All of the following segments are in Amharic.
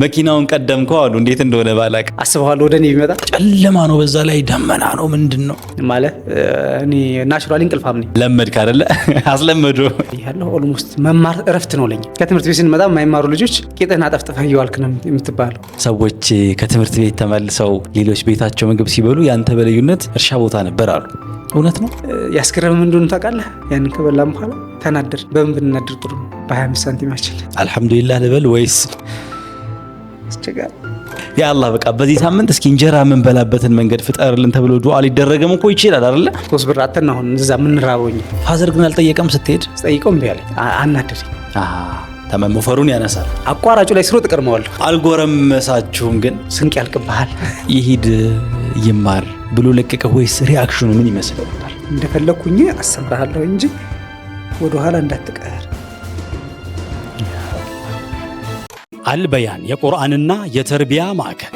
መኪናውን ቀደምከው አሉ። እንዴት እንደሆነ ባላቅ አስበዋለሁ። ወደኔ ቢመጣ ጨለማ ነው፣ በዛ ላይ ደመና ነው። ምንድነው ማለት እኔ ናቹራሊ እንቅልፋም ነኝ። ለመድክ አይደለ? አስለመዱ ያለው ኦልሞስት መማር እረፍት ነው ለኛ። ከትምህርት ቤት ስንመጣ የማይማሩ ልጆች ቄጥህን አጠፍጥፈህ እየዋልክ ነው የምትባለው። ሰዎች ከትምህርት ቤት ተመልሰው ሌሎች ቤታቸው ምግብ ሲበሉ ያንተ በልዩነት እርሻ ቦታ ነበር አሉ። እውነት ነው? ያስገረም እንደሆነ ታውቃለህ? ያንን ከበላም በኋላ ተናደር። በምን ብንናደር ጥሩ ነው? በ25 ሳንቲማችን አልሐምዱሊላህ ልበል ወይስ አስቸጋሪ? ያ አላህ በቃ በዚህ ሳምንት እስኪ እንጀራ የምንበላበትን መንገድ ፍጠርልን ተብሎ ዱዓ ሊደረገም እኮ ይችላል አይደለ? 3 ብር አተና አሁን እዛ ምን ራበውኝ። ፋዘር ግን አልጠየቀም? ስትሄድ ጠይቀው እምቢ አለኝ። አናደረኝ። ተመሞፈሩን ያነሳል። አቋራጩ ላይ ስሮጥ እቀርመዋለሁ። አልጎረመሳችሁም? ግን ስንቅ ያልቅብሃል። ይሂድ ይማር ብሎ ለቀቀህ ወይስ ሪአክሽኑ ምን ይመስል ነበር? እንደፈለኩኝ አስተምርሃለሁ እንጂ ወደ ኋላ እንዳትቀር። አልበያን የቁርአንና የተርቢያ ማዕከል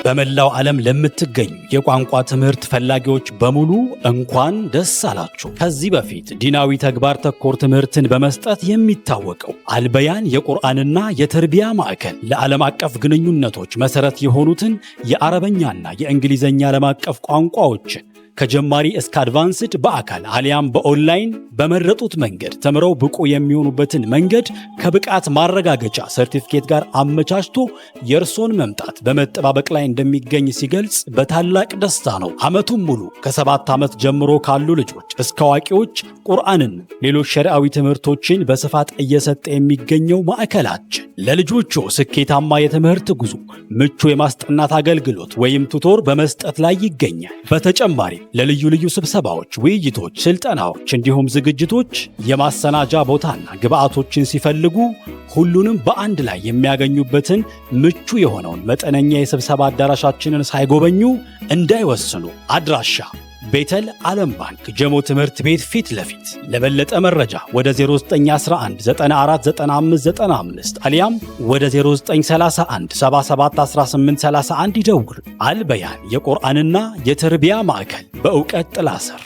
በመላው ዓለም ለምትገኙ የቋንቋ ትምህርት ፈላጊዎች በሙሉ እንኳን ደስ አላችሁ። ከዚህ በፊት ዲናዊ ተግባር ተኮር ትምህርትን በመስጠት የሚታወቀው አልበያን የቁርአንና የተርቢያ ማዕከል ለዓለም አቀፍ ግንኙነቶች መሰረት የሆኑትን የአረበኛና የእንግሊዘኛ ዓለም አቀፍ ቋንቋዎችን ከጀማሪ እስከ አድቫንስድ በአካል አሊያም በኦንላይን በመረጡት መንገድ ተምረው ብቁ የሚሆኑበትን መንገድ ከብቃት ማረጋገጫ ሰርቲፊኬት ጋር አመቻችቶ የእርሶን መምጣት በመጠባበቅ ላይ እንደሚገኝ ሲገልጽ በታላቅ ደስታ ነው። ዓመቱን ሙሉ ከ7 ዓመት ጀምሮ ካሉ ልጆች እስከ አዋቂዎች ቁርአንን፣ ሌሎች ሸሪዓዊ ትምህርቶችን በስፋት እየሰጠ የሚገኘው ማዕከላችን ለልጆቹ ስኬታማ የትምህርት ጉዞ ምቹ የማስጠናት አገልግሎት ወይም ቱቶር በመስጠት ላይ ይገኛል። በተጨማሪ ለልዩ ልዩ ስብሰባዎች፣ ውይይቶች፣ ስልጠናዎች እንዲሁም ዝግጅቶች የማሰናጃ ቦታና ግብአቶችን ሲፈልጉ ሁሉንም በአንድ ላይ የሚያገኙበትን ምቹ የሆነውን መጠነኛ የስብሰባ አዳራሻችንን ሳይጎበኙ እንዳይወስኑ። አድራሻ ቤተል ዓለም ባንክ ጀሞ ትምህርት ቤት ፊት ለፊት። ለበለጠ መረጃ ወደ 0911 949595 አሊያም ወደ 0931 771831 ይደውሉ። አልበያን የቁርአንና የተርቢያ ማዕከል በእውቀት ጥላ ስር።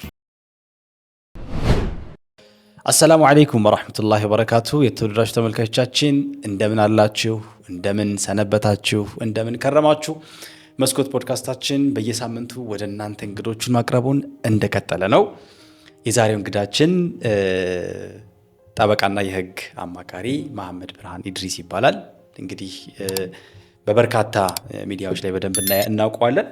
አሰላሙ አለይኩም ወራህመቱላሂ ወበረካቱ። የተወደዳችሁ ተመልካቾቻችን እንደምን አላችሁ? እንደምን ሰነበታችሁ? እንደምን ከረማችሁ? መስኮት ፖድካስታችን በየሳምንቱ ወደ እናንተ እንግዶቹን ማቅረቡን እንደቀጠለ ነው። የዛሬው እንግዳችን ጠበቃና የህግ አማካሪ መሐመድ ብርሃን ኢድሪስ ይባላል። እንግዲህ በበርካታ ሚዲያዎች ላይ በደንብ እናውቀዋለን።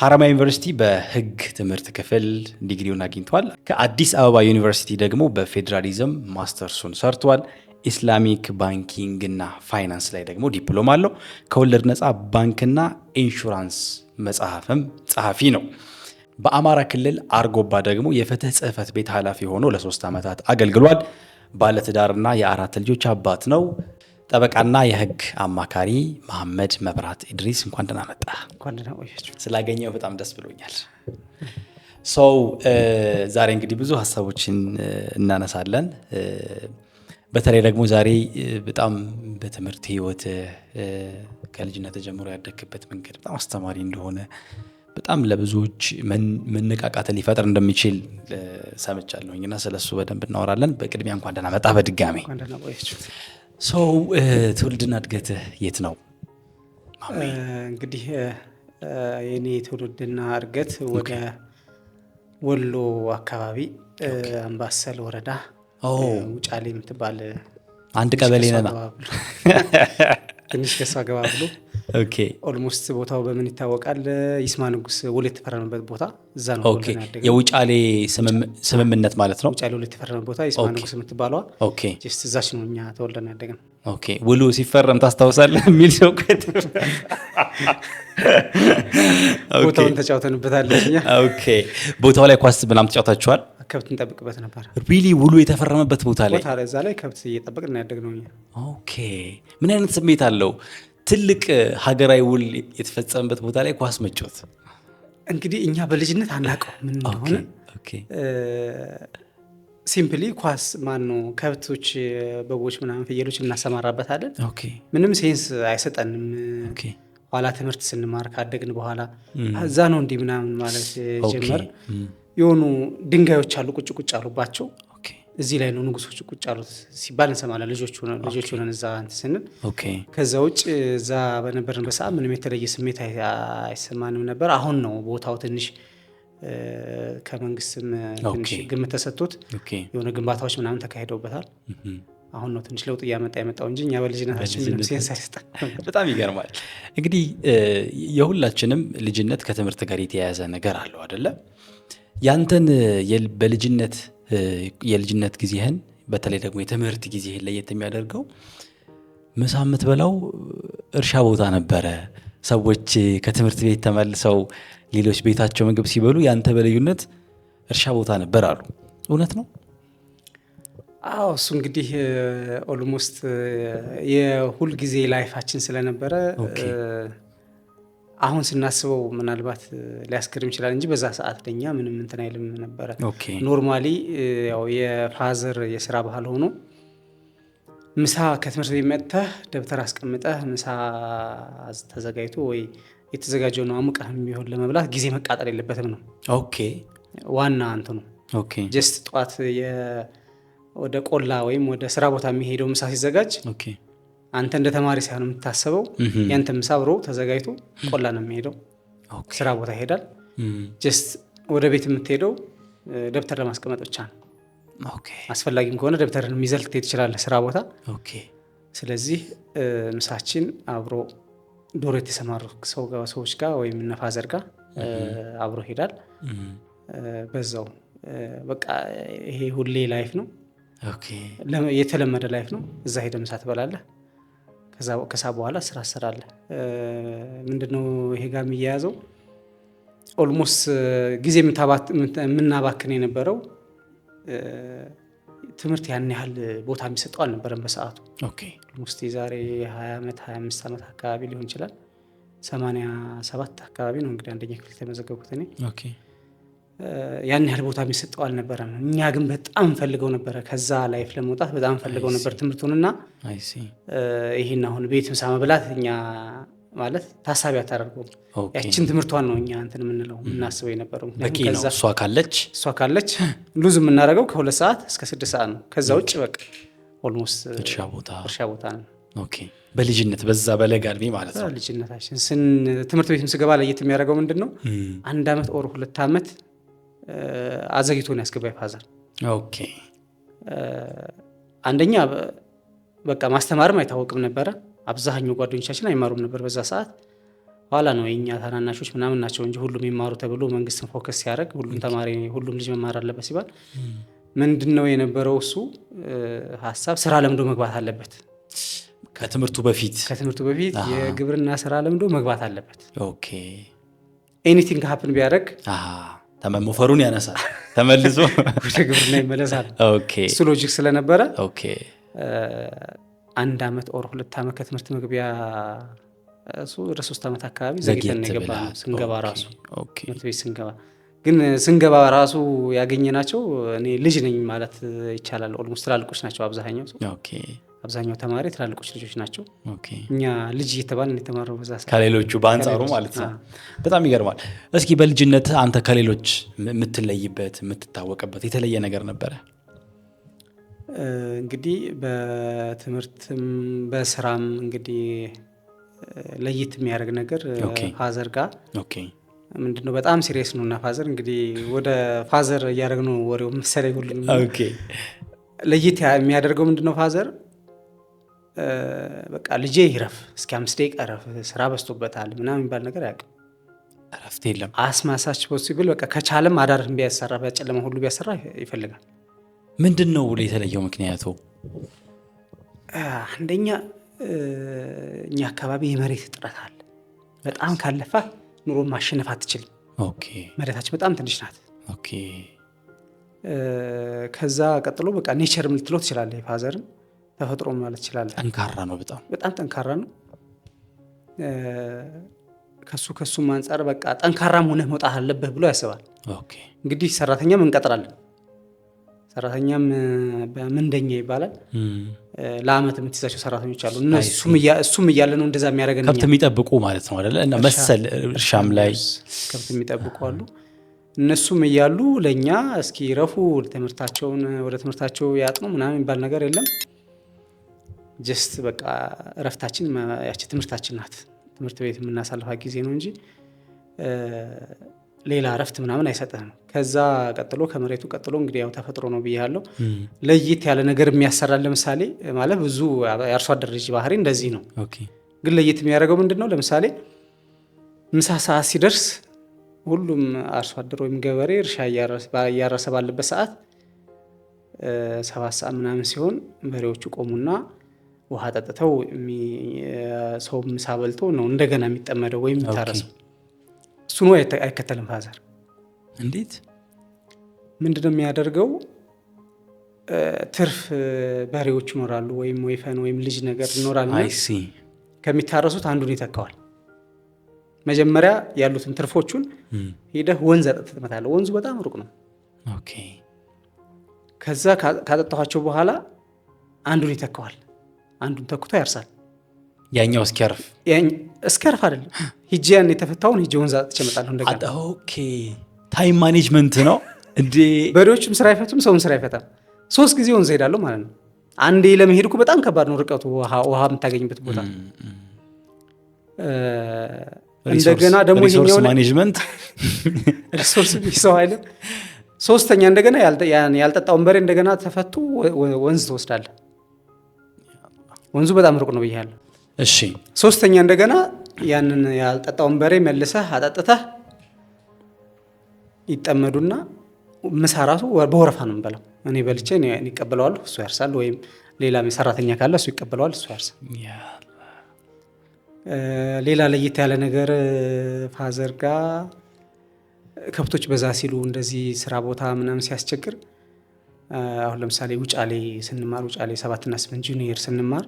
ሐረማያ ዩኒቨርሲቲ በህግ ትምህርት ክፍል ዲግሪውን አግኝቷል። ከአዲስ አበባ ዩኒቨርሲቲ ደግሞ በፌዴራሊዝም ማስተርሱን ሰርቷል። ኢስላሚክ ባንኪንግ እና ፋይናንስ ላይ ደግሞ ዲፕሎማ አለው። ከወለድ ነፃ ባንክና ኢንሹራንስ መጽሐፍም ጸሐፊ ነው። በአማራ ክልል አርጎባ ደግሞ የፍትህ ጽህፈት ቤት ኃላፊ ሆኖ ለ3 ዓመታት አገልግሏል። ባለትዳርና የ4 ልጆች አባት ነው። ጠበቃና የህግ አማካሪ መሐመድ መብራት ኢድሪስ እንኳን ደህና መጣ። ስላገኘው በጣም ደስ ብሎኛል። ዛሬ እንግዲህ ብዙ ሀሳቦችን እናነሳለን። በተለይ ደግሞ ዛሬ በጣም በትምህርት ህይወት ከልጅነት ጀምሮ ያደግበት መንገድ በጣም አስተማሪ እንደሆነ በጣም ለብዙዎች መነቃቃት ሊፈጥር እንደሚችል ሰምቻለሁኝ እና ስለሱ በደንብ እናወራለን። በቅድሚያ እንኳን ደህና መጣ በድጋሚ። ትውልድና እድገትህ የት ነው? እንግዲህ የኔ ትውልድና እድገት ወደ ወሎ አካባቢ አምባሰል ወረዳ ውጫሌ የምትባል አንድ ቀበሌ ነና ትንሽ ከሷ ገባ ብሎ ኦልሞስት ቦታው በምን ይታወቃል? ይስማ ንጉስ ውል የተፈረመበት ቦታ እዛ ነው። የውጫሌ ስምምነት ማለት ነው። ውጫሌ ውል የተፈረመበት ቦታ ይስማ ንጉስ የምትባለዋ ጀስት እዛች ነው እኛ ተወልደን ያደግን። ውሉ ሲፈረም ታስታውሳለህ? የሚል ሰው ቦታውን ተጫውተንበታለች እኛ። ቦታው ላይ ኳስ ምናምን ተጫውታችኋል? ከብት እንጠብቅበት ነበር። ሪሊ ውሉ የተፈረመበት ቦታ ላይ እዛ ላይ ከብት እየጠበቅን ያደግነው እኛ። ምን አይነት ስሜት አለው? ትልቅ ሀገራዊ ውል የተፈጸመበት ቦታ ላይ ኳስ መጫወት። እንግዲህ እኛ በልጅነት አናውቀው ምን እንደሆነ። ሲምፕሊ ኳስ ማነው ከብቶች፣ በጎች ምናምን ፍየሎች እናሰማራበታለን። ምንም ሴንስ አይሰጠንም። ኋላ ትምህርት ስንማር ካደግን በኋላ እዛ ነው እንዲህ ምናምን ማለት ጀመር። የሆኑ ድንጋዮች አሉ ቁጭ ቁጭ አሉባቸው። እዚህ ላይ ነው ንጉሶች ቁጭ አሉት ሲባል እንሰማለን። ልጆች ሆነን እዛ እንትን ስንል ከዛ ውጭ እዛ በነበርን በሰዓት ምንም የተለየ ስሜት አይሰማንም ነበር። አሁን ነው ቦታው ትንሽ ከመንግስትም ትንሽ ግምት ተሰጥቶት የሆነ ግንባታዎች ምናምን ተካሂደውበታል። አሁን ነው ትንሽ ለውጥ እያመጣ የመጣው እንጂ እኛ በልጅነታችን ምንም ሴንስ አይሰጠን። በጣም ይገርማል። እንግዲህ የሁላችንም ልጅነት ከትምህርት ጋር የተያያዘ ነገር አለው አይደለ? ያንተን የልጅነት ጊዜህን በተለይ ደግሞ የትምህርት ጊዜህን ለየት የሚያደርገው ምሳ የምትበላው እርሻ ቦታ ነበረ። ሰዎች ከትምህርት ቤት ተመልሰው ሌሎች ቤታቸው ምግብ ሲበሉ ያንተ በልዩነት እርሻ ቦታ ነበር አሉ። እውነት ነው? አዎ፣ እሱ እንግዲህ ኦልሞስት የሁል ጊዜ ላይፋችን ስለነበረ አሁን ስናስበው ምናልባት ሊያስገርም ይችላል እንጂ በዛ ሰዓት ለኛ ምንም እንትን አይልም ነበረ። ኖርማሊ ያው የፋዘር የስራ ባህል ሆኖ ምሳ ከትምህርት ቤት መጥተህ ደብተር አስቀምጠህ ምሳ ተዘጋጅቶ ወይ የተዘጋጀው ነው አሙቀህ ቢሆን ለመብላት ጊዜ መቃጠል የለበትም ነው። ዋና እንትኑ ጀስት ጠዋት ወደ ቆላ ወይም ወደ ስራ ቦታ የሚሄደው ምሳ ሲዘጋጅ አንተ እንደ ተማሪ ሳይሆን የምታስበው ያንተ ምሳ አብሮ ተዘጋጅቶ ቆላ ነው የሚሄደው። ስራ ቦታ ይሄዳል። ጀስት ወደ ቤት የምትሄደው ደብተር ለማስቀመጥ ብቻ ነው። አስፈላጊም ከሆነ ደብተርን ይዘህ ልትሄድ ትችላለህ ስራ ቦታ። ስለዚህ ምሳችን አብሮ ዶሮ የተሰማሩ ሰዎች ጋር ወይም ነፋዘር ጋር አብሮ ይሄዳል። በዛው በቃ ይሄ ሁሌ ላይፍ ነው። የተለመደ ላይፍ ነው። እዛ ሄደህ ምሳ ትበላለህ። ከዛ በኋላ ስራ ትሰራለህ። ምንድነው ይሄ ጋር የሚያያዘው? ኦልሞስት ጊዜ የምናባክን የነበረው ትምህርት ያን ያህል ቦታ የሚሰጠው አልነበረም በሰዓቱ። ኦልሞስት የዛሬ 20 ዓመት 25 ዓመት አካባቢ ሊሆን ይችላል። 87 አካባቢ ነው እንግዲህ አንደኛ ክፍል ተመዘገብኩት እኔ። ያን ያህል ቦታ የሚሰጠው አልነበረም። እኛ ግን በጣም ፈልገው ነበረ፣ ከዛ ላይፍ ለመውጣት በጣም ፈልገው ነበር ትምህርቱንና ይሄን አሁን ቤት ምሳ መብላት እኛ ማለት ታሳቢ አታደርገውም። ያችን ትምህርቷን ነው እኛ እንትን የምንለው የምናስበው የነበረው። እሷ ካለች ሉዝ የምናደርገው ከ2 ሰዓት እስከ 6 ሰዓት ነው። ከዛ ውጭ በቃ ኦልሞስት እርሻ ቦታ ነው። በልጅነት በዛ በለጋ እድሜ ማለት ነው። ልጅነታችን ትምህርት ቤትም ስገባ ለየት የሚያደርገው ምንድን ነው 1 ዓመት ኦር 2 ዓመት አዘግይቶን ያስገባኝ ፋዘር። አንደኛ በቃ ማስተማርም አይታወቅም ነበረ። አብዛኛው ጓደኞቻችን አይማሩም ነበር በዛ ሰዓት። ኋላ ነው የኛ ታናናሾች ምናምን ናቸው እንጂ ሁሉም ይማሩ ተብሎ መንግስትን ፎከስ ሲያደርግ ሁሉም ልጅ መማር አለበት ሲባል ምንድነው የነበረው እሱ ሀሳብ ስራ ለምዶ መግባት አለበት። ከትምህርቱ በፊት የግብርና ስራ ለምዶ መግባት አለበት። ኤኒቲንግ ሀፕን ቢያደርግ ተመሞፈሩን ያነሳል፣ ተመልሶ ወደ ግብርና ይመለሳል። እሱ ሎጂክ ስለነበረ 1 ዓመት ኦር 2 ዓመት ከትምህርት መግቢያ እሱ ወደ 3 ዓመት አካባቢ ዘግይተን የገባ ነው። ስንገባ ራሱ ትምህርት ቤት ስንገባ ራሱ ያገኘናቸው እኔ ልጅ ነኝ ማለት ይቻላል። ኦልሞስት ትላልቆች ናቸው አብዛኛው ተማሪ ትላልቆች ልጆች ናቸው። እኛ ልጅ እየተባልን የተማረው በዛ ሰዓት ከሌሎቹ በአንጻሩ ማለት ነው። በጣም ይገርማል። እስኪ በልጅነት አንተ ከሌሎች የምትለይበት የምትታወቅበት የተለየ ነገር ነበረ? እንግዲህ በትምህርትም በስራም እንግዲህ ለየት የሚያደርግ ነገር ፋዘር ጋር ምንድነው በጣም ሲሪየስ ነው እና ፋዘር እንግዲህ ወደ ፋዘር እያደረግነው ወሬው መሰለኝ ሁሉም። ለየት የሚያደርገው ምንድነው ፋዘር በቃ ልጄ ይረፍ እስኪ 5 ደቂቃ እረፍ፣ ስራ በዝቶበታል ምናምን የሚባል ነገር አያውቅም። እረፍት የለም። አስማሳች ፖሲብል በቃ ከቻለም አዳር ቢያሰራ በጨለማ ሁሉ ቢያሰራ ይፈልጋል። ምንድን ነው የተለየው ምክንያቱ? አንደኛ እኛ አካባቢ የመሬት እጥረት አለ። በጣም ካለፋ ኑሮ ማሸነፍ አትችልም። መሬታችን በጣም ትንሽ ናት። ከዛ ቀጥሎ በቃ ኔቸርም ልትለው ትችላለህ። ፋዘርም ተፈጥሮ ማለት ትችላለህ። ጠንካራ ነው፣ በጣም ጠንካራ ነው። ከሱም አንጻር በቃ ጠንካራም ሆነህ መውጣት አለብህ ብሎ ያስባል። እንግዲህ ሰራተኛም እንቀጥራለን። ሰራተኛም በምንደኛ ይባላል። ለአመት የምትይዛቸው ሰራተኞች አሉ። እሱም እያለ ነው እንደዛ የሚያደርገን። ከብት የሚጠብቁ ማለት ነው አይደለ? እና መሰል እርሻም ላይ ከብት የሚጠብቁ አሉ። እነሱም እያሉ ለእኛ እስኪ ረፉ ወደ ትምህርታቸው ያጥኑ ምናምን የሚባል ነገር የለም። ጀስት በቃ እረፍታችን ያቺ ትምህርታችን ናት። ትምህርት ቤት የምናሳልፋት ጊዜ ነው እንጂ ሌላ እረፍት ምናምን አይሰጥህም። ከዛ ቀጥሎ ከመሬቱ ቀጥሎ እንግዲህ ያው ተፈጥሮ ነው ብያለሁ። ለየት ያለ ነገር የሚያሰራል ለምሳሌ ማለት ብዙ የአርሶ አደር ልጅ ባህሪ እንደዚህ ነው። ግን ለየት የሚያደርገው ምንድን ነው? ለምሳሌ ምሳ ሰዓት ሲደርስ ሁሉም አርሶ አደር ወይም ገበሬ እርሻ እያረሰ ባለበት ሰዓት 7 ሰዓት ምናምን ሲሆን በሬዎቹ ቆሙና ውሃ ጠጥተው ሰው ምሳ በልቶ ነው እንደገና የሚጠመደው ወይም የሚታረሰው። እሱን አይከተልም ፋዘር። እንዴት? ምንድነው የሚያደርገው? ትርፍ በሬዎች ይኖራሉ ወይም ወይፈን ወይም ልጅ ነገር ይኖራል። ከሚታረሱት አንዱን ይተካዋል። መጀመሪያ ያሉትን ትርፎቹን ሄደህ ወንዝ አጠጥተህ ትመታለህ። ወንዙ በጣም ሩቅ ነው። ከዛ ካጠጣኋቸው በኋላ አንዱን ይተካዋል። አንዱን ተኩቶ ያርሳል። ያኛው እስኪያርፍ አይደለም ሂጄ ያን የተፈታውን ሂጄ ወንዝ አጠጥቼ እመጣለሁ እንደገና። ታይም ማኔጅመንት ነው እንዴ? በሬዎችም ስራ አይፈቱም፣ ሰውም ስራ አይፈታም። 3 ጊዜ ወንዝ ሄዳለሁ ማለት ነው። አንዴ ለመሄድ እኮ በጣም ከባድ ነው ርቀቱ፣ ውሃ የምታገኝበት ቦታ። እንደገና ደግሞ ሪሶርስ ማኔጅመንት ሪሶርስ ሰው አይደለም። ሶስተኛ እንደገና ያልጠጣውን በሬ እንደገና ተፈቱ ወንዝ ትወስዳለህ። ወንዙ በጣም ሩቅ ነው ብያለሁ። እሺ። ሶስተኛ እንደገና ያንን ያልጠጣውን በሬ መልሰህ አጠጥተህ ይጠመዱና ምሳ ራሱ በወረፋ ነው የምበላው። እኔ በልቼ እኔ ይቀበለዋለሁ፣ እሱ ያርሳል። ወይም ሌላ ሰራተኛ ካለ እሱ ይቀበለዋል፣ እሱ ያርሳል። ሌላ ለየት ያለ ነገር ፋዘር ጋር ከብቶች በዛ ሲሉ እንደዚህ ስራ ቦታ ምናምን ሲያስቸግር፣ አሁን ለምሳሌ ውጫሌ ስንማር ውጫሌ 7 እና 8 ጁኒየር ስንማር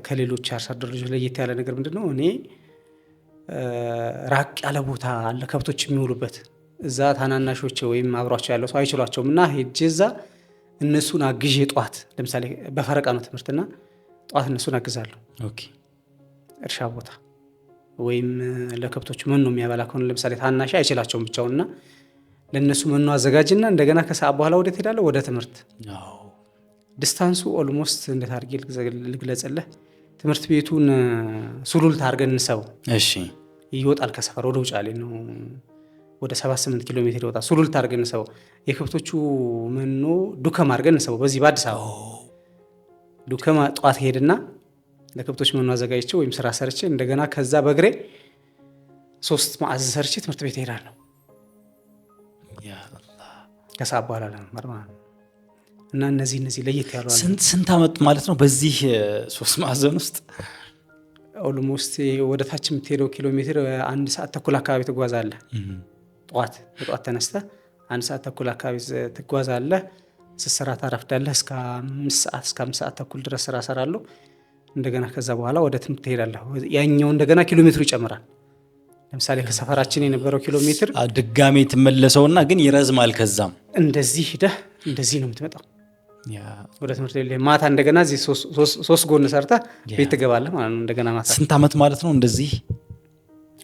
ከሌሎች አርሶ አደር ልጆች ለየት ያለ ነገር ምንድነው? እኔ ራቅ ያለ ቦታ አለ ከብቶች የሚውሉበት፣ እዛ ታናናሾች ወይም አብሯቸው ያለው ሰው አይችሏቸውም እና ሄጄ እዛ እነሱን አግዤ ጠዋት ለምሳሌ በፈረቃ ነው ትምህርትና ጠዋት እነሱን አግዛለሁ። እርሻ ቦታ ወይም ለከብቶች መኖ የሚያበላ ከሆነ ለምሳሌ ታናሽ አይችላቸውም ብቻውንና ለእነሱ መኖ አዘጋጅና እንደገና ከሰዓት በኋላ ወደ ትሄዳለህ ወደ ትምህርት። ዲስታንሱ ኦልሞስት እንዴት አድርጌ ልግለጽልህ? ትምህርት ቤቱን ሱሉልታ አድርገን እንሰበው። እሺ። ይወጣል ከሰፈር ወደ ውጫሌ ነው፣ ወደ 7-8 ኪሎ ሜትር ይወጣል። ሱሉልታ አድርገን እንሰበው። የከብቶቹ መኖ ዱከም አድርገን እንሰበው። በዚህ በአዲስ አበባ ዱከም ጠዋት ሄድና ለከብቶች መኖ አዘጋጅቼ ወይም ስራ ሰርቼ እንደገና ከዛ በእግሬ 3 ማዕዘን ሰርቼ ትምህርት ቤት እሄዳለሁ። ከሰዓት በኋላ ለመማር ማለት ነው። እና እነዚህ ለየት ያሉ ስንት ዓመት ማለት ነው በዚህ 3 ማዕዘን ውስጥ? ኦልሞስት ወደ ታች የምትሄደው ኪሎ ሜትር 1 ሰዓት ተኩል አካባቢ ትጓዛለህ። በጠዋት ተነስተህ 1 ሰዓት ተኩል አካባቢ ትጓዛለህ። ስትሰራ ታረፍዳለህ። እስከ 5 ሰዓት ተኩል ድረስ ስራ እሰራለሁ። እንደገና ከዛ በኋላ ወደ ትምህርት ትሄዳለህ። ያኛው እንደገና ኪሎ ሜትሩ ይጨምራል። ለምሳሌ ከሰፈራችን የነበረው ኪሎ ሜትር ድጋሜ ትመለሰውና ግን ይረዝማል። ከዛም እንደዚህ ሂደህ እንደዚህ ነው የምትመጣው ወደ ትምህርት ቤት። ማታ እንደገና እዚህ 3 ጎን ሰርተህ ቤት ትገባለህ ማለት ነው። እንደገና ማታ ስንት ዓመት ማለት ነው እንደዚህ?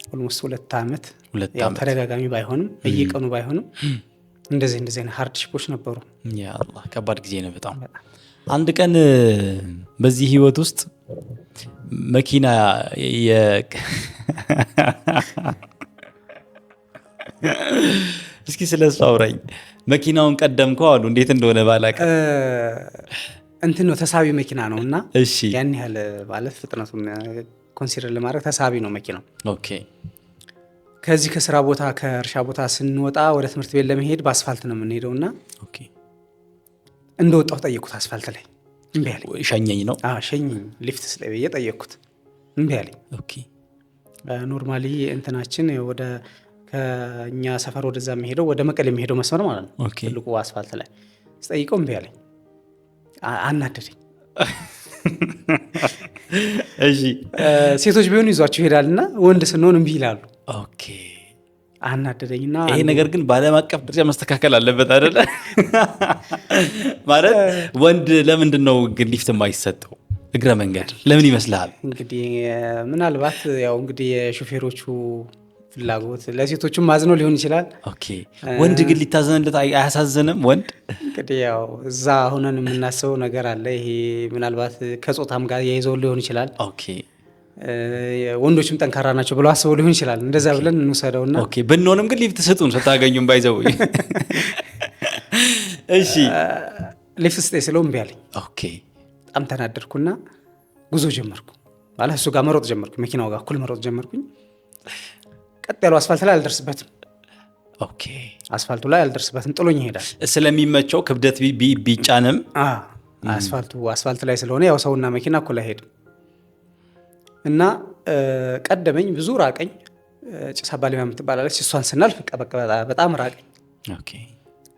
ኦልሞስት 2 ዓመት። ያው ተደጋጋሚ ባይሆንም በየቀኑ ባይሆንም እንደዚህ አይነት ሃርድሺፖች ነበሩ። ያ አላህ ከባድ ጊዜ ነው በጣም። አንድ ቀን በዚህ ህይወት ውስጥ መኪና እስኪ ስለሱ አውራኝ። መኪናውን ቀደምከው አሉ፣ እንዴት እንደሆነ ባላውቅም እንትን ነው ተሳቢ መኪና ነው እና እሺ፣ ያን ያህል ማለት ፍጥነቱን ኮንሲደር ለማድረግ ተሳቢ ነው መኪናው። ኦኬ። ከዚህ ከስራ ቦታ ከእርሻ ቦታ ስንወጣ ወደ ትምህርት ቤት ለመሄድ በአስፋልት ነው የምንሄደው እና ኦኬ፣ እንደወጣሁ ጠየቅኩት አስፋልት ላይ እምቢ አለኝ። ሸኘኝ ነው? አዎ ሸኘኝ፣ ሊፍት ስለ ብዬ ጠየቅኩት እምቢ አለኝ። ኦኬ። ኖርማሊ እንትናችን ወደ ከኛ ሰፈር ወደዛ የሚሄደው ወደ መቀሌ የሚሄደው መስመር ማለት ነው። ትልቁ አስፋልት ላይ ስጠይቀው እምቢ አለኝ። አናደደኝ። እሺ፣ ሴቶች ቢሆኑ ይዟቸው ይሄዳልና ወንድ ስንሆን እምቢ ይላሉ። ኦኬ። አናደደኝና ይሄ ነገር ግን በዓለም አቀፍ ደረጃ መስተካከል አለበት አይደለ? ማለት ወንድ ለምንድን ነው ግን ሊፍት የማይሰጠው እግረ መንገድ ለምን ይመስልሃል? እንግዲህ ምናልባት ያው እንግዲህ የሹፌሮቹ ፍላጎት ለሴቶቹም ማዝነው ሊሆን ይችላል። ኦኬ ወንድ ግን ሊታዘንለት አያሳዝንም? ወንድ እንግዲህ ያው እዛ ሆነን የምናስበው ነገር አለ። ይሄ ምናልባት ከጾታም ጋር የይዘው ሊሆን ይችላል። ኦኬ ወንዶችም ጠንካራ ናቸው ብለው አስበው ሊሆን ይችላል። እንደዛ ብለን እንውሰደውና ኦኬ ብንሆንም ግን ሊፍት ስጡን ስታገኙም ባይዘው። እሺ ሊፍት ስጠኝ ስለው እምቢ አለኝ። ኦኬ በጣም ተናደድኩና ጉዞ ጀመርኩ። ማለት እሱ ጋር መሮጥ ጀመርኩ። መኪናው ጋር እኩል መሮጥ ጀመርኩኝ። ቀጥ ያለው አስፋልት ላይ አልደርስበትም። ኦኬ አስፋልቱ ላይ አልደርስበትም፣ ጥሎኝ ይሄዳል። ስለሚመቸው ክብደት ቢጫንም አስፋልት ላይ ስለሆነ ያው ሰውና መኪና እኩል አይሄድም እና ቀደመኝ። ብዙ ራቀኝ። ጭስ አባሌማ የምትባላለች እሷን ስናልፍ በጣም ራቀኝ። ኦኬ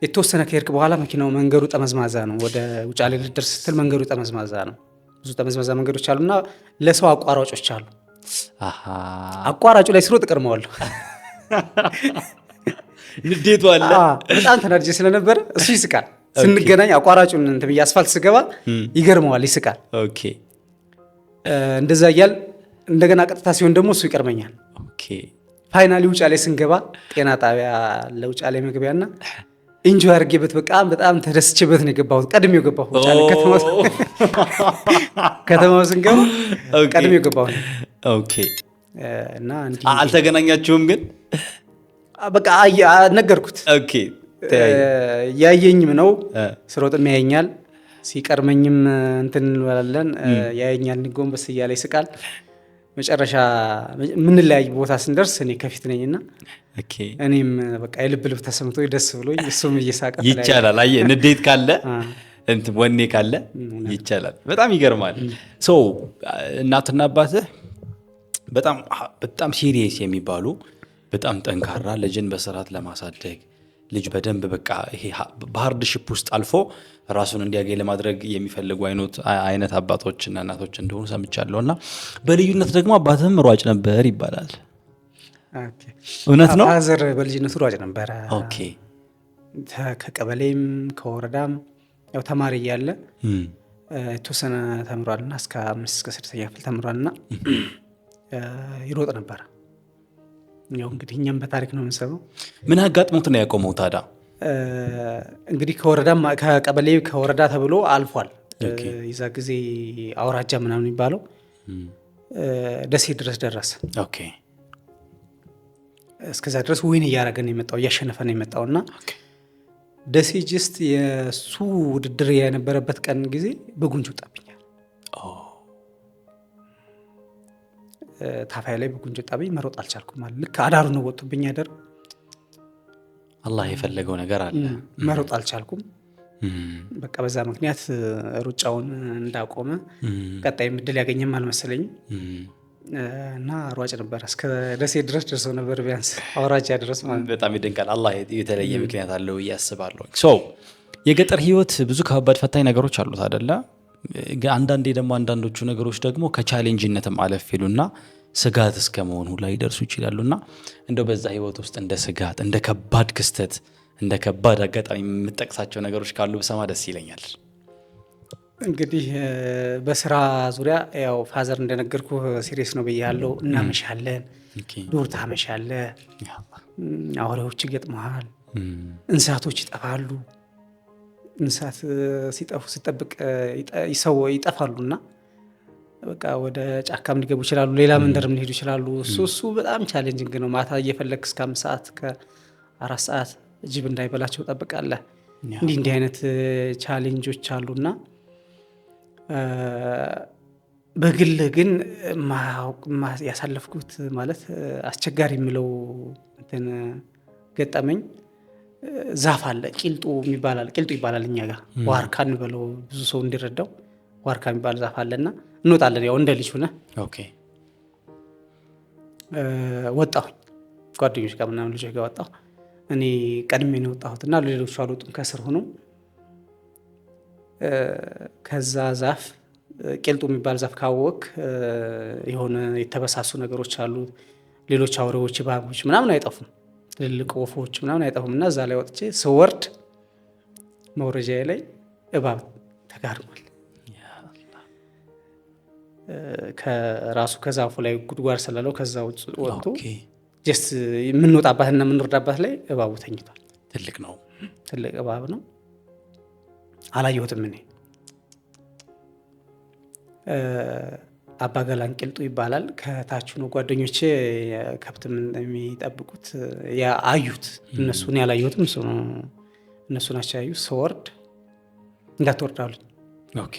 የተወሰነ ከሄድክ በኋላ መኪናው መንገዱ ጠመዝማዛ ነው። ወደ ውጫሌ ልደርስ ስትል መንገዱ ጠመዝማዛ ነው። ብዙ ጠመዝማዛ መንገዶች አሉና ለሰው አቋራጮች አሉ። አቋራጩ ላይ ስሮጥ እቀድመዋለሁ። ንዴቱ አለ። በጣም ተናድጄ ስለነበረ እሱ ይስቃል። ስንገናኝ አቋራጩን እንትን ብዬ አስፋልት ስገባ ይገርመዋል፣ ይስቃል። ኦኬ እንደዛ እያል እንደገና ቀጥታ ሲሆን ደግሞ እሱ ይቀርመኛል። ኦኬ ፋይናሊ ውጫሌ ስንገባ ጤና ጣቢያ ለውጫሌ መግቢያና ኢንጆይ አድርጌበት በጣም ተደስቼበት ነው የገባሁት። ቀድሜው ገባሁ ውጫሌ ከተማው ስንገባ ቀድሜው ገባሁ። ኦኬ እና አልተገናኛችሁም ግን? በቃ ነገርኩት። ኦኬ ያየኝም ነው ስሮጥም ያየኛል፣ ሲቀርመኝም እንትን እንበላለን። ያየኛል፣ ጎንበስ እያለ ይስቃል። መጨረሻ የምንለያይ ቦታ ስንደርስ እኔ ከፊት ነኝና እኔም በቃ የልብ ልብ ተሰምቶ ደስ ብሎኝ እሱም እየሳቀ ይቻላል። አየህ ንዴት ካለ እንትን ወኔ ካለ ይቻላል። በጣም ይገርማል። ሶ እናትና አባትህ በጣም ሲሪየስ የሚባሉ በጣም ጠንካራ ልጅን በስርዓት ለማሳደግ ልጅ በደንብ በቃ ይሄ በሃርድሺፕ ውስጥ አልፎ ራሱን እንዲያገኝ ለማድረግ የሚፈልጉ አይነት አባቶችና እናቶች እንደሆኑ ሰምቻለሁ። እና በልዩነት ደግሞ አባትህም ሯጭ ነበር ይባላል። እውነት ነው? ፋዘር በልጅነቱ ሯጭ ነበረ። ኦኬ ከቀበሌም ከወረዳም ያው ተማሪ እያለ የተወሰነ ተምሯልና እስከ 5 እስከ 6ኛ ክፍል ተምሯልና ይሮጥ ነበረ። ያው እንግዲህ እኛም በታሪክ ነው የምንሰበው። ምን አጋጥሞት ነው ያቆመው ታዲያ? እንግዲህ ከቀበሌ ከወረዳ ተብሎ አልፏል። ይዛ ጊዜ አውራጃ ምናምን የሚባለው ደሴ ድረስ ደረሰ። ኦኬ እስከዛ ድረስ ወይን እያደረገ ነው የመጣው፣ እያሸነፈ ነው የመጣውና ደሴ ጅስት የሱ ውድድር የነበረበት ቀን ጊዜ በጉንጅ ወጣብኛል። ታፋይ ላይ በጉንጅ ወጣብኝ። መሮጥ አልቻልኩም። ማለት ልክ አዳሩ ነው ወጥቶብኝ ያደር። አላህ የፈለገው ነገር አለ። መሮጥ አልቻልኩም። በቃ በዛ ምክንያት ሩጫውን እንዳቆመ ቀጣይ ምድል ያገኘም አልመሰለኝም እና ሯጭ ነበር። እስከ ደሴ ድረስ ደርሰው ነበር፣ ቢያንስ አውራጃ ድረስ ማለት። በጣም ይደንቃል። አላህ የተለየ ምክንያት አለው እያስባለሁ። የገጠር ህይወት ብዙ ከባድ ፈታኝ ነገሮች አሉት አይደለ? አንዳንዴ ደግሞ አንዳንዶቹ ነገሮች ደግሞ ከቻሌንጅነትም አለፍ ይሉና ስጋት እስከ መሆኑ ላይ ይደርሱ ይችላሉና እንደው በዛ ህይወት ውስጥ እንደ ስጋት፣ እንደ ከባድ ክስተት፣ እንደ ከባድ አጋጣሚ የምጠቅሳቸው ነገሮች ካሉ ብሰማ ደስ ይለኛል። እንግዲህ በስራ ዙሪያ ያው ፋዘር እንደነገርኩ ሲሪየስ ነው ብያለሁ። እናመሻለን፣ ዱር ታመሻለህ፣ አውሬዎች ይገጥመሃል፣ እንስሳቶች ይጠፋሉ። እንስሳት ሲጠፉ ሲጠብቅ ይጠፋሉና በቃ ወደ ጫካም ሊገቡ ይችላሉ፣ ሌላ መንደርም ሊሄዱ ይችላሉ። እሱ በጣም ቻሌንጂንግ ነው። ማታ እየፈለግ እስከ 5 ሰዓት ከ4 ሰዓት ጅብ እንዳይበላቸው ጠብቃለህ። እንዲህ አይነት ቻሌንጆች አሉና በግል ግን ያሳለፍኩት ማለት አስቸጋሪ የሚለው እንትን ገጠመኝ ዛፍ አለ፣ ቂልጡ ይባላል እኛ ጋር ዋርካ እንበለው ብዙ ሰው እንዲረዳው። ዋርካ የሚባል ዛፍ አለና እንወጣለን። ያው እንደ ልጅ ሆነ ወጣሁኝ ጓደኞች ጋር ምናምን ልጆች ጋር ወጣሁ። እኔ ቀድሜ ነው የወጣሁትና ሌሎቹ አልወጡም ከስር ሆነው። ከዛ ዛፍ ቂልጡ የሚባል ዛፍ ካወቅ የሆነ የተበሳሱ ነገሮች አሉ። ሌሎች አውሬዎች፣ እባቦች ምናምን አይጠፉም፣ ትልልቅ ወፎች ምናምን አይጠፉም። እና እዛ ላይ ወጥቼ ስወርድ መውረጃዬ ላይ እባብ ተጋርሟል። ከራሱ ከዛፉ ላይ ጉድጓድ ስላለው ከዛ ውጭ ወጥቶ ጀስት የምንወጣባትና የምንወርዳባት ላይ እባቡ ተኝቷል። ትልቅ ነው፣ ትልቅ እባብ ነው። አላየሁትም እኔ። አባገላን ቂልጡ ይባላል። ከታች ነው ጓደኞቼ ከብትም የሚጠብቁት አዩት። እነሱን ያላየሁትም እነሱ ናቸው ያዩት። ስወርድ እንዳትወርድ አሉኝ። ኦኬ።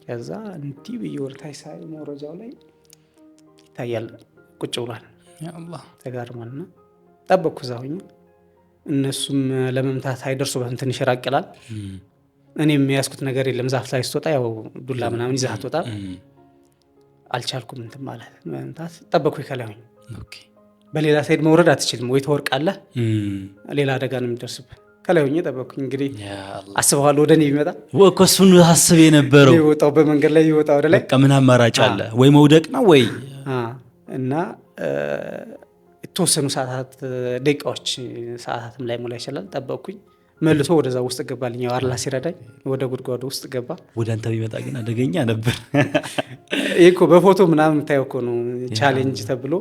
ከዛ እንዲህ ብዬ ወርታች ሳይ መውረጃው ላይ ይታያል፣ ቁጭ ብሏል። ተጋርሟልና ጠበቅኩ እዛ ሆኜ። እነሱም ለመምታት አይደርሱ ትንሽ ራቅ ይላል። እኔም የያዝኩት ነገር የለም። ዛፍ ላይ ስትወጣ ያው ዱላ ምናምን ይዘህ አትወጣ። አልቻልኩም እንትን ማለት መምታት። ጠበቅኩ ከላይ ሆኜ። በሌላ ሳይድ መውረድ አትችልም፣ ወይ ትወርቃለህ፣ ሌላ አደጋ ነው የሚደርስብህ። ከላይ ሆኜ ጠበቅኩኝ። እንግዲህ አስበዋለሁ ወደ እኔ ቢመጣ እሱን ሀስብ የነበረው ይወጣው በመንገድ ላይ ይወጣ ወደ ላይ ምን አማራጭ አለ? ወይ መውደቅ ነው ወይ እና የተወሰኑ ሰዓታት ደቂቃዎች ሰዓታትም ላይ ሞላ ይችላል። ጠበቅኩኝ። መልሶ ወደዛ ውስጥ ገባልኝ። አርላ ሲረዳኝ ወደ ጉድጓዱ ውስጥ ገባ። ወደ አንተ ቢመጣ ግን አደገኛ ነበር። ይህ እኮ በፎቶ ምናምን የምታየው እኮ ነው። ቻሌንጅ ተብሎ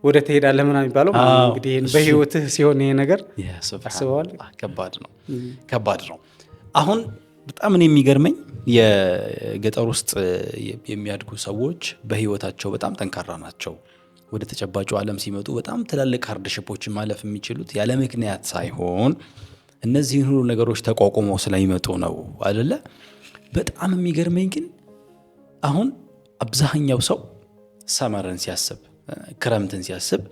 ወደ ትሄዳለህ ምናምን የሚባለው እንግዲህ በህይወትህ ሲሆን ይሄ ነገር አስበዋል። ከባድ ነው። አሁን በጣም እኔ የሚገርመኝ የገጠር ውስጥ የሚያድጉ ሰዎች በህይወታቸው በጣም ጠንካራ ናቸው። ወደ ተጨባጩ ዓለም ሲመጡ በጣም ትላልቅ ሃርድሽፖችን ማለፍ የሚችሉት ያለ ምክንያት ሳይሆን እነዚህን ሁሉ ነገሮች ተቋቁመው ስለሚመጡ ነው አይደለ? በጣም የሚገርመኝ ግን አሁን አብዛኛው ሰው ሰመርን ሲያስብ፣ ክረምትን ሲያስብ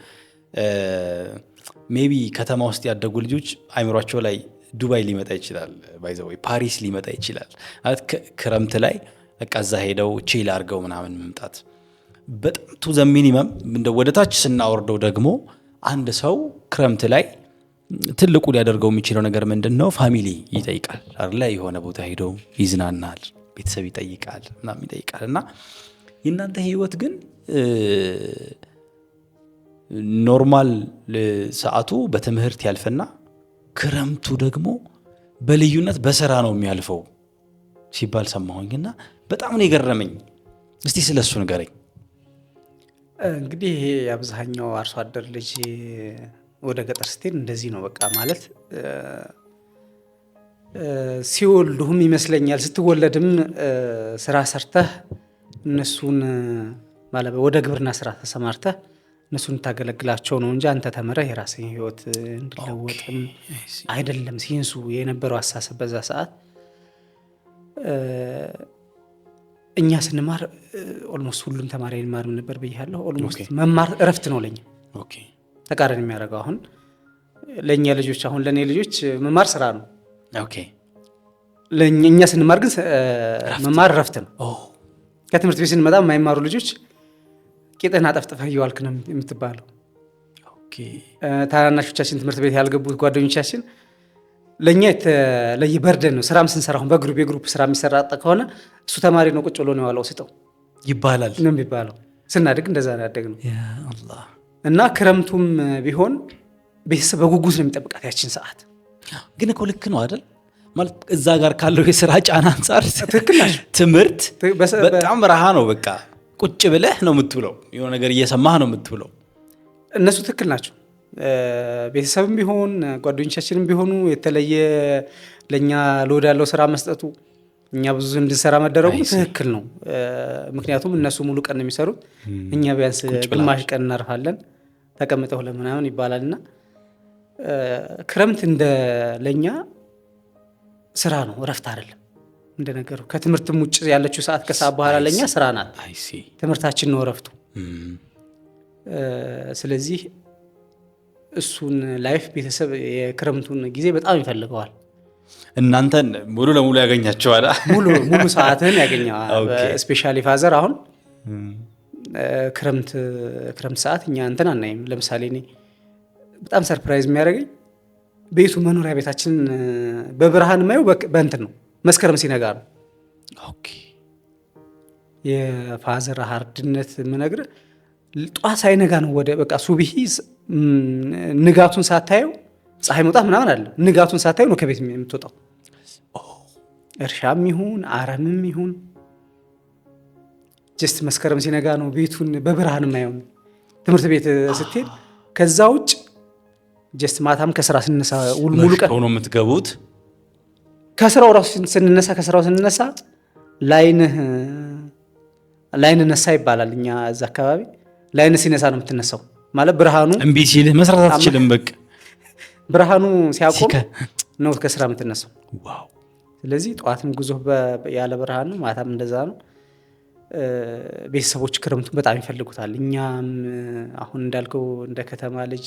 ሜቢ ከተማ ውስጥ ያደጉ ልጆች አይምሯቸው ላይ ዱባይ ሊመጣ ይችላል፣ ባይዘወይ ፓሪስ ሊመጣ ይችላል። ክረምት ላይ እዛ ሄደው ቺል አድርገው ምናምን መምጣት በጣም ቱ ዘ ሚኒመም። ወደ ታች ስናወርደው ደግሞ አንድ ሰው ክረምት ላይ ትልቁ ሊያደርገው የሚችለው ነገር ምንድን ነው? ፋሚሊ ይጠይቃል አይደለ? የሆነ ቦታ ሄዶ ይዝናናል፣ ቤተሰብ ይጠይቃል ምናምን ይጠይቃል። እና የእናንተ ህይወት ግን ኖርማል ሰዓቱ በትምህርት ያልፍና ክረምቱ ደግሞ በልዩነት በስራ ነው የሚያልፈው ሲባል ሰማሁኝና በጣም ነው የገረመኝ። እስቲ ስለሱ ንገረኝ። እንግዲህ ይሄ የአብዛኛው አርሶ አደር ልጅ ወደ ገጠር ስትሄድ እንደዚህ ነው በቃ። ማለት ሲወልዱህም ይመስለኛል ስትወለድም ስራ ሰርተህ እነሱን ማለት ወደ ግብርና ስራ ተሰማርተህ እነሱን ታገለግላቸው ነው እንጂ አንተ ተምረህ የራስህን ህይወት እንዲለወጥም አይደለም ሲንሱ የነበረው አሳሰብ በዛ ሰዓት። እኛ ስንማር ኦልሞስት ሁሉም ተማሪ ይማር ነበር ብያለሁ። ኦልሞስት መማር እረፍት ነው ለኛ። ተቃራኒ የሚያደርገው አሁን ለኛ ልጆች፣ አሁን ለኔ ልጆች መማር ስራ ነው። ለኛ ስንማር ግን መማር እረፍት ነው። ከትምህርት ቤት ስንመጣ የማይማሩ ልጆች ቂጥህን አጠፍጥፈህ እየዋልክ ነው የምትባለው። ታናናሾቻችን ትምህርት ቤት ያልገቡት ጓደኞቻችን ለኛ የተለየ በርደን ነው። ስራም ስንሰራ አሁን የግሩፕ ስራ የሚሰራ ከሆነ እሱ ተማሪ ነው ቁጭ ብሎ ነው የዋለው ስጠው ይባላል ነው የሚባለው። ስናድግ እንደዛ ያደግ ነው። እና ክረምቱም ቢሆን ቤተሰብ በጉጉት ነው የሚጠብቃት ያችን ሰዓት። ግን እኮ ልክ ነው አይደል? ማለት እዛ ጋር ካለው የስራ ጫና አንጻር ትክክል ናቸው። ትምህርት በጣም ረሃ ነው። በቃ ቁጭ ብለህ ነው የምትውለው፣ የሆነ ነገር እየሰማህ ነው የምትውለው። እነሱ ትክክል ናቸው። ቤተሰብም ቢሆን ጓደኞቻችንም ቢሆኑ የተለየ ለእኛ ለወደ ያለው ስራ መስጠቱ፣ እኛ ብዙ እንድንሰራ መደረጉ ትክክል ነው። ምክንያቱም እነሱ ሙሉ ቀን ነው የሚሰሩት፣ እኛ ቢያንስ ግማሽ ቀን እናርፋለን ተቀምጠው ለምናምን ይባላልና ክረምት እንደ ለእኛ ስራ ነው፣ እረፍት አይደለም። እንደነገሩ ከትምህርትም ውጭ ያለችው ሰዓት ከሰዓት በኋላ ለእኛ ስራ ናት። ትምህርታችን ነው እረፍቱ። ስለዚህ እሱን ላይፍ ቤተሰብ የክረምቱን ጊዜ በጣም ይፈልገዋል። እናንተን ሙሉ ለሙሉ ያገኛቸዋል። ሙሉ ሰዓትን ያገኘዋል። ስፔሻሊ ፋዘር አሁን ክረምት ሰዓት እኛ እንትን አናይም። ለምሳሌ እኔ በጣም ሰርፕራይዝ የሚያደርገኝ ቤቱ መኖሪያ ቤታችን በብርሃን ማየው በእንትን ነው፣ መስከረም ሲነጋ ነው። የፋዘር ሃርድነት የምነግርህ ጧት ሳይነጋ ነው ወደ በቃ ሱብሂ ንጋቱን ሳታየው ፀሐይ መውጣት ምናምን አለ። ንጋቱን ሳታየው ነው ከቤት የምትወጣው። እርሻም ይሁን አረምም ይሁን ጀስት መስከረም ሲነጋ ነው ቤቱን በብርሃን ማየው። ትምህርት ቤት ስትሄድ ከዛ ውጭ ጀስት ማታም ከስራ ስንነሳ ሙሉ ቀን ነው የምትገቡት። ከስራው ራሱ ስንነሳ ላይን ነሳ ይባላል። እኛ እዛ አካባቢ ላይን ሲነሳ ነው የምትነሳው። ማለት ብርሃኑ እምቢ ሲል መስራት አትችልም። በቃ ብርሃኑ ሲያቆም ነው ከስራ የምትነሳው። ዋው! ስለዚህ ጠዋትም ጉዞ ያለ ብርሃን ነው፣ ማታም እንደዛ ነው። ቤተሰቦች ክረምቱን በጣም ይፈልጉታል። እኛም አሁን እንዳልከው እንደ ከተማ ልጅ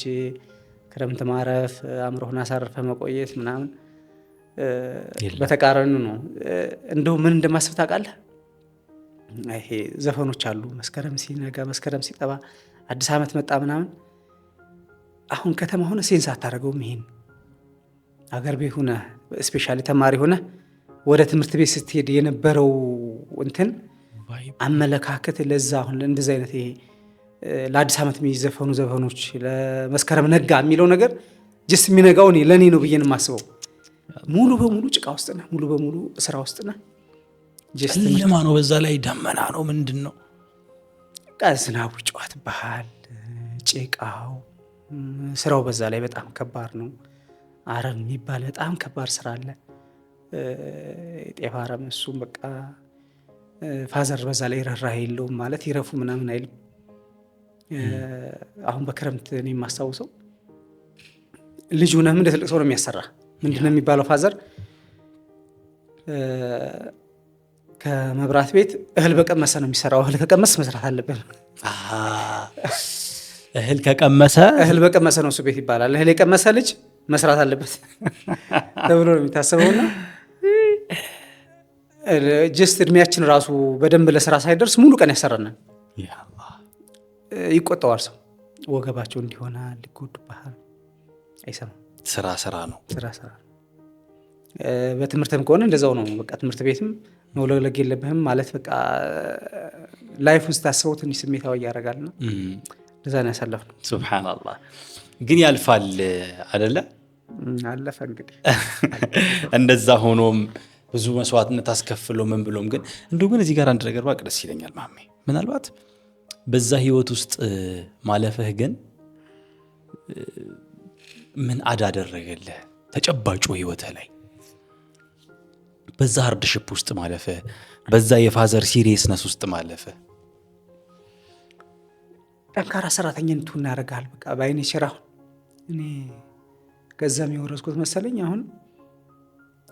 ክረምት ማረፍ፣ አእምሮህን አሳርፈ መቆየት ምናምን በተቃራኒ ነው። እንደው ምን እንደማስብ ታውቃለህ? ይሄ ዘፈኖች አሉ፣ መስከረም ሲነጋ መስከረም ሲጠባ አዲስ ዓመት መጣ ምናምን። አሁን ከተማ ሆነ ሴንስ አታደርገውም። ይሄን አገር ቤት ሆነ ስፔሻሊ ተማሪ ሆነ ወደ ትምህርት ቤት ስትሄድ የነበረው እንትን አመለካከት ለዛ አሁን እንደዚህ አይነት ይሄ ለአዲስ ዓመት የሚዘፈኑ ዘፈኖች ለመስከረም ነጋ የሚለው ነገር ጀስት የሚነጋው ለእኔ ነው ብዬ ነው የማስበው። ሙሉ በሙሉ ጭቃ ውስጥ ነህ፣ ሙሉ በሙሉ ስራ ውስጥ ነህ። ጨለማ ነው፣ በዛ ላይ ደመና ነው። ምንድን ነው ዝናቡ ጨዋት ባህል ጭቃው ስራው በዛ ላይ በጣም ከባድ ነው። አረም የሚባል በጣም ከባድ ስራ አለ። ጤፍ አረም እሱም በቃ ፋዘር በዛ ላይ ረራ የለውም ማለት ይረፉ ምናምን አይልም። አሁን በክረምት እኔ የማስታውሰው ልጅ ሆነህም እንደ ትልቅ ሰው ነው የሚያሰራ። ምንድነው የሚባለው? ፋዘር ከመብራት ቤት እህል በቀመሰ ነው የሚሰራው። እህል ከቀመስ መስራት አለብን። እህል በቀመሰ ነው እሱ ቤት ይባላል። እህል የቀመሰ ልጅ መስራት አለበት ተብሎ ነው የሚታሰበውና ጀስት እድሜያችን ራሱ በደንብ ለስራ ሳይደርስ ሙሉ ቀን ያሰራናል። ይቆጠዋል ሰው ወገባቸው እንዲሆናል፣ ይጎዱብሃል፣ አይሰማም። ስራ ነው። በትምህርትም ከሆነ እንደዛው ነው። በቃ ትምህርት ቤትም መውለግለግ የለብህም ማለት በቃ ላይፉን ስታስበው ትንሽ ስሜታዊ ያደርጋልና እንደዛ ነው ያሳለፍነው። ሱብሃንአላህ። ግን ያልፋል አይደለ? አለፈ እንግዲህ እንደዛ ሆኖም ብዙ መስዋዕትነት አስከፍሎ ምን ብሎም ግን እንደው ግን እዚህ ጋር አንድ ነገር ባቅ ደስ ይለኛል ማሜ። ምናልባት በዛ ህይወት ውስጥ ማለፍህ ግን ምን አዳደረገልህ? ተጨባጩ ህይወትህ ላይ በዛ ሃርድሺፕ ውስጥ ማለፍህ፣ በዛ የፋዘር ሲሪየስነስ ውስጥ ማለፍህ ጠንካራ ሰራተኛ እንድትሆን ያደርጋል። በቃ በአይኔ ሸራ እኔ ከዛም የወረስኩት መሰለኝ። አሁን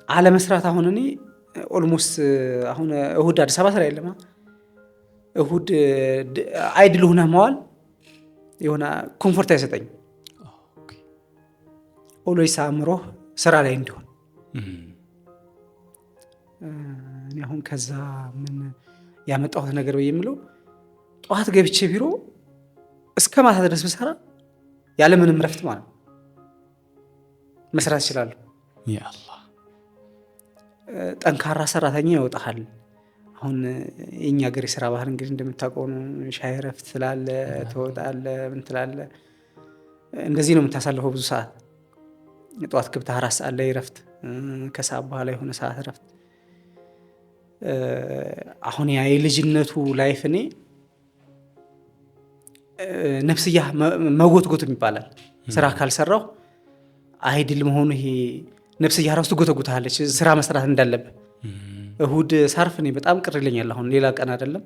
አለመስራት አሁን እኔ ኦልሞስት አሁን እሁድ አዲስ አበባ ስራ የለማ እሁድ አይድል ሆነ መዋል የሆነ ኮምፎርት አይሰጠኝ። ኦልዌይስ አእምሮ ስራ ላይ እንዲሆን እኔ አሁን ከዛ ምን ያመጣሁት ነገር ወይ የምለው ጠዋት ገብቼ ቢሮ እስከ ማታ ድረስ ብሰራ ያለ ምንም ረፍት ማለት መስራት እችላለሁ። ያ አላህ ጠንካራ ሰራተኛ ያወጣሃል። አሁን የኛ ሀገር የስራ ባህል እንግዲህ እንደምታውቀው ነው። ሻይ ረፍት ስላለ ትወጣለህ፣ ምን ትላለህ፣ እንደዚህ ነው የምታሳልፈው ብዙ ሰዓት። ጠዋት ገብተህ 4 ሰዓት ላይ ረፍት፣ ከሰዓት በኋላ የሆነ ሰዓት ረፍት። አሁን ያ የልጅነቱ ላይፍ እኔ ነፍስያ መጎትጎት ይባላል። ስራ ካልሰራው አይድል መሆኑ ይሄ ነፍስያ ራሱ ትጎተጉታለች ስራ መስራት እንዳለብህ። እሁድ ሳርፍ እኔ በጣም ቅር ይለኛል። አሁን ሌላ ቀን አይደለም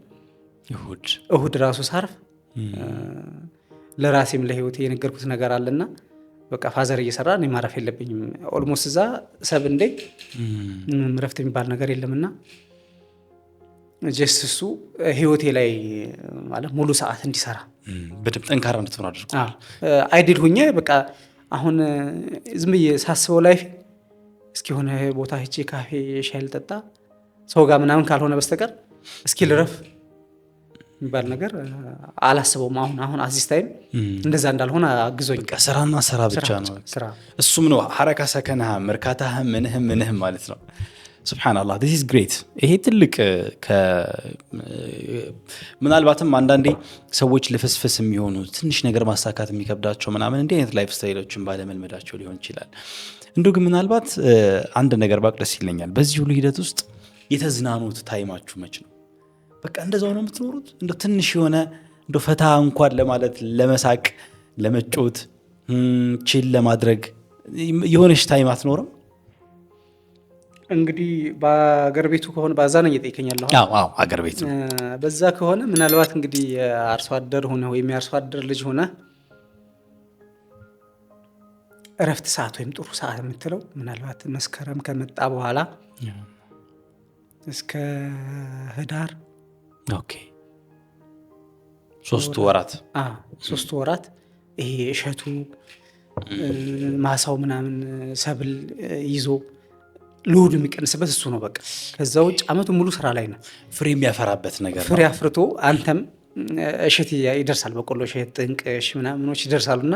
እሁድ ራሱ ሳርፍ ለራሴም ለህይወቴ የነገርኩት ነገር አለና በቃ ፋዘር እየሰራ እኔ ማረፍ የለብኝም። ኦልሞስት እዛ ሰብ እንዴ ረፍት የሚባል ነገር የለምና ጀስት እሱ ህይወቴ ላይ ማለት ሙሉ ሰዓት እንዲሰራ በደምብ ጠንካራ እንድትሆን አድርጎ አይድል ሁኜ በቃ አሁን ዝም ብዬ ሳስበው ላይፍ እስኪ ሆነ ቦታ ሄጄ ካፌ ሻይ ልጠጣ ሰው ጋር ምናምን ካልሆነ በስተቀር እስኪ ልረፍ የሚባል ነገር አላስበውም። አሁን አዚስ ታይም እንደዛ እንዳልሆነ አግዞኝ በቃ ስራና ስራ ብቻ ነው። እሱም ነው ሐረካ ሰከነህ መርካታህ ምንህም ማለት ነው። ሱብሃንአላህ this is great። ይሄ ትልቅ ምናልባትም አንዳንዴ ሰዎች ልፍስፍስ የሚሆኑ ትንሽ ነገር ማሳካት የሚከብዳቸው ምናምን እንዲህ አይነት ላይፍ ስታይሎችን ባለመልመዳቸው ሊሆን ይችላል። እንደው ግን ምናልባት አንድ ነገር ባቅ ደስ ይለኛል። በዚህ ሁሉ ሂደት ውስጥ የተዝናኑት ታይማችሁ መች ነው? በቃ እንደዛው ነው የምትኖሩት? እንደው ትንሽ የሆነ እንደው ፈታ እንኳን ለማለት ለመሳቅ ለመጮት ቺል ለማድረግ የሆነች ታይም አትኖርም? እንግዲህ በአገር ቤቱ ከሆነ ባዛ ነው እየጠይቀኛለሁ። አዎ አገር ቤቱ በዛ ከሆነ ምናልባት እንግዲህ የአርሶ አደር ሆነ ወይም የአርሶ አደር ልጅ ሆነ እረፍት ሰዓት ወይም ጥሩ ሰዓት የምትለው ምናልባት መስከረም ከመጣ በኋላ እስከ ህዳር 3 ወራት 3 ወራት ይሄ እሸቱ ማሳው ምናምን ሰብል ይዞ ሎድ የሚቀንስበት እሱ ነው በቃ። ከዛ ውጭ አመቱ ሙሉ ስራ ላይ ነው። ፍሬ የሚያፈራበት ነገር ነው። ፍሬ አፍርቶ አንተም እሸት ይደርሳል፣ በቆሎ እሸት፣ ጥንቅሽ ምናምኖች ይደርሳሉና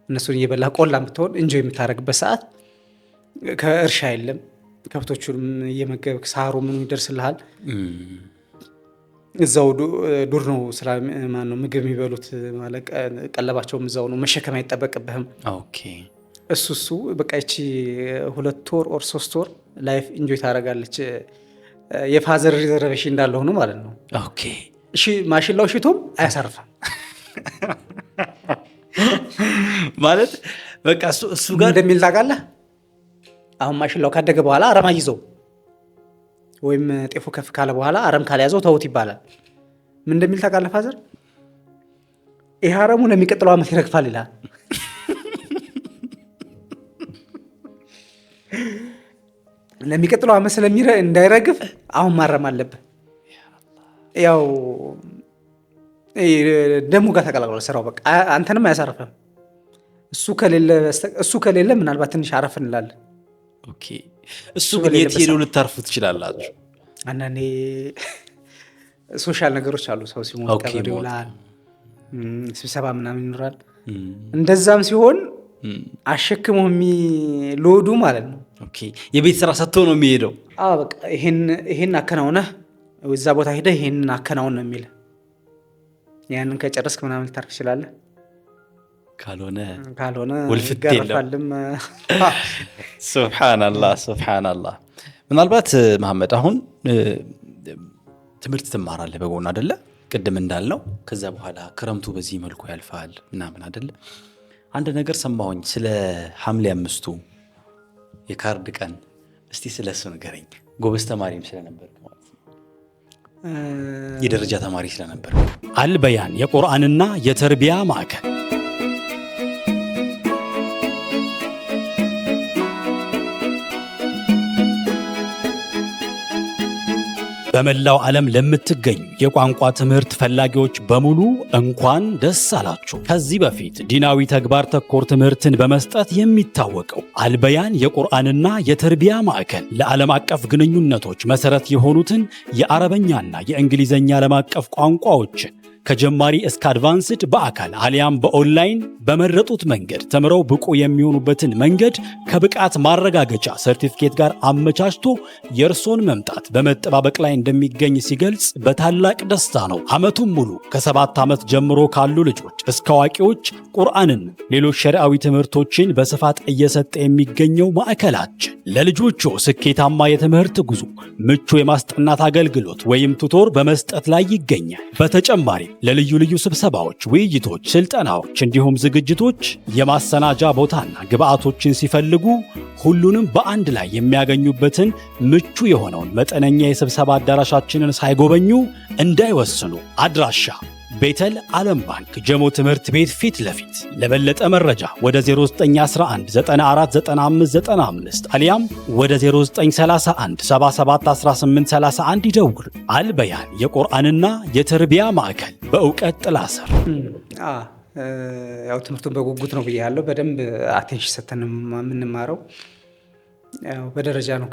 እነሱን እየበላ ቆላ የምትሆን እንጆ የምታደርግበት ሰዓት ከእርሻ የለም። ከብቶቹንም እየመገብክ ሳሩ ምኑ ይደርስልሃል። እዛው ዱር ነው ማነው ምግብ የሚበሉት ማለት ቀለባቸውም እዛው ነው። መሸከም አይጠበቅብህም። እሱ በቃ ይቺ 2 ወር ኦር 3 ወር ላይፍ ኢንጆይ ታደርጋለች። የፋዘር ሪዘርቬሽን እንዳለ ሆኖ ማለት ነው። እሺ ማሽላው ሽቶም አያሳርፍም ማለት በቃ እሱ ጋር እንደሚል ታውቃለህ። አሁን ማሽላው ካደገ በኋላ አረም አይዘው ወይም ጤፉ ከፍ ካለ በኋላ አረም ካልያዘው ተውት ይባላል። ምን እንደሚል ታውቃለህ ፋዘር? ይሄ አረሙ ለሚቀጥለው ዓመት ይረግፋል ይላል። ለሚቀጥለው ዓመት እንዳይረግፍ አሁን ማረም አለብህ። ያው ደሙ ጋር ተቀላቅሏል ስራው። በቃ አንተንም አያሳርፍም። እሱ ከሌለ ምናልባት ትንሽ አረፍ እንላለን። እሱ ግን የት ሄደው ልታርፉ ትችላላችሁ? አንዳንዴ ሶሻል ነገሮች አሉ። ሰው ሲሞት ቀብር ይውላል፣ ስብሰባ ምናምን ይኖራል። እንደዛም ሲሆን አሸክሞ የሚሎዱ ማለት ነው። የቤት ስራ ሰጥቶ ነው የሚሄደው። በቃ ይሄን አከናውነህ እዛ ቦታ ሄደህ ይሄን አከናውን ነው የሚል። ያንን ከጨረስክ ምናምን ልታርፍ ትችላለህ። ካልሆነ ውልፍት የለም። ሱብሓነላህ። ምናልባት መሐመድ አሁን ትምህርት ትማራለህ በጎን አይደለ? ቅድም እንዳልነው ከዛ በኋላ ክረምቱ በዚህ መልኩ ያልፋል ምናምን አይደለ? አንድ ነገር ሰማሁኝ ስለ ሐምሌ 5ቱ የካርድ ቀን። እስቲ ስለሱ ንገረኝ። ጎበዝ ተማሪም ስለነበር ማለት ነው፣ የደረጃ ተማሪ ስለነበር። አልበያን የቁርአንና የተርቢያ ማዕከል በመላው ዓለም ለምትገኙ የቋንቋ ትምህርት ፈላጊዎች በሙሉ እንኳን ደስ አላችሁ። ከዚህ በፊት ዲናዊ ተግባር ተኮር ትምህርትን በመስጠት የሚታወቀው አልበያን የቁርአንና የተርቢያ ማዕከል ለዓለም አቀፍ ግንኙነቶች መሰረት የሆኑትን የአረበኛና የእንግሊዝኛ ዓለም አቀፍ ቋንቋዎችን ከጀማሪ እስከ አድቫንስድ በአካል አሊያም በኦንላይን በመረጡት መንገድ ተምረው ብቁ የሚሆኑበትን መንገድ ከብቃት ማረጋገጫ ሰርቲፊኬት ጋር አመቻችቶ የእርሶን መምጣት በመጠባበቅ ላይ እንደሚገኝ ሲገልጽ በታላቅ ደስታ ነው። ዓመቱን ሙሉ ከ7 ዓመት ጀምሮ ካሉ ልጆች እስከ አዋቂዎች ቁርአንን፣ ሌሎች ሸሪዓዊ ትምህርቶችን በስፋት እየሰጠ የሚገኘው ማዕከላችን ለልጆቹ ስኬታማ የትምህርት ጉዞ ምቹ የማስጠናት አገልግሎት ወይም ቱቶር በመስጠት ላይ ይገኛል። በተጨማሪ ለልዩ ልዩ ስብሰባዎች፣ ውይይቶች፣ ስልጠናዎች እንዲሁም ዝግጅቶች የማሰናጃ ቦታና ግብአቶችን ሲፈልጉ ሁሉንም በአንድ ላይ የሚያገኙበትን ምቹ የሆነውን መጠነኛ የስብሰባ አዳራሻችንን ሳይጎበኙ እንዳይወስኑ። አድራሻ ቤተል ዓለም ባንክ ጀሞ ትምህርት ቤት ፊት ለፊት። ለበለጠ መረጃ ወደ 0911949595 አሊያም ወደ 0931771831 ይደውል። አልበያን የቁርአንና የተርቢያ ማዕከል በእውቀት ጥላ ስር። ያው ትምህርቱን በጉጉት ነው ብያለሁ። በደንብ አቴንሽን ሰተን የምንማረው ያው በደረጃ ነው።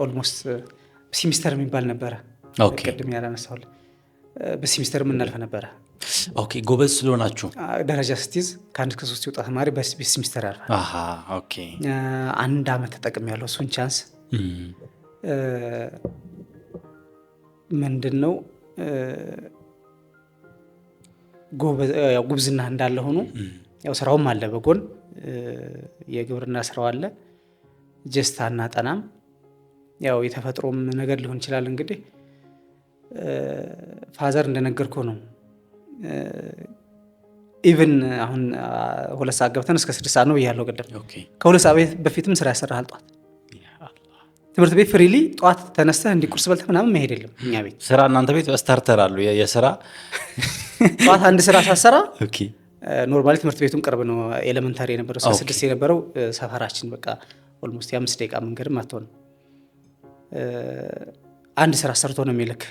ኦልሞስት ሲሚስተር የሚባል ነበረ። ቅድም ያላነሳሁልህ በሲሚስተር የምናልፈ ነበረ። ጎበዝ ስለሆናችሁ ደረጃ ስትይዝ ከ1 እስከ 3 የወጣ ተማሪ በሲሚስተር ያልፋል። 1 ዓመት ተጠቅም ያለው እሱን ቻንስ ምንድን ነው ጉብዝና እንዳለ ሆኖ ያው ስራውም አለ በጎን የግብርና ስራው አለ። ጀስታ እና ጠናም ያው የተፈጥሮም ነገር ሊሆን ይችላል። እንግዲህ ፋዘር እንደነገርኩ ነው ኢቭን አሁን 2 ሰዓት ገብተን እስከ 6 ሰዓት ነው ብያለሁ ቅድም። ከ2 ሰዓት በፊትም ስራ ያሰራሃል። ጧት ትምህርት ቤት ፍሪሊ ጧት ተነስተህ እንዲህ ቁርስ በልተህ ምናምን መሄድ የለም። እኛ ቤት ስራ እናንተ ቤት ስታርተር አሉ የስራ ጧት አንድ ስራ ሳሰራ ኖርማሊ ትምህርት ቤቱን ቅርብ ነው። ኤሌመንታሪ የነበረው እስከ 6 የነበረው ሰፈራችን በቃ ኦልሞስት የ5 ደቂቃ መንገድም አትሆንም። አንድ ስራ ሰርቶ ነው የሚልክ።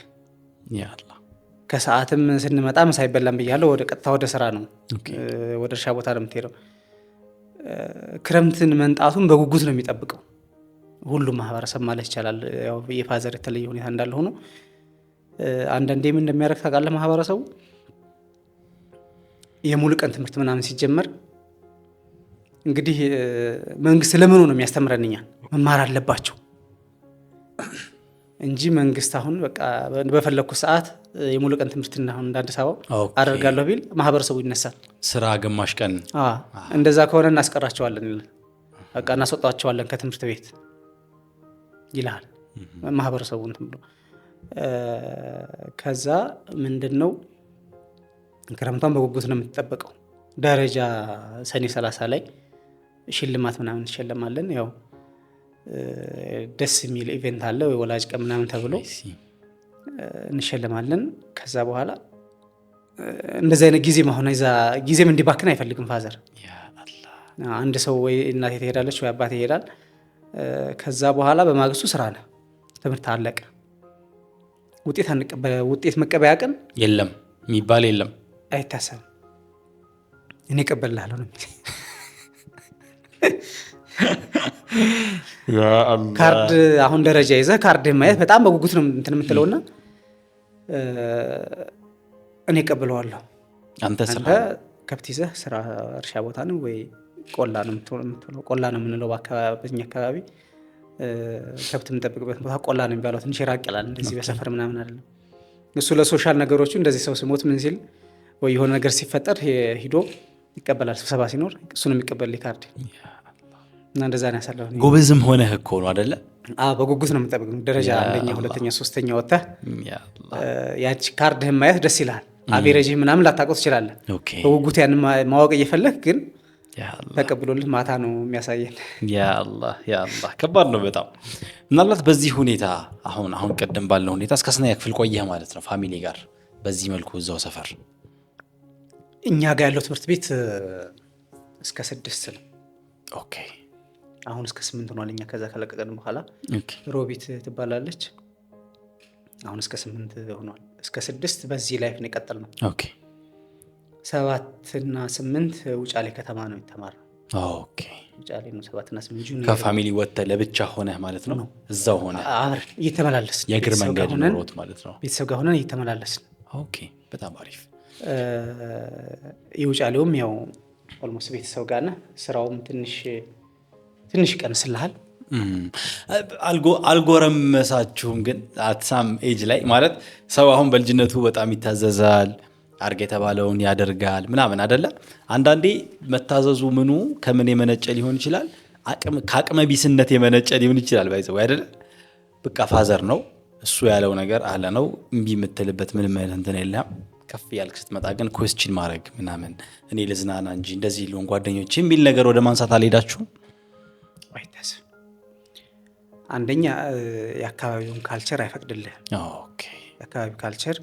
ከሰዓትም ስንመጣ ምሳ አይበላም ብያለሁ። ወደ ቀጥታ ወደ ስራ ነው፣ ወደ እርሻ ቦታ ነው የምትሄደው። ክረምትን መንጣቱን በጉጉት ነው የሚጠብቀው ሁሉም ማህበረሰብ ማለት ይቻላል። ያው የፋዘር የተለየ ሁኔታ እንዳለ ሆኖ አንዳንዴ ምን እንደሚያደርግ ታውቃለህ? ማህበረሰቡ የሙሉ ቀን ትምህርት ምናምን ሲጀመር እንግዲህ መንግስት ለምኑ ነው የሚያስተምረን? እኛን መማር አለባቸው እንጂ መንግስት አሁን በቃ በፈለኩት ሰዓት የሙሉ ቀን ትምህርት አሁን እንደ አዲስ አበባ አደርጋለሁ ቢል ማህበረሰቡ ይነሳል። ስራ ግማሽ ቀን እንደዛ ከሆነ እናስቀራቸዋለን፣ በቃ እናስወጣቸዋለን ከትምህርት ቤት ይላል ማህበረሰቡ እንትን ብሎ። ከዛ ምንድነው ክረምቷን በጉጉት ነው የምትጠበቀው። ደረጃ ሰኔ 30 ላይ ሽልማት ምናምን እንሸለማለን። ያው ደስ የሚል ኢቨንት አለ፣ ወላጅ ቀን ምናምን ተብሎ እንሸለማለን። ከዛ በኋላ እንደዚህ አይነት ጊዜ መሆን ጊዜም እንዲባክን አይፈልግም ፋዘር። አንድ ሰው ወይ እናቴ ትሄዳለች ወይ አባቴ ይሄዳል። ከዛ በኋላ በማግስቱ ስራ ነው፣ ትምህርት አለቀ። ውጤት መቀበያ ቀን የለም የሚባል የለም፣ አይታሰብም። እኔ እቀበልልሃለሁ ነው ካርድ። አሁን ደረጃ ይዘህ ካርድ ማየት በጣም በጉጉት ነው እንትን የምትለውና እኔ እቀበለዋለሁ። አንተ ከብት ይዘህ ስራ እርሻ ቦታ ነው ወይ ቆላ ነው የምትለው? ቆላ ነው የምንለው በኛ አካባቢ። ከብት የምንጠብቅበት ቦታ ቆላ ነው የሚባለው። ትንሽ ራቅ ይላል፣ እንደዚህ በሰፈር ምናምን አይደለም። እሱ ለሶሻል ነገሮቹ እንደዚህ ሰው ሲሞት ምን ሲል ወይ የሆነ ነገር ሲፈጠር ሂዶ ይቀበላል። ስብሰባ ሲኖር እሱ ነው የሚቀበል ካርድ እና እንደዛ ነው ያሳለፈው። ጎበዝም ሆነህ እኮ ነው አይደለ? በጉጉት ነው የምጠብቀው። ደረጃ 1ኛ 2ኛ 3ኛ ወጥተህ ያቺ ካርድህን ማየት ደስ ይልሃል። አቬሬጅህ ምናምን ላታውቀው ትችላለህ። በጉጉት ያን ማወቅ እየፈለግ ግን ተቀብሎልህ ማታ ነው የሚያሳየን። ያአላህ ያአላህ፣ ከባድ ነው በጣም። ምናልባት በዚህ ሁኔታ አሁን ቀደም ባለው ሁኔታ እስከ ስንተኛ ክፍል ቆየህ ማለት ነው ፋሚሊ ጋር በዚህ መልኩ እዛው ሰፈር? እኛ ጋር ያለው ትምህርት ቤት እስከ 6 ነው። ኦኬ። አሁን እስከ 8 ሆኗል። እኛ ከዛ ከለቀቀን በኋላ ሮቢት ትባላለች። አሁን እስከ 8 ሆኗል። እስከ 6 በዚህ ላይፍ ነው የቀጠልነው። ኦኬ። 7 እና 8 ውጫሌ ከተማ ነው የተማርነው። ኦኬ። ውጫሌ ነው 7 እና 8 ጁኒየር። ከፋሚሊ ወጥተህ ለብቻ ሆነህ ማለት ነው? እዛው ሆነህ አብረን እየተመላለስን የእግር መንገድ ኖሮት ማለት ነው? ቤተሰብ ጋር ሆነን እየተመላለስን። ኦኬ። በጣም አሪፍ። የውጫሌውም ያው ኦልሞስት ቤተሰብ ጋር ነህ። ስራውም ትንሽ ቀንስልሃል። አልጎረመሳችሁም ግን አትሳም ኤጅ ላይ ማለት ሰው አሁን በልጅነቱ በጣም ይታዘዛል፣ አርግ የተባለውን ያደርጋል ምናምን አይደለ? አንዳንዴ መታዘዙ ምኑ ከምን የመነጨ ሊሆን ይችላል? ከአቅመ ቢስነት የመነጨ ሊሆን ይችላል። ባይዘው አይደለ? በቃ ፋዘር ነው እሱ ያለው ነገር አለ ነው፣ እምቢ የምትልበት ምንም አይነት እንትን የለም። ከፍ ያልክ ስትመጣ ግን ኩዌስችን ማድረግ ምናምን እኔ ልዝናና እንጂ እንደዚህ ሊሆን ጓደኞች የሚል ነገር ወደ ማንሳት አልሄዳችሁም? አይታሰብ። አንደኛ የአካባቢውን ካልቸር አይፈቅድልህም። የአካባቢው ካልቸር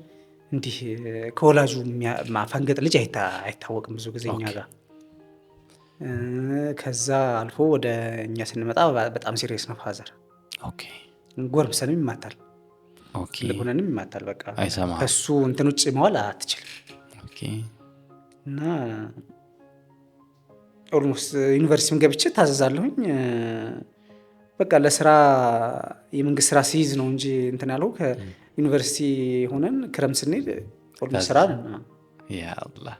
እንዲህ ከወላጁ ማፈንገጥ ልጅ አይታወቅም ብዙ ጊዜ እኛ ጋር። ከዛ አልፎ ወደ እኛ ስንመጣ በጣም ሲሪየስ ነው ፋዘር። ጎርምሰንም ይማታል፣ ልሆነንም ይማታል። በቃ ከሱ እንትን ውጭ መዋል አትችልም። እና ኦልሞስት ዩኒቨርሲቲም ገብቼ ታዘዛለሁኝ። በቃ ለስራ የመንግስት ስራ ሲይዝ ነው እንጂ እንትን ያለው ከዩኒቨርሲቲ ሆነን ክረምት ስንሄድ ኦልሞስት ስራ ነው። ያአላህ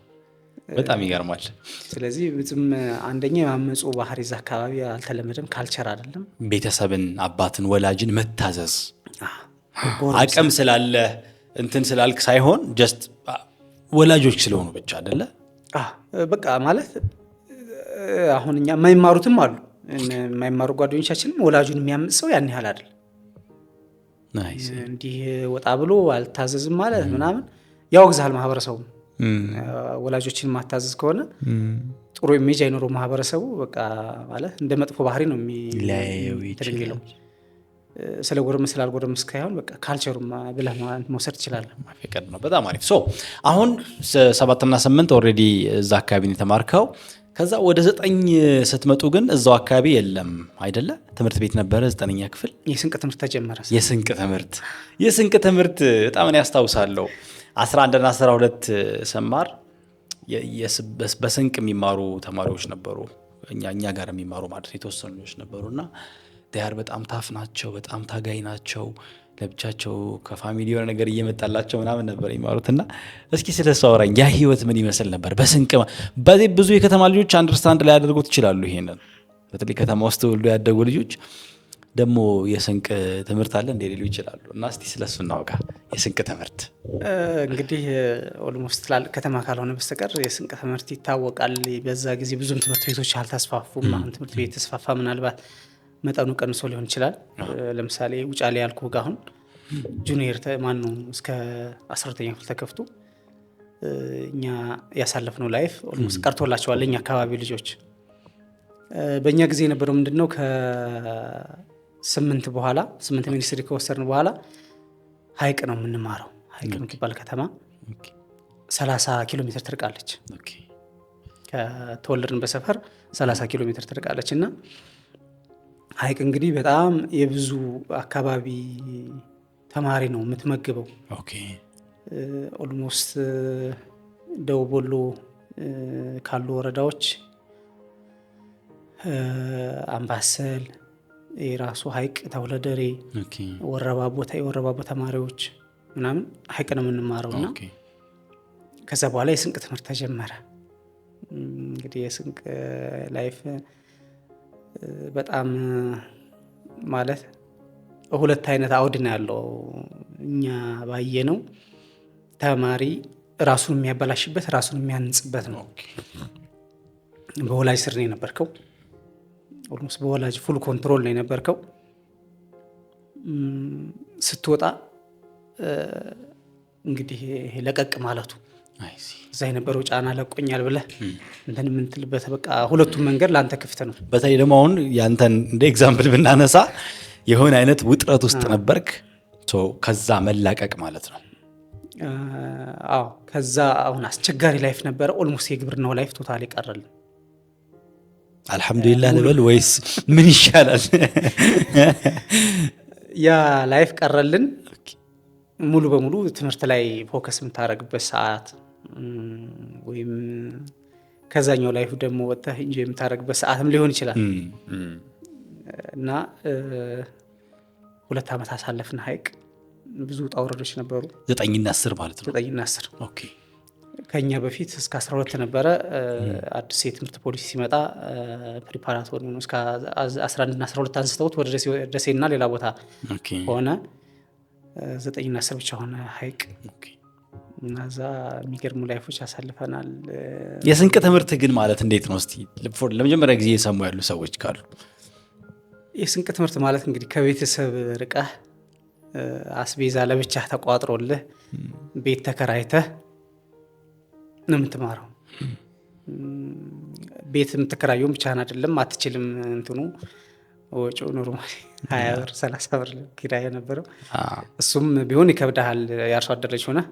በጣም ይገርማል። ስለዚህ ብዙም አንደኛ የማመፁ ባህሪ እዛ አካባቢ አልተለመደም፣ ካልቸር አይደለም። ቤተሰብን፣ አባትን፣ ወላጅን መታዘዝ አቅም ስላለ እንትን ስላልክ ሳይሆን ጀስት ወላጆች ስለሆኑ ብቻ አይደለ? በቃ ማለት አሁን እኛ የማይማሩትም አሉ። የማይማሩ ጓደኞቻችንም ወላጁን የሚያምፅ ሰው ያን ያህል አይደል። እንዲህ ወጣ ብሎ አልታዘዝም ማለት ምናምን ያወግዛል ማህበረሰቡ። ወላጆችን ማታዘዝ ከሆነ ጥሩ ኢሜጅ አይኖረው ማህበረሰቡ። በቃ ማለት እንደ መጥፎ ባህሪ ነው የሚለው። ስለ ጎረመስ ስላልጎረመስ ካይሆን በቃ ካልቸሩ ብለህ መውሰድ ትችላለህ። ማፈቀድ ነው። በጣም አሪፍ። አሁን 7 እና 8 ኦልሬዲ እዛ አካባቢ ነው የተማርከው። ከዛ ወደ 9 ስትመጡ ግን እዛው አካባቢ የለም አይደለ? ትምህርት ቤት ነበረ 9ኛ ክፍል የስንቅ ትምህርት ተጀመረ። የስንቅ ትምህርት በጣም ነው ያስታውሳለሁ። 11 እና 12 ሰማር በስንቅ የሚማሩ ተማሪዎች ነበሩ። እኛ ጋር የሚማሩ ማለት የተወሰኑ ልጆች ነበሩና ዳር በጣም ታፍ ናቸው፣ በጣም ታጋይ ናቸው። ለብቻቸው ከፋሚሊ የሆነ ነገር እየመጣላቸው ምናምን ነበር ይማሩትና እስኪ ስለሱ አውራኝ። ያ ህይወት ምን ይመስል ነበር? በስንቅ በዚህ ብዙ የከተማ ልጆች አንደርስታንድ ላይ ያደርጉት ይችላሉ ይሄንን። በተለይ ከተማ ውስጥ ተወልዶ ያደጉ ልጆች ደግሞ የስንቅ ትምህርት አለ እንደ ሊሉ ይችላሉ። እና እስቲ ስለሱ እናውጋ። የስንቅ ትምህርት እንግዲህ ኦልሞስት ትላልቅ ከተማ ካልሆነ በስተቀር የስንቅ ትምህርት ይታወቃል። በዛ ጊዜ ብዙም ትምህርት ቤቶች አልተስፋፉም። አሁን ትምህርት ቤት ተስፋፋ፣ ምናልባት መጠኑ ቀንሶ ሊሆን ይችላል። ለምሳሌ ውጫሌ ያልኩ ጋር አሁን ጁኒየር ማነው እስከ 12ኛ ክፍል ተከፍቶ እኛ ያሳለፍነው ላይፍ ኦልሞስት ቀርቶላቸዋል እኛ አካባቢ ልጆች። በእኛ ጊዜ የነበረው ምንድነው ከ8 በኋላ 8 ሚኒስትሪ ከወሰድን በኋላ ሀይቅ ነው የምንማረው። ሀይቅ የምትባል ከተማ 30 ኪሎ ሜትር ትርቃለች። ከተወለድን በሰፈር 30 ኪሎ ሜትር ትርቃለች እና ሀይቅ እንግዲህ በጣም የብዙ አካባቢ ተማሪ ነው የምትመግበው። ኦልሞስት ደቡብ ወሎ ካሉ ወረዳዎች አምባሰል፣ የራሱ ሀይቅ፣ ተውለደሬ፣ የወረባቦ ተማሪዎች ምናምን ሀይቅ ነው የምንማረው እና ከዛ በኋላ የስንቅ ትምህርት ተጀመረ። እንግዲህ የስንቅ ላይፍ በጣም ማለት 2 አይነት አውድ ነው ያለው። እኛ ባየ ነው ተማሪ ራሱን የሚያበላሽበት ራሱን የሚያንጽበት ነው። በወላጅ ስር ነው የነበርከው። ኦልሞስት በወላጅ ፉል ኮንትሮል ነው የነበርከው። ስትወጣ እንግዲህ ይሄ ለቀቅ ማለቱ እዛ የነበረው ጫና ለቆኛል ብለህ እንትን የምንትልበት በቃ ሁለቱም መንገድ ለአንተ ክፍት ነው። በተለይ ደግሞ አሁን ያንተን እንደ ኤግዛምፕል ብናነሳ የሆነ አይነት ውጥረት ውስጥ ነበርክ። ከዛ መላቀቅ ማለት ነው። አዎ ከዛ አሁን አስቸጋሪ ላይፍ ነበረ። ኦልሞስት የግብርናው ላይፍ ቶታሊ ቀረልን። አልሐምዱሊላህ ልበል ወይስ ምን ይሻላል? ያ ላይፍ ቀረልን። ሙሉ በሙሉ ትምህርት ላይ ፎከስ የምታደርግበት ሰዓት ወይም ከዛኛው ላይፍ ደግሞ ወጥተህ ኢንጆይ የምታደርግበት ሰዓትም ሊሆን ይችላል እና 2 ዓመት አሳለፍን ሀይቅ። ብዙ ውጣ ውረዶች ነበሩ። 9 እና 10 ማለት ነው። 9 እና 10 ኦኬ። ከኛ በፊት እስከ 12 ነበረ። አዲስ የትምህርት ፖሊሲ ሲመጣ ፕሪፓራቶሪ ነው እስከ 11 እና 12 አንስተውት ወደ ደሴና ሌላ ቦታ ሆነ። 9 እና 10 ብቻ ሆነ ሀይቅ። እና እዛ የሚገርሙ ላይፎች ያሳልፈናል። የስንቅ ትምህርት ግን ማለት እንዴት ነው? እስቲ ለመጀመሪያ ጊዜ የሰሙ ያሉ ሰዎች ካሉ። የስንቅ ትምህርት ማለት እንግዲህ ከቤተሰብ ርቀህ አስቤዛ ለብቻ ተቋጥሮልህ ቤት ተከራይተህ ነው የምትማረው። ቤት የምትከራየውን ብቻህን አይደለም፣ አትችልም። እንትኑ ወጪው ኖርማሊ 20 ብር 30 ብር ኪራይ ነበረው። እሱም ቢሆን ይከብዳል። የአርሶ አደር ልጅ ሆነህ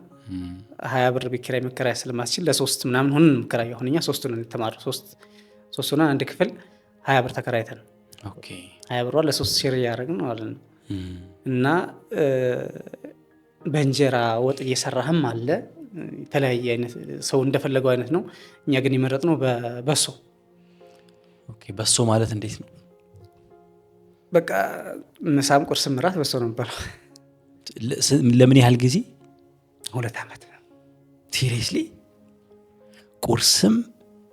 20 ብር ቤት ኪራይ መከራያ ስለማትችል ለ3 ምናምን ሆነን መከራያ ሆነኛ 3 ሆነን የተማረው 3 ሆነን አንድ ክፍል 20 ብር ተከራይተን 20 ብር ለ3 ሼር እያደረግን ማለት ነው። እና በእንጀራ ወጥ እየሰራህም አለ። የተለያየ አይነት ሰው እንደፈለገው አይነት ነው። እኛ ግን የመረጥነው በበሶ። በሶ ማለት እንዴት ነው? በቃ ምሳም ቁርስም እራት በሶ ነው የሚባለው። ለምን ያህል ጊዜ? 2 ዓመት። ሲሪየስሊ? ቁርስም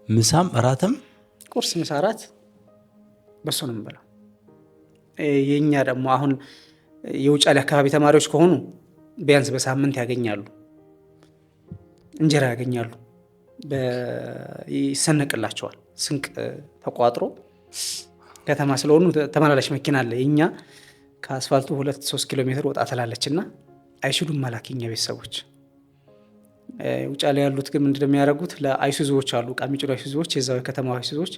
ምሳም እራትም? ቁርስ፣ ምሳ፣ እራት በሶ ነው የሚባለው። የኛ ደግሞ አሁን የውጫሌ አካባቢ ተማሪዎች ከሆኑ ቢያንስ በሳምንት ያገኛሉ፣ እንጀራ ያገኛሉ፣ ይሰነቅላቸዋል። ስንቅ ተቋጥሮ ከተማ ስለሆኑ ተመላላሽ መኪና አለ። የኛ ከአስፋልቱ 2-3 ኪሎ ሜትር ወጣ ትላለች እና አይችሉም መላክ የኛ ቤተሰቦች። ውጭ ላይ ያሉት ግን ምንድነው የሚያደርጉት? ለአይሱዞዎች አሉ ዕቃ የሚጭኑ አይሱዞዎች፣ የዛው የከተማው አይሱዞዎች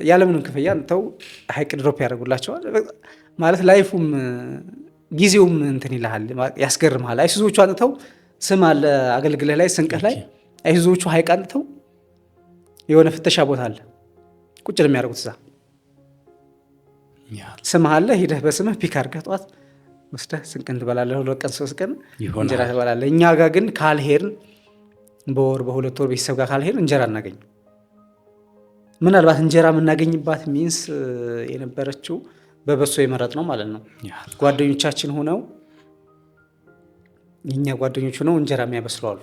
ያለምንም ክፍያ አንተው ሀይቅ ድሮፕ ያደርጉላቸዋል። ማለት ላይፉም ጊዜውም እንትን ይልሃል፣ ያስገርምሃል። አይሱዞቹ አንተው ስም አለ አገልግልህ ላይ ስንቅህ ላይ አይሱዞቹ ሀይቅ አንተው የሆነ ፍተሻ ቦታ አለ ቁጭ ነው የሚያደርጉት። እዛ ስምህ አለ፣ ሂደህ በስምህ ፒክ አድርገህ ጠዋት ወስደህ ስንቅን ትበላለህ። 2 ቀን 3 ቀን እንጀራ ትበላለህ። እኛ ጋር ግን ካልሄድን በወር በ2 ወር ቤተሰብ ጋር ካልሄድን እንጀራ አናገኝም። ምናልባት እንጀራ የምናገኝባት ሚንስ የነበረችው በበሶ የመረጥ ነው ማለት ነው። ጓደኞቻችን ሆነው የኛ ጓደኞች ሆነው እንጀራ የሚያበስሉ አሉ።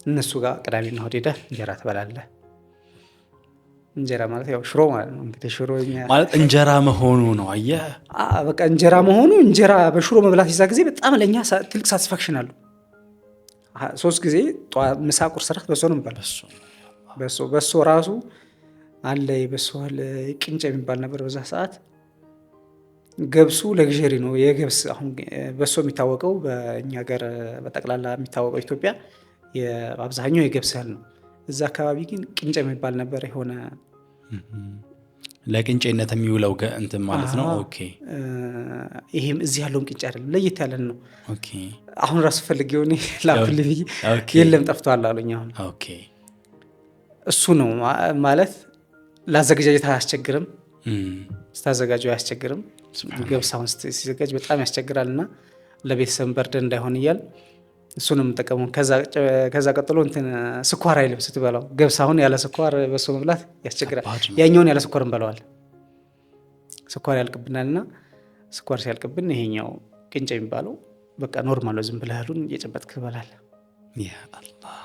እነሱ ጋር ቅዳሜና እሑድ ሄደህ እንጀራ ትበላለህ። እንጀራ ማለት ያው ሽሮ ማለት ነው። እንግዲህ ሽሮ ማለት እንጀራ መሆኑ ነው። አየህ በቃ እንጀራ መሆኑ፣ እንጀራ በሽሮ መብላት ይዛ ጊዜ በጣም ለኛ ትልቅ ሳቲስፋክሽን አለው። 3 ጊዜ ጠዋት፣ ምሳ፣ ቁርስ፣ እራት በሶ ነው የሚባለው። በሶ ራሱ አለ በሶ አለ ቅንጨ የሚባል ነበር በዛ ሰዓት። ገብሱ ለግዠሪ ነው የገብስ አሁን በሶ የሚታወቀው በእኛ ሀገር በጠቅላላ የሚታወቀው ኢትዮጵያ አብዛኛው የገብስ እህል ነው። እዛ አካባቢ ግን ቅንጨ የሚባል ነበር የሆነ ለቅንጨነት የሚውለው እንትን ማለት ነው። ኦኬ ይሄም እዚህ ያለውን ቅንጨ አይደለም ለየት ያለን ነው። ኦኬ አሁን ራሱ ፈልግ የሆነ ላኩልኝ የለም ጠፍቷል አሉኝ። አሁን ኦኬ እሱ ነው ማለት ላዘገጃጀት አያስቸግርም፣ ስታዘጋጀው አያስቸግርም። ገብስ አሁን ሲዘጋጅ በጣም ያስቸግራልና ለቤተሰብ በርደን እንዳይሆን እያል እሱ ነው የምጠቀመው። ከዛ ቀጥሎ እንትን ስኳር አይልም ስትበላው። ገብስ አሁን ያለ ስኳር በሶ መብላት ያስቸግራል። ያኛውን ያለ ስኳር እንበላዋል። ስኳር ያልቅብናልና ስኳር ሲያልቅብን ይሄኛው ቅንጨ የሚባለው በቃ ኖርማል ነው። ዝም ብለህ እህሉን እየጨበጥክ ትበላለህ። ያ አላህ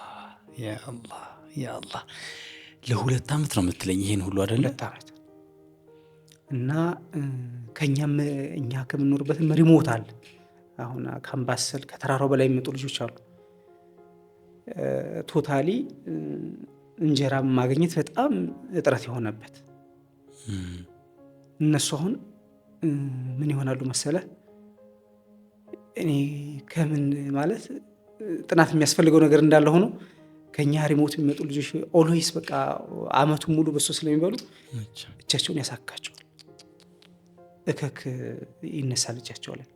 ያ አላህ ያ አላህ። ለ2 ዓመት ነው የምትለኝ ይሄን ሁሉ አይደለ? 2 ዓመት እና ከኛም እኛ ከምንኖርበትም ሪሞት አለ። አሁን ካምባሰል ከተራራው በላይ የሚመጡ ልጆች አሉ። ቶታሊ እንጀራ ማግኘት በጣም እጥረት የሆነበት እነሱ አሁን ምን ይሆናሉ መሰለ? እኔ ከምን ማለት ጥናት የሚያስፈልገው ነገር እንዳለ ሆኖ ከኛ ሪሞት የሚመጡ ልጆች ኦልዌይስ በቃ አመቱን ሙሉ በሶ ስለሚበሉ እጃቸውን ያሳካቸዋል። እከክ ይነሳል እጃቸው ላይ።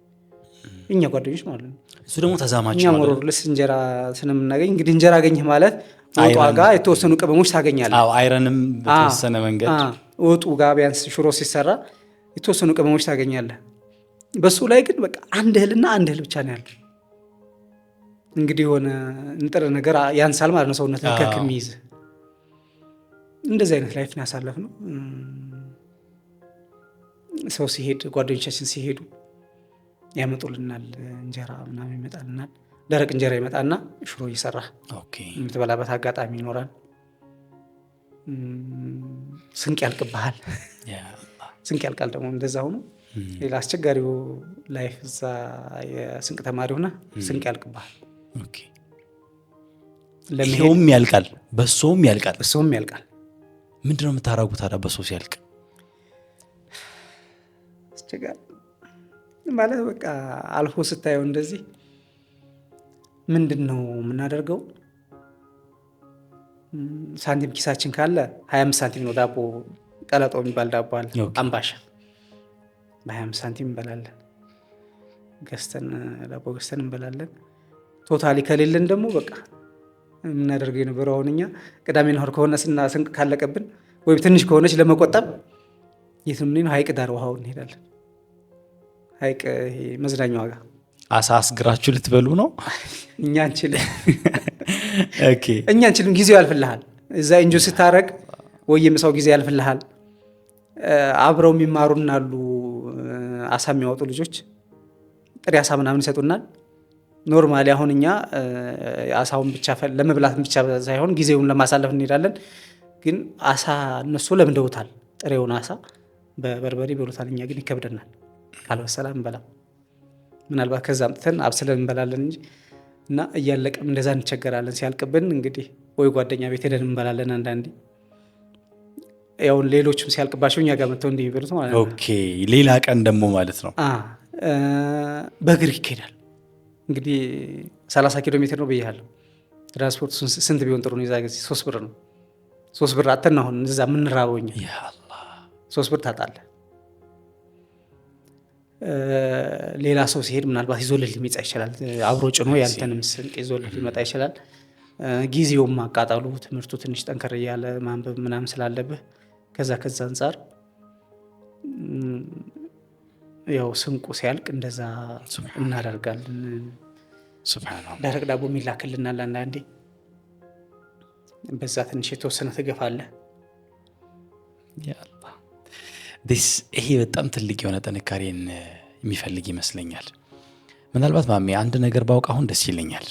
እኛ ጓደኞች ማለት ነው። እሱ ደግሞ ተዛማች እኛ ሞሮልስ እንጀራ ስለምናገኝ እንግዲህ እንጀራ አገኘህ ማለት ወጡ ጋር የተወሰኑ ቅመሞች ታገኛለህ። አዎ አይረንም በተወሰነ መንገድ ወጡ ጋር ቢያንስ ሽሮ ሲሰራ የተወሰኑ ቅመሞች ታገኛለህ። በሱ ላይ ግን በቃ አንድ እህልና አንድ እህል ብቻ ነው ያለው። እንግዲህ የሆነ ንጥረ ነገር ያንሳል ማለት ነው ሰውነት ከክ የሚይዝ። እንደዚህ አይነት ላይፍ ነው ያሳለፍነው። ሰው ሲሄድ ጓደኞቻችን ሲሄዱ ያመጡልናል እንጀራ ምናምን ይመጣልናል። ደረቅ እንጀራ ይመጣና ሽሮ እየሰራ የምትበላበት አጋጣሚ ይኖራል። ስንቅ ያልቅብሃል። ስንቅ ያልቃል ደግሞ እንደዛ ሆኖ ሌላ አስቸጋሪው ላይፍ እዛ የስንቅ ተማሪ ሆነ ስንቅ ያልቅብሃል። ይኸውም ያልቃል፣ በሶም ያልቃል። በሶም ያልቃል። ምንድነው የምታረጉት ታዲያ በሶ ሲያልቅ? አስቸጋሪ ማለት በቃ አልፎ ስታየው እንደዚህ ምንድን ነው የምናደርገው? ሳንቲም ኪሳችን ካለ 25 ሳንቲም ነው ዳቦ፣ ቀለጦ የሚባል ዳቦ አለ አምባሻ፣ በ25 ሳንቲም እንበላለን። ዳቦ ገዝተን እንበላለን። ቶታሊ ከሌለን ደግሞ በቃ የምናደርገው የነበረው አሁን እኛ ቅዳሜና እሑድ ከሆነ ስንቅ ካለቀብን ወይም ትንሽ ከሆነች ለመቆጠብ የት ነው ሀይቅ ዳር ውሃው እንሄዳለን። ሀይቅ መዝናኛው ጋር አሳ አስግራችሁ ልትበሉ ነው? እኛ አንችልም። እኛ አንችልም። ጊዜው ያልፍልሃል። እዛ እንጆ ስታረግ ወይ የምሳው ጊዜ ያልፍልሃል። አብረው የሚማሩን አሉ አሳ የሚያወጡ ልጆች ጥሬ አሳ ምናምን ይሰጡናል። ኖርማሊ አሁን እኛ አሳውን ብቻ ለመብላት ብቻ ሳይሆን ጊዜውን ለማሳለፍ እንሄዳለን። ግን አሳ እነሱ ለምደውታል። ጥሬውን አሳ በበርበሬ ይበሉታል። እኛ ግን ይከብደናል። ካልበሰላ እንበላም። ምናልባት ከዛ አምጥተን አብስለን እንበላለን እንጂ እና እያለቀም እንደዛ እንቸገራለን። ሲያልቅብን እንግዲህ ወይ ጓደኛ ቤት ሄደን እንበላለን። አንዳንዴ ያው ሌሎችም ሲያልቅባቸው እኛ ጋር መጥተው እንዲበሉት ማለት ነው። ኦኬ ሌላ ቀን ደግሞ ማለት ነው በእግር ይኬዳል። እንግዲህ 30 ኪሎ ሜትር ነው ብያለሁ። ትራንስፖርት ስንት ቢሆን ጥሩ ነው? የዛ ጊዜ 3 ብር ነው። 3 ብር አተን አሁን እዛ የምንራበውኝ 3 ብር ታጣለህ። ሌላ ሰው ሲሄድ ምናልባት ይዞልህ ሊመጣ ይችላል። አብሮ ጭኖ ያንተንም ስንቅ ይዞልህ ሊመጣ ይችላል። ጊዜውም ማቃጠሉ ትምህርቱ ትንሽ ጠንከር እያለ ማንበብ ምናምን ስላለብህ ከዛ አንጻር ያው ስንቁ ሲያልቅ እንደዛ እናደርጋለን። ደረቅ ዳቦ የሚላክልናል አንዳንዴ፣ በዛ ትንሽ የተወሰነ ትገፋለህ። ይሄ በጣም ትልቅ የሆነ ጥንካሬን የሚፈልግ ይመስለኛል። ምናልባት ማሜ አንድ ነገር ባውቅ አሁን ደስ ይለኛል።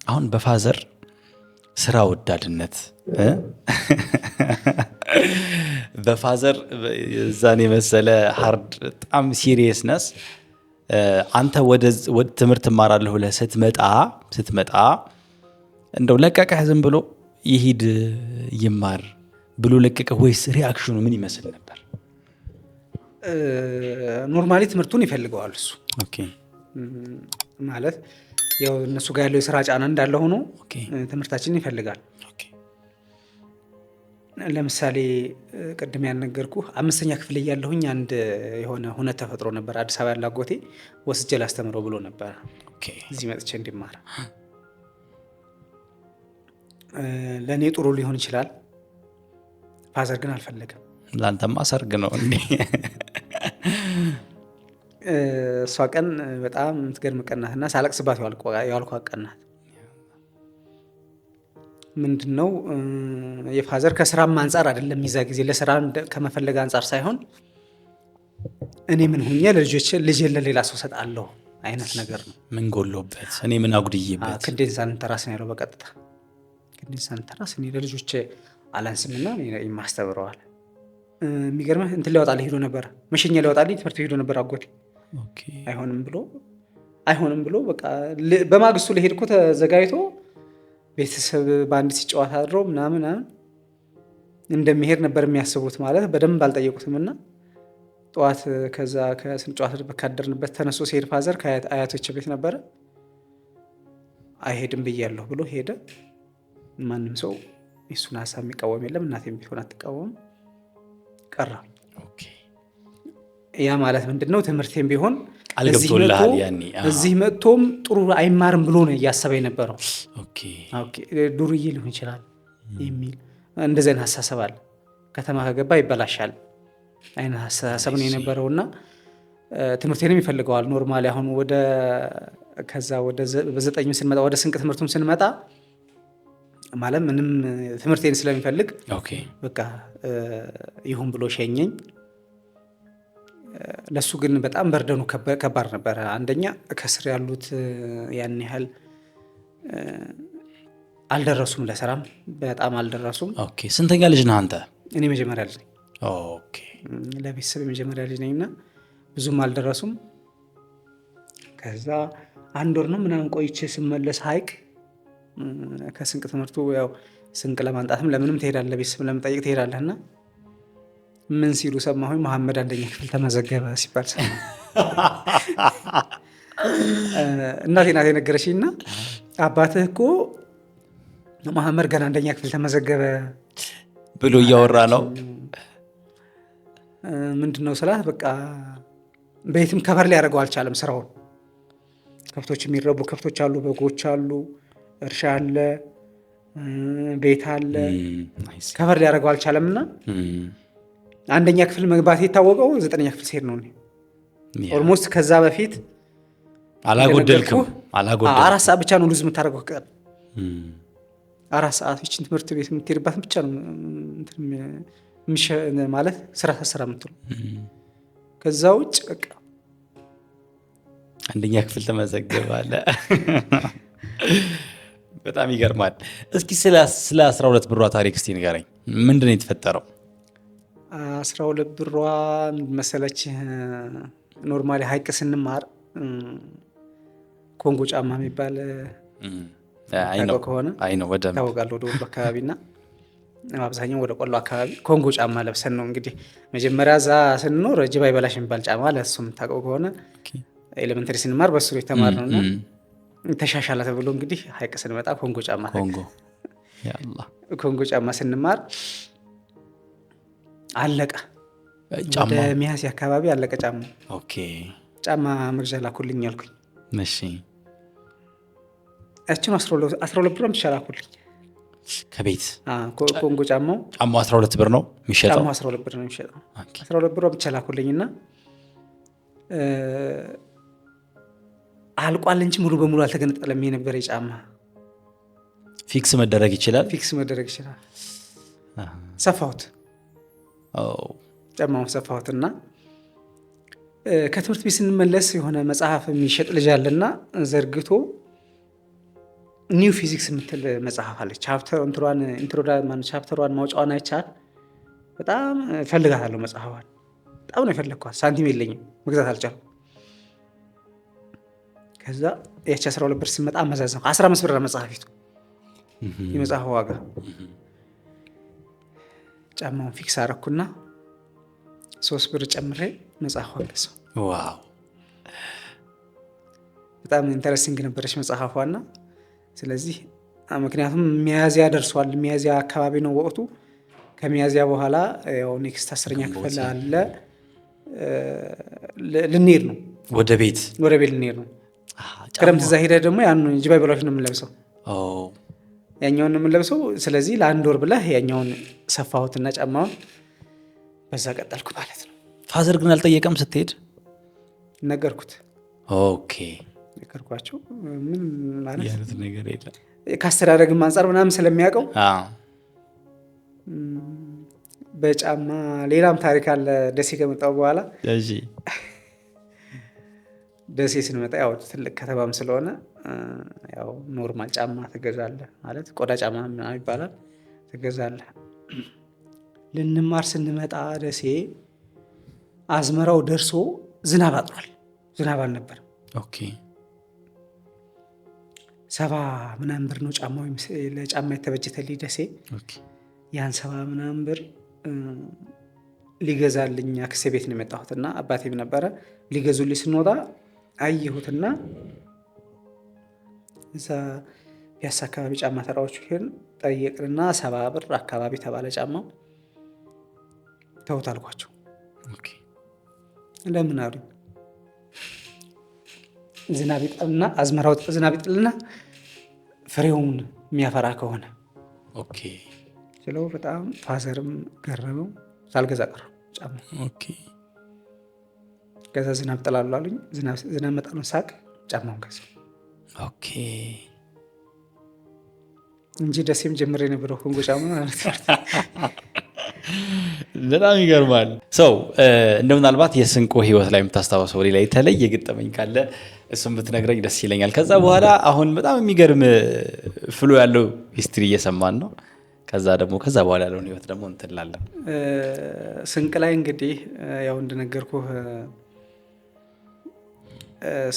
አሁን በፋዘር ስራ ወዳድነት በፋዘር እዛን የመሰለ ሃርድ በጣም ሲሪየስነስ አንተ ወደ ትምህርት እማራለሁ ብለህ ስትመጣ እንደው ለቀቀህ ዝም ብሎ ይሂድ ይማር ብሎ ለቀቀህ ወይስ ሪአክሽኑ ምን ይመስል ነበር? ኖርማሊ ትምህርቱን ይፈልገዋል እሱ። ኦኬ ማለት ያው እነሱ ጋር ያለው የስራ ጫና እንዳለ ሆኖ ትምህርታችንን ይፈልጋል። ለምሳሌ ቅድም ያልነገርኩህ 5ኛ ክፍል እያለሁኝ አንድ የሆነ ሁነት ተፈጥሮ ነበር። አዲስ አበባ ያለ አጎቴ ወስጄ ላስተምረው ብሎ ነበር እዚህ መጥቼ እንዲማር። ለእኔ ጥሩ ሊሆን ይችላል፣ ፋዘር ግን አልፈለገም። ለአንተማ ሰርግ ነው እንዴ? እሷ ቀን በጣም የምትገርም ቀናትና ሳለቅስባት የዋልኳት ቀናት። ምንድነው የፋዘር ከስራም አንጻር አይደለም፣ ይዛ ጊዜ ለስራ ከመፈለግ አንጻር ሳይሆን እኔ ምን ሁኜ ልጅ ለሌላ ሰው ሰጣለሁ አይነት ነገር ነው። ምን ጎሎበት፣ እኔ ምን አጉድዬበት። ክንዴን ሳንተራስ ነው ያለው። በቀጥታ ክንዴን ሳንተራስ እኔ ለልጆቼ አላንስምና የማስተምረዋል። የሚገርምህ እንትን ሊያወጣልህ ሄዶ ነበር፣ መሸኛ ሊያወጣልኝ ትምህርት ሄዶ ነበር አጎቴ። አይሆንም ብሎ በቃ በማግስቱ ለሄድ እኮ ተዘጋጅቶ ቤተሰብ በአንድ ሲጫወት አድሮ ምናምን እንደሚሄድ ነበር የሚያስቡት። ማለት በደንብ አልጠየቁትም። እና ጠዋት ከዛ ከስንጫወት ካደርንበት ተነሶ ሲሄድ ፋዘር ከአያቶች ቤት ነበረ። አይሄድም ብያለሁ ብሎ ሄደ። ማንም ሰው የሱን ሀሳብ የሚቃወም የለም። እናቴም ቢሆን አትቃወም፣ ቀራ። ያ ማለት ምንድነው? ትምህርቴም ቢሆን እዚህ መጥቶም ጥሩ አይማርም ብሎ ነው እያሰበ የነበረው። ዱርዬ ሊሆን ይችላል የሚል እንደዚህ አይነት አስተሳሰብ አለ። ከተማ ከገባ ይበላሻል አይነት አስተሳሰብ ነው የነበረውና ትምህርቴንም ይፈልገዋል። ኖርማሊ አሁን ከዛ ወደ በ9 ስንመጣ ወደ ስንቅ ትምህርቱም ስንመጣ ማለት ምንም ትምህርቴን ስለሚፈልግ በቃ ይሁን ብሎ ሸኘኝ። ለሱ ግን በጣም በርደኑ ከባድ ነበረ። አንደኛ ከስር ያሉት ያን ያህል አልደረሱም፣ ለስራም በጣም አልደረሱም። ስንተኛ ልጅ ነህ አንተ? እኔ መጀመሪያ ልጅ ነኝ። ለቤተሰብ የመጀመሪያ ልጅ ነኝና ብዙም አልደረሱም። ከዛ 1 ወር ነው ምናምን ቆይቼ ስመለስ ሀይቅ ከስንቅ ትምህርቱ ያው ስንቅ ለማንጣትም ለምንም ትሄዳለህ፣ ቤተሰብ ለመጠየቅ ትሄዳለህና ምን ሲሉ ሰማሁኝ፣ መሐመድ 1ኛ ክፍል ተመዘገበ ሲባል ሰማሁ። እናቴ ናት የነገረችኝና አባትህ እኮ መሐመድ ገና 1ኛ ክፍል ተመዘገበ ብሎ እያወራ ነው። ምንድነው ስላት በቃ ቤትም ከበር ሊያደርገው አልቻለም ስራውን። ከብቶች የሚረቡ ከብቶች አሉ፣ በጎች አሉ፣ እርሻ አለ፣ ቤት አለ። ከበር ሊያደርገው አልቻለምና 1ኛ ክፍል መግባት የታወቀው 9ኛ ክፍል ሲሄድ ነው። ኦልሞስት ከዛ በፊት አላጎደልክም። 4 ሰዓት ብቻ ነው ሉዝ የምታደርገው ቀን 4 ሰዓት ይችን ትምህርት ቤት የምትሄድባት ብቻ ነው ማለት ስራ የምትሉ። ከዛ ውጭ በቃ 1ኛ ክፍል ተመዘገባለ። በጣም ይገርማል። እስኪ ስለ 12 ብሯ ታሪክ እስቲ ንገረኝ። ምንድን ነው የተፈጠረው? 12 ብሯ መሰለች። ኖርማሊ ሀይቅ ስንማር ኮንጎ ጫማ የሚባል ከሆነ ታወቃለህ፣ ወደ ወሎ አካባቢና አብዛኛው ወደ ቆሎ አካባቢ ኮንጎ ጫማ ለብሰን ነው እንግዲህ መጀመሪያ እዛ ስንኖር ጅብ አይበላሽ የሚባል ጫማ ለሱ የምታውቀው ከሆነ ኤሌመንተሪ ስንማር በሱ የተማርነውና ተሻሻለ ተብሎ እንግዲህ ሀይቅ ስንመጣ ኮንጎ ጫማ ኮንጎ ጫማ ስንማር አለቀ። ወደ ሚያዝያ አካባቢ አለቀ ጫማ። ጫማ መግዣ ላኩልኝ አልኩኝ። ያችን 12 ብር ብቻ ላኩልኝ ከቤት። ኮንጎ ጫማው 12 ብር ነው የሚሸጠው። 12 ብር ነው የሚሸጠው። 12 ብር ብቻ ላኩልኝና አልቋል እንጂ ሙሉ በሙሉ አልተገነጠለም የነበረ ጫማ። ፊክስ መደረግ ይችላል። ሰፋሁት፣ ጫማውን ሰፋሁትና ከትምህርት ቤት ስንመለስ የሆነ መጽሐፍ የሚሸጥ ልጅ አለና ዘርግቶ ኒው ፊዚክስ የምትል መጽሐፍ አለች። ቻፕተሯን ማውጫዋን አይቻል። በጣም ፈልጋታለሁ መጽሐፏን። በጣም ነው የፈለግኳት። ሳንቲም የለኝም፣ መግዛት አልቻልኩም። ከዛ ያቺ 12 ብር ስመጣ አመዛዘንኩ። 15 ብር መጽሐፊቱ የመጽሐፉ ዋጋ። ጫማውን ፊክስ አረኩና 3 ብር ጨምሬ መጽሐፏን ገዛሁ። ዋው! በጣም ኢንተረስቲንግ ነበረች መጽሐፏና ስለዚህ ምክንያቱም ሚያዝያ ደርሷል። ሚያዝያ አካባቢ ነው ወቅቱ። ከሚያዝያ በኋላ ያው ኔክስት 10ኛ ክፍል አለ። ልንሄድ ነው ወደ ቤት ልንሄድ ነው። ክረምት እዛ ሄደህ ደግሞ ያን ጅባይ በላሽ ነው የምንለብሰው፣ ያኛውን ነው የምንለብሰው። ስለዚህ ለአንድ ወር ብለህ ያኛውን ሰፋሁትና ጫማውን በዛ ቀጠልኩ ማለት ነው። ፋዘር ግን አልጠየቀም ስትሄድ? ነገርኩት። ነገርኳቸው። ምን ማለት ነገር የለም ከአስተዳደግም አንጻር ምናምን ስለሚያውቀው በጫማ ሌላም ታሪክ አለ። ደሴ ከመጣሁ በኋላ ደሴ ስንመጣ ያው ትልቅ ከተማም ስለሆነ ያው ኖርማል ጫማ ትገዛለህ ማለት ቆዳ ጫማ ምናምን ይባላል ትገዛለህ። ልንማር ስንመጣ ደሴ አዝመራው ደርሶ ዝናብ አጥሯል። ዝናብ አልነበረም። 70 ምናምን ብር ነው ጫማው ለጫማ የተበጀተልኝ ደሴ። ያን 70 ምናምን ብር ሊገዛልኝ አክሴ ቤት ነው የመጣሁትና አባቴም ነበረ። ሊገዙልኝ ስንወጣ አየሁትና እዛ ፒያሳ አካባቢ ጫማ ተራዎች ግን ጠየቅንና 70 ብር አካባቢ ተባለ ጫማው። ተውት አልኳቸው። ለምን አሉኝ። ዝናብ ይጥልና አዝመራው ዝናብ ይጥልና ፍሬውን የሚያፈራ ከሆነ ስለው በጣም ፋዘርም ገረመው። ሳልገዛ ቀረሁ ጫማ። ከዛ ዝናብ ጥላሉ አሉኝ። ዝናብ መጣሉን ሳቅ ጫማውን ገዛሁ እንጂ ደሴም ጀምሬ የነበረው ኮንጎ ጫማ ማለት ነው። በጣም ይገርማል። ሰው እንደ ምናልባት የስንቆ ህይወት ላይ የምታስታውሰው ሌላ የተለየ ገጠመኝ ካለ እሱም ብትነግረኝ ደስ ይለኛል። ከዛ በኋላ አሁን በጣም የሚገርም ፍሎ ያለው ሂስትሪ እየሰማን ነው። ከዛ በኋላ ያለውን ህይወት ደግሞ እንትላለን። ስንቅ ላይ እንግዲህ ያው እንደነገርኩህ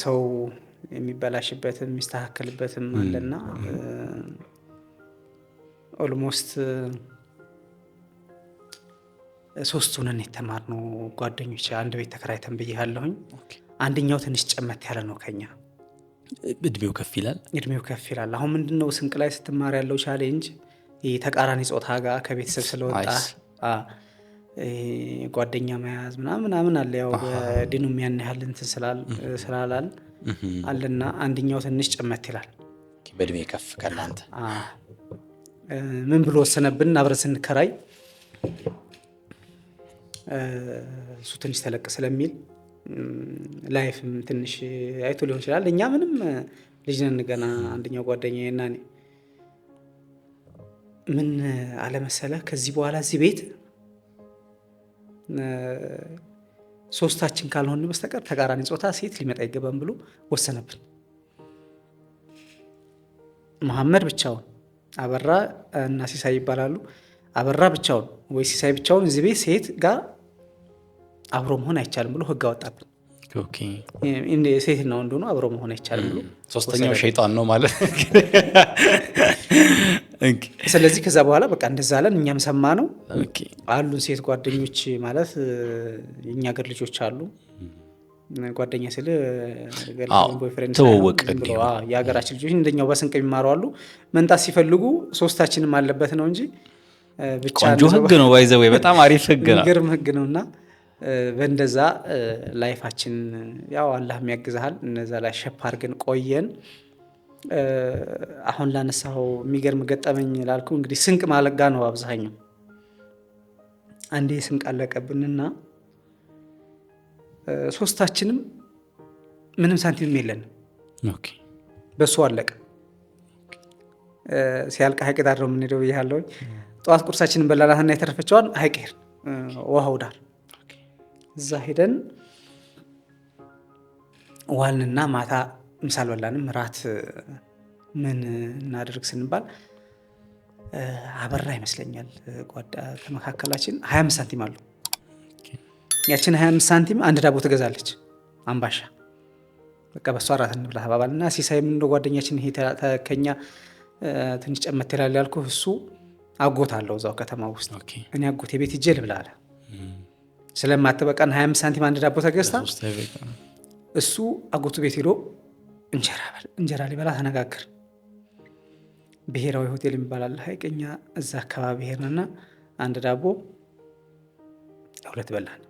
ሰው የሚበላሽበትም የሚስተካከልበትም አለና ኦልሞስት 3 ሆነን የተማርነው ጓደኞች አንድ ቤት ተከራይተን ብያለሁኝ። አንደኛው ትንሽ ጨመት ያለ ነው ከኛ። እድሜው ከፍ ይላል። አሁን ምንድነው ስንቅ ላይ ስትማር ያለው ቻሌንጅ ተቃራኒ ጾታ ጋር ከቤተሰብ ስለወጣ ጓደኛ መያዝ ምናምን አለ። ያው በዲኑም ያን ያህል እንትን ስላላል አለና አንደኛው ትንሽ ጨመት ይላል። በእድሜ ከፍ ከናንተ ምን ብሎ ወሰነብን? አብረን ስንከራይ እሱ ትንሽ ተለቅ ስለሚል ላይፍም ትንሽ አይቶ ሊሆን ይችላል። እኛ ምንም ልጅ ነን ገና። አንደኛው ጓደኛዬ እና እኔ ምን አለመሰለ ከዚህ በኋላ እዚህ ቤት 3ታችን ካልሆን በስተቀር ተቃራኒ ጾታ ሴት ሊመጣ አይገባም ብሎ ወሰነብን። መሐመድ ብቻውን፣ አበራ እና ሲሳይ ይባላሉ። አበራ ብቻውን ወይ ሲሳይ ብቻውን እዚህ ቤት ሴት ጋር አብሮ መሆን አይቻልም ብሎ ህግ አወጣብን። ሴት እና ወንድ ሆኖ አብሮ መሆን አይቻልም ብሎ ሶስተኛው ሸይጣን ነው ማለት። ስለዚህ ከዛ በኋላ በቃ እንደዛ አለን። እኛም ሰማ ነው አሉን ሴት ጓደኞች ማለት የኛ ሀገር ልጆች አሉ። ጓደኛ ስል ቦይፍሬንድ ተወወቅ የሀገራችን ልጆች እንደኛው በስንቅ የሚማሩ አሉ። መንጣት ሲፈልጉ ሶስታችንም አለበት ነው እንጂ ብቻ ቆንጆ ህግ ነው። ባይዘው በጣም አሪፍ ህግ ነው፣ የሚገርም ህግ ነውና በእንደዛ ላይፋችን ያው አላህ የሚያግዛል። እነዛ ላይ ሸፕ አድርገን ቆየን። አሁን ላነሳው የሚገርም ገጠመኝ ላልኩ እንግዲህ ስንቅ ማለጋ ነው አብዛኛው። አንዴ ስንቅ አለቀብንና ሶስታችንም ምንም ሳንቲም የለንም። ኦኬ በሱ አለቀ። ሲያልቅ ሀይቅ ዳር ነው የምንሄደው ብያለሁ። ጠዋት ቁርሳችንን በላናትና የተረፈችዋን ሀይቅ ሄድን፣ ውሃው ዳር እዛ ሄደን ዋልንና ማታ ምሳ አልበላንም። ራት ምን እናደርግ ስንባል አበራ ይመስለኛል ከመካከላችን 25 ሳንቲም አሉ። ያችን 25 ሳንቲም አንድ ዳቦ ትገዛለች አምባሻ። በቃ በሷ ራት እንብላ ተባባልና ሲሳይም እንደ ጓደኛችን ይሄ ከኛ ትንሽ ጨመት ይላል ያልኩህ እሱ አጎት አለው እዛው ከተማ ውስጥ። እኔ አጎቴ ቤት ሂጄ ልብላ አለ። ስለማትበቃን 25 ሳንቲም አንድ ዳቦ ተገዝታ እሱ አጎቱ ቤት ሄዶ እንጀራ ሊበላ ተነጋገር። ብሔራዊ ሆቴል የሚባል ሀይቀኛ እዛ አካባቢ ሄድንና አንድ ዳቦ 2 በላን።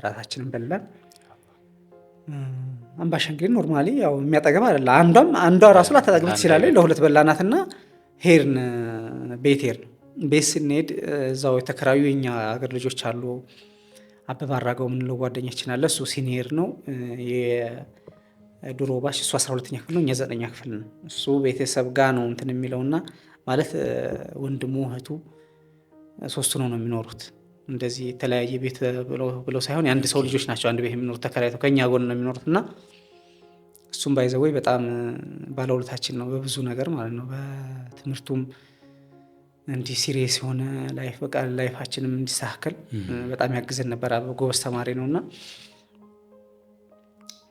ራታችንን በላን። አምባሻ እንግዲህ ኖርማሊ ያው የሚያጠገብ አይደለ። አንዷ ራሱ ላታጠግብ ትችላለች። ለ2 በላናትና ሄድን። ቤት ሄድን። ቤት ስንሄድ እዛው የተከራዩ የኛ ሀገር ልጆች አሉ። አበባ አራጋው የምንለው ጓደኛችን አለ። እሱ ሲኒየር ነው የድሮ ባሽ። እሱ 12ኛ ክፍል ነው፣ እኛ 9ኛ ክፍል ነው። እሱ ቤተሰብ ጋር ነው እንትን የሚለውና ማለት ወንድሙ እህቱ 3 ነው የሚኖሩት። እንደዚህ የተለያየ ቤት ብለው ሳይሆን የአንድ ሰው ልጆች ናቸው። አንድ ቤት የሚኖሩት ተከራይተው ከኛ ጎን ነው የሚኖሩት። እና እሱም ባይዘወይ በጣም ባለውለታችን ነው በብዙ ነገር ማለት ነው። በትምህርቱም እንዲህ ሲሪየስ የሆነ ላይፍ በቃ ላይፋችንም እንዲስተካከል በጣም ያግዘን ነበር። ጎበዝ ተማሪ ነውና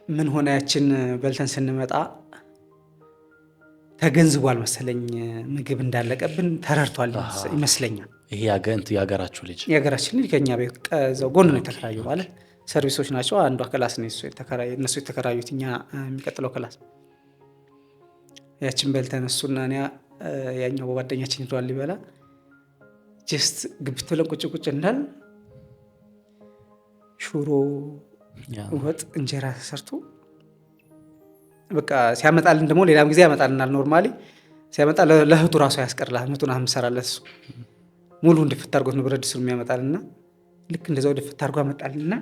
ምን ሆነ ያችን በልተን ስንመጣ ተገንዝቧል መሰለኝ ምግብ እንዳለቀብን ተረድቷል ይመስለኛል። ይሄ የሀገራችን ልጅ ከኛ ቤት ቀዘው ጎን ነው የተከራዩ ማለት ሰርቪሶች ናቸው። አንዷ ክላስ ነው እነሱ የተከራዩት፣ እኛ የሚቀጥለው ክላስ። ያችን በልተን እሱና እኔ ያኛው ጓደኛችን ሄዷል ሊበላ ጀስት ግብት ብለን ቁጭ እንዳል ሹሮ ወጥ እንጀራ ተሰርቶ በቃ ሲያመጣልን ደግሞ ሌላም ጊዜ ያመጣልናል። ኖርማሊ ሲያመጣ ለእህቱ ራሱ ያስቀርላል። እህቱን አምሰራለት እሱ ሙሉ እንድፍት አድርጎት ነው ብረት ድስቱን የሚያመጣልና ልክ እንደዛው ድፍት አድርጎ አመጣልና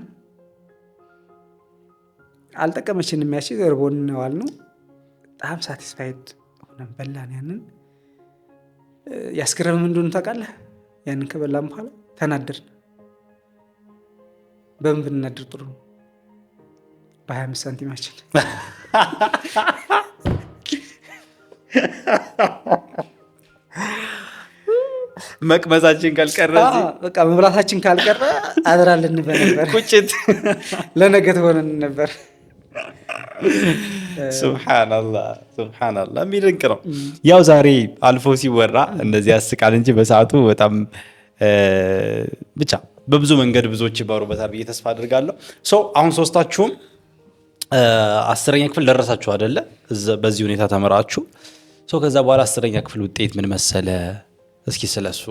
አልጠቀመችንም። የሚያቺ ዘርቦን ነዋል ነው በጣም ሳቲስፋይድ ሆነን በላን። ያንን ያስገረመን እንደሆነ ታውቃለህ? ያንን ከበላን በኋላ ተናደርን። በምን ብንናደር ጥሩ ነው? በ25 ሳንቲማችን መቅመሳችን ካልቀረ በቃ መብላታችን ካልቀረ አድራልን ነበር። ቁጭት ለነገ ትሆነን ነበር። ሱብሃንአላህ የሚደንቅ ነው። ያው ዛሬ አልፎ ሲወራ እንደዚህ ያስቃል እንጂ በሰዓቱ በጣም ብቻ በብዙ መንገድ ብዙዎች ይባሩበታል ብዬ ተስፋ አድርጋለሁ። አሁን ሶስታችሁም 10ኛ ክፍል ደረሳችሁ አይደለ? በዚህ ሁኔታ ተመራችሁ። ከዛ በኋላ 10ኛ ክፍል ውጤት ምን መሰለ? እስኪ ስለሱ።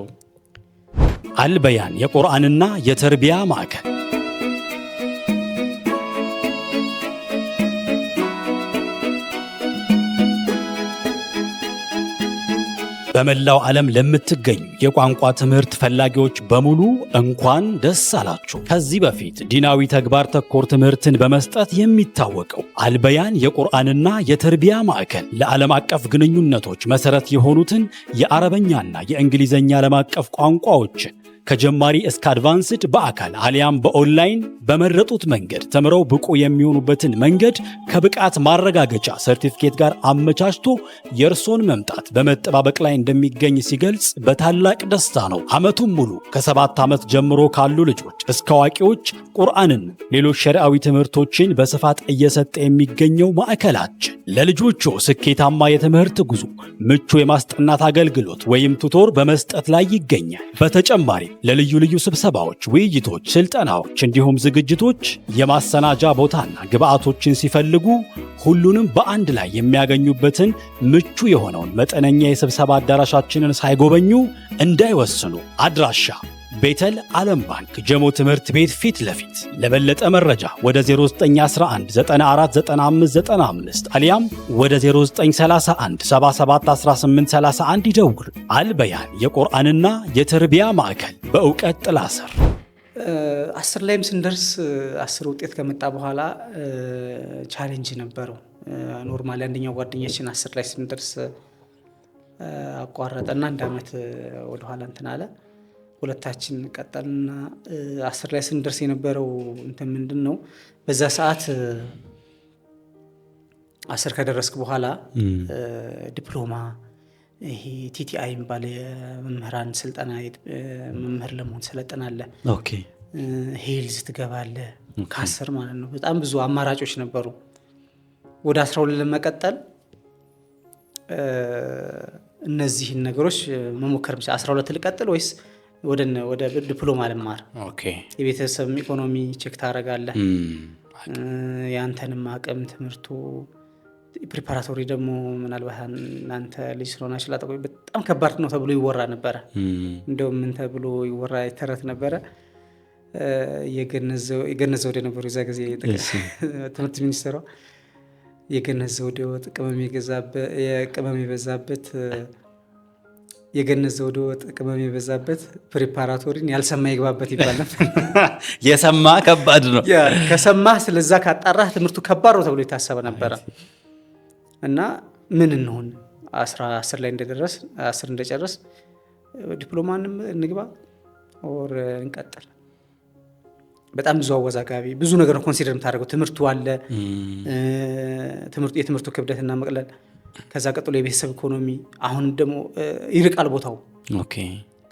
አልበያን የቁርአንና የተርቢያ ማዕከል በመላው ዓለም ለምትገኙ የቋንቋ ትምህርት ፈላጊዎች በሙሉ እንኳን ደስ አላችሁ። ከዚህ በፊት ዲናዊ ተግባር ተኮር ትምህርትን በመስጠት የሚታወቀው አልበያን የቁርአንና የተርቢያ ማዕከል ለዓለም አቀፍ ግንኙነቶች መሰረት የሆኑትን የአረበኛና የእንግሊዝኛ ዓለም አቀፍ ቋንቋዎችን ከጀማሪ እስከ አድቫንስድ በአካል አሊያም በኦንላይን በመረጡት መንገድ ተምረው ብቁ የሚሆኑበትን መንገድ ከብቃት ማረጋገጫ ሰርቲፊኬት ጋር አመቻችቶ የእርሶን መምጣት በመጠባበቅ ላይ እንደሚገኝ ሲገልጽ በታላቅ ደስታ ነው። ዓመቱን ሙሉ ከ7 ዓመት ጀምሮ ካሉ ልጆች እስከ አዋቂዎች ቁርአንን፣ ሌሎች ሸሪዓዊ ትምህርቶችን በስፋት እየሰጠ የሚገኘው ማዕከላችን ለልጆቹ ስኬታማ የትምህርት ጉዞ ምቹ የማስጠናት አገልግሎት ወይም ቱቶር በመስጠት ላይ ይገኛል። በተጨማሪ ለልዩ ልዩ ስብሰባዎች፣ ውይይቶች፣ ስልጠናዎች እንዲሁም ዝግጅቶች የማሰናጃ ቦታና ግብአቶችን ሲፈልጉ ሁሉንም በአንድ ላይ የሚያገኙበትን ምቹ የሆነውን መጠነኛ የስብሰባ አዳራሻችንን ሳይጎበኙ እንዳይወስኑ። አድራሻ ቤተል ዓለም ባንክ ጀሞ ትምህርት ቤት ፊት ለፊት። ለበለጠ መረጃ ወደ 0911949595 አሊያም ወደ 0931771831 ይደውል። አልበያን የቁርአንና የተርቢያ ማዕከል በእውቀት ጥላ ስር። 10 ላይም ስንደርስ 10 ውጤት ከመጣ በኋላ ቻሌንጅ ነበረው። ኖርማሊ አንደኛው ጓደኛችን 10 ላይ ስንደርስ አቋረጠና 1 ዓመት ወደኋላ እንትን አለ። ሁለታችን ቀጠልና 10 ላይ ስንደርስ የነበረው እንትን ምንድን ነው፣ በዛ ሰዓት 10 ከደረስክ በኋላ ዲፕሎማ፣ ይሄ ቲቲአይ የሚባል የመምህራን ስልጠና መምህር ለመሆን ሰለጥናለህ። ኦኬ ሄልዝ ትገባለህ ከ10 ማለት ነው። በጣም ብዙ አማራጮች ነበሩ። ወደ 12 ለመቀጠል እነዚህን ነገሮች መሞከር ብቻ። 12 ልቀጥል ወይስ ወደ ዲፕሎማ ልማር? ኦኬ የቤተሰብ ኢኮኖሚ ቼክ ታደርጋለህ፣ የአንተንም አቅም፣ ትምህርቱ ፕሪፓራቶሪ ደግሞ ምናልባት እናንተ ልጅ ስለሆናችሁ ላጠቆ በጣም ከባድ ነው ተብሎ ይወራ ነበረ። እንደውም ምን ተብሎ ይወራ የተረት ነበረ፣ የገነዘ ወደ ነበሩ የዛ ጊዜ ትምህርት ሚኒስትሯ የገነዘ ወደ ወጥ ቅመም የበዛበት የገነዘ ወደ ወጥ ቅመም የበዛበት ፕሪፓራቶሪን ያልሰማ ይግባበት ይባል ነበር። የሰማ ከባድ ነው። ከሰማ ስለዛ ካጣራህ ትምህርቱ ከባድ ነው ተብሎ የታሰበ ነበረ። እና ምን እንሆን 10 ላይ እንደደረስ 10 እንደጨረስ ዲፕሎማንም እንግባ ኦር እንቀጥል? በጣም ብዙ አወዛጋቢ ብዙ ነገር ኮንሲደር የምታደርገው ትምህርቱ አለ። የትምህርቱ ክብደትና መቅለል፣ ከዛ ቀጥሎ የቤተሰብ ኢኮኖሚ፣ አሁን ደግሞ ይርቃል ቦታው። ኦኬ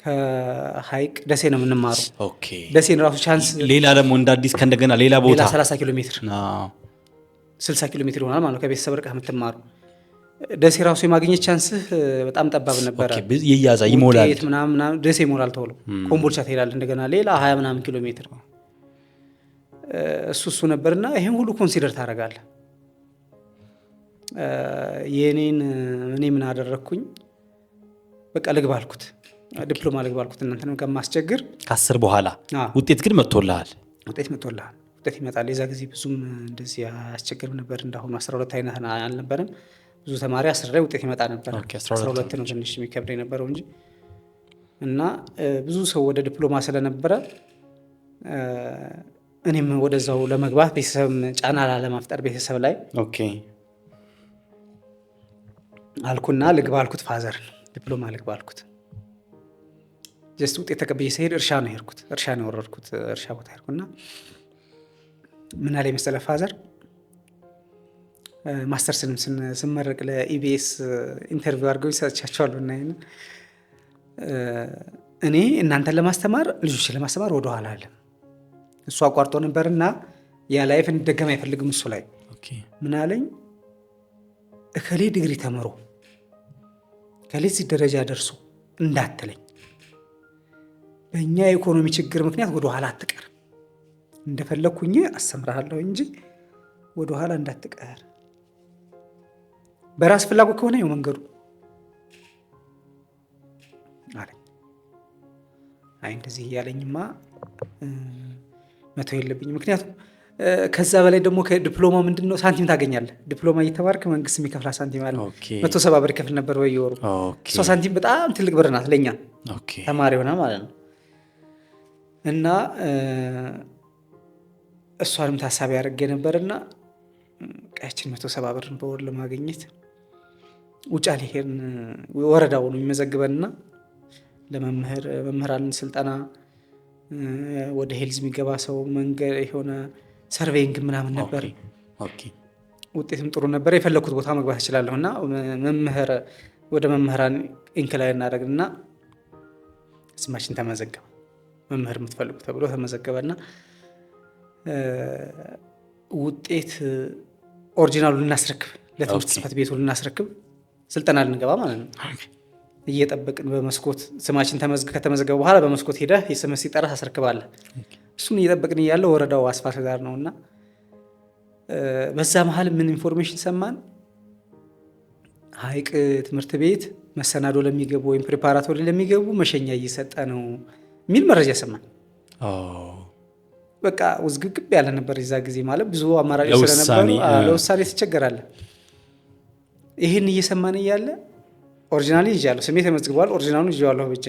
ከሀይቅ ደሴ ነው የምንማረው። ኦኬ ደሴን ራሱ ቻንስ ሌላ ደግሞ እንደ አዲስ ከእንደገና ሌላ ቦታ 30 ኪሎ ሜትር 60 ኪሎ ሜትር ይሆናል ማለት ነው ከቤተሰብ ርቀህ የምትማሩ። ደሴ ራሱ የማግኘት ቻንስህ በጣም ጠባብ ነበረ። ይያዛ ይሞላል ምናምን ደሴ ይሞላል ተብሎ ኮምቦልቻ ትሄዳለህ እንደገና ሌላ 20 ምናምን ኪሎ ሜትር እሱ ነበርና ይሄን ሁሉ ኮንሲደር ታደርጋለህ። እኔ ምን አደረግኩኝ? በቃ ልግባ አልኩት፣ ዲፕሎማ ልግባ አልኩት። እናንተንም ከማስቸግር ከ10 በኋላ ውጤት ግን መጥቶልሃል። ውጤት ይመጣል። የዛ ጊዜ ብዙም እንደዚህ አያስቸግርም ነበር እንዳሁኑ 12 አይነት አልነበረም። ብዙ ተማሪ 10 ላይ ውጤት ይመጣ ነበር። 12 ነው ትንሽ የሚከብድ የነበረው እንጂ እና ብዙ ሰው ወደ ዲፕሎማ ስለነበረ እኔም ወደዛው ለመግባት ቤተሰብ ጫና ላለመፍጠር ቤተሰብ ላይ አልኩና ልግባ አልኩት። ፋዘር ዲፕሎማ ልግባ አልኩት። ጀስት ውጤት ተቀብዬ ስሄድ እርሻ ነው የወረድኩት። እርሻ ቦታ ሄድኩና ምን አለኝ መሰለህ ፋዘር፣ ማስተርስንም ስመረቅ ለኢቢኤስ ኢንተርቪው አድርገው ይሰጥቻቸዋለሁ እና እኔ እናንተን ለማስተማር ልጆችን ለማስተማር ወደኋላ አለ። እሱ አቋርጦ ነበርና ያ ላይፍ እንድደገም አይፈልግም። እሱ ላይ ምን አለኝ፣ እከሌ ዲግሪ ተምሮ እከሌ እዚህ ደረጃ ደርሶ እንዳትለኝ፣ በእኛ የኢኮኖሚ ችግር ምክንያት ወደኋላ አትቀር፣ እንደፈለግኩኝ አስተምርሃለሁ እንጂ ወደኋላ እንዳትቀር፣ በራስ ፍላጎት ከሆነ ይኸው መንገዱ አለኝ። አይ እንደዚህ እያለኝማ መተው የለብኝም። ምክንያቱም ከዛ በላይ ደግሞ ከዲፕሎማ ምንድነው ሳንቲም ታገኛለህ። ዲፕሎማ እየተማርክ መንግስት የሚከፍላ ሳንቲም አለ። 170 ብር ይከፍል ነበር በየወሩ። እሷ ሳንቲም በጣም ትልቅ ብር ናት ለኛ ተማሪ ሆና ማለት ነው። እና እሷንም ታሳቢ ያደርግ ነበርና ቀያችን 170 ብር በወር ለማግኘት ውጫሌ ሄድን። ወረዳው ነው የሚመዘግበንና ለመምህራን ስልጠና ወደ ሄልዝ የሚገባ ሰው መንገድ የሆነ ሰርቬይንግ ምናምን ነበር። ውጤትም ጥሩ ነበር። የፈለኩት ቦታ መግባት እችላለሁ እና ወደ መምህራን ኢንክላይ እናደርግና ስማችን ተመዘገበ። መምህር የምትፈልጉ ተብሎ ተመዘገበና ውጤት ኦሪጂናሉ ልናስረክብ ለትምህርት ጽሕፈት ቤቱ ልናስረክብ ስልጠና ልንገባ ማለት ነው። እየጠበቅን በመስኮት ስማችን ከተመዘገበ በኋላ በመስኮት ሄደህ የስምህ ሲጠራ ታስረክባለህ። እሱን እየጠበቅን እያለ ወረዳው አስፋልት ዳር ነውና በዛ መሀል ምን ኢንፎርሜሽን ሰማን? ሀይቅ ትምህርት ቤት መሰናዶ ለሚገቡ ወይም ፕሪፓራቶሪ ለሚገቡ መሸኛ እየሰጠ ነው የሚል መረጃ ሰማን። በቃ ውዝግብግብ ያለ ነበር የዛ ጊዜ። ማለት ብዙ አማራጭ ስለነበሩ ለውሳኔ ትቸገራለህ። ይህን እየሰማን እያለ ኦሪጂናሊ ይዣለሁ፣ ስሜ ተመዝግቧል፣ ኦሪጂናሉን ይዤዋለሁ ብቻ።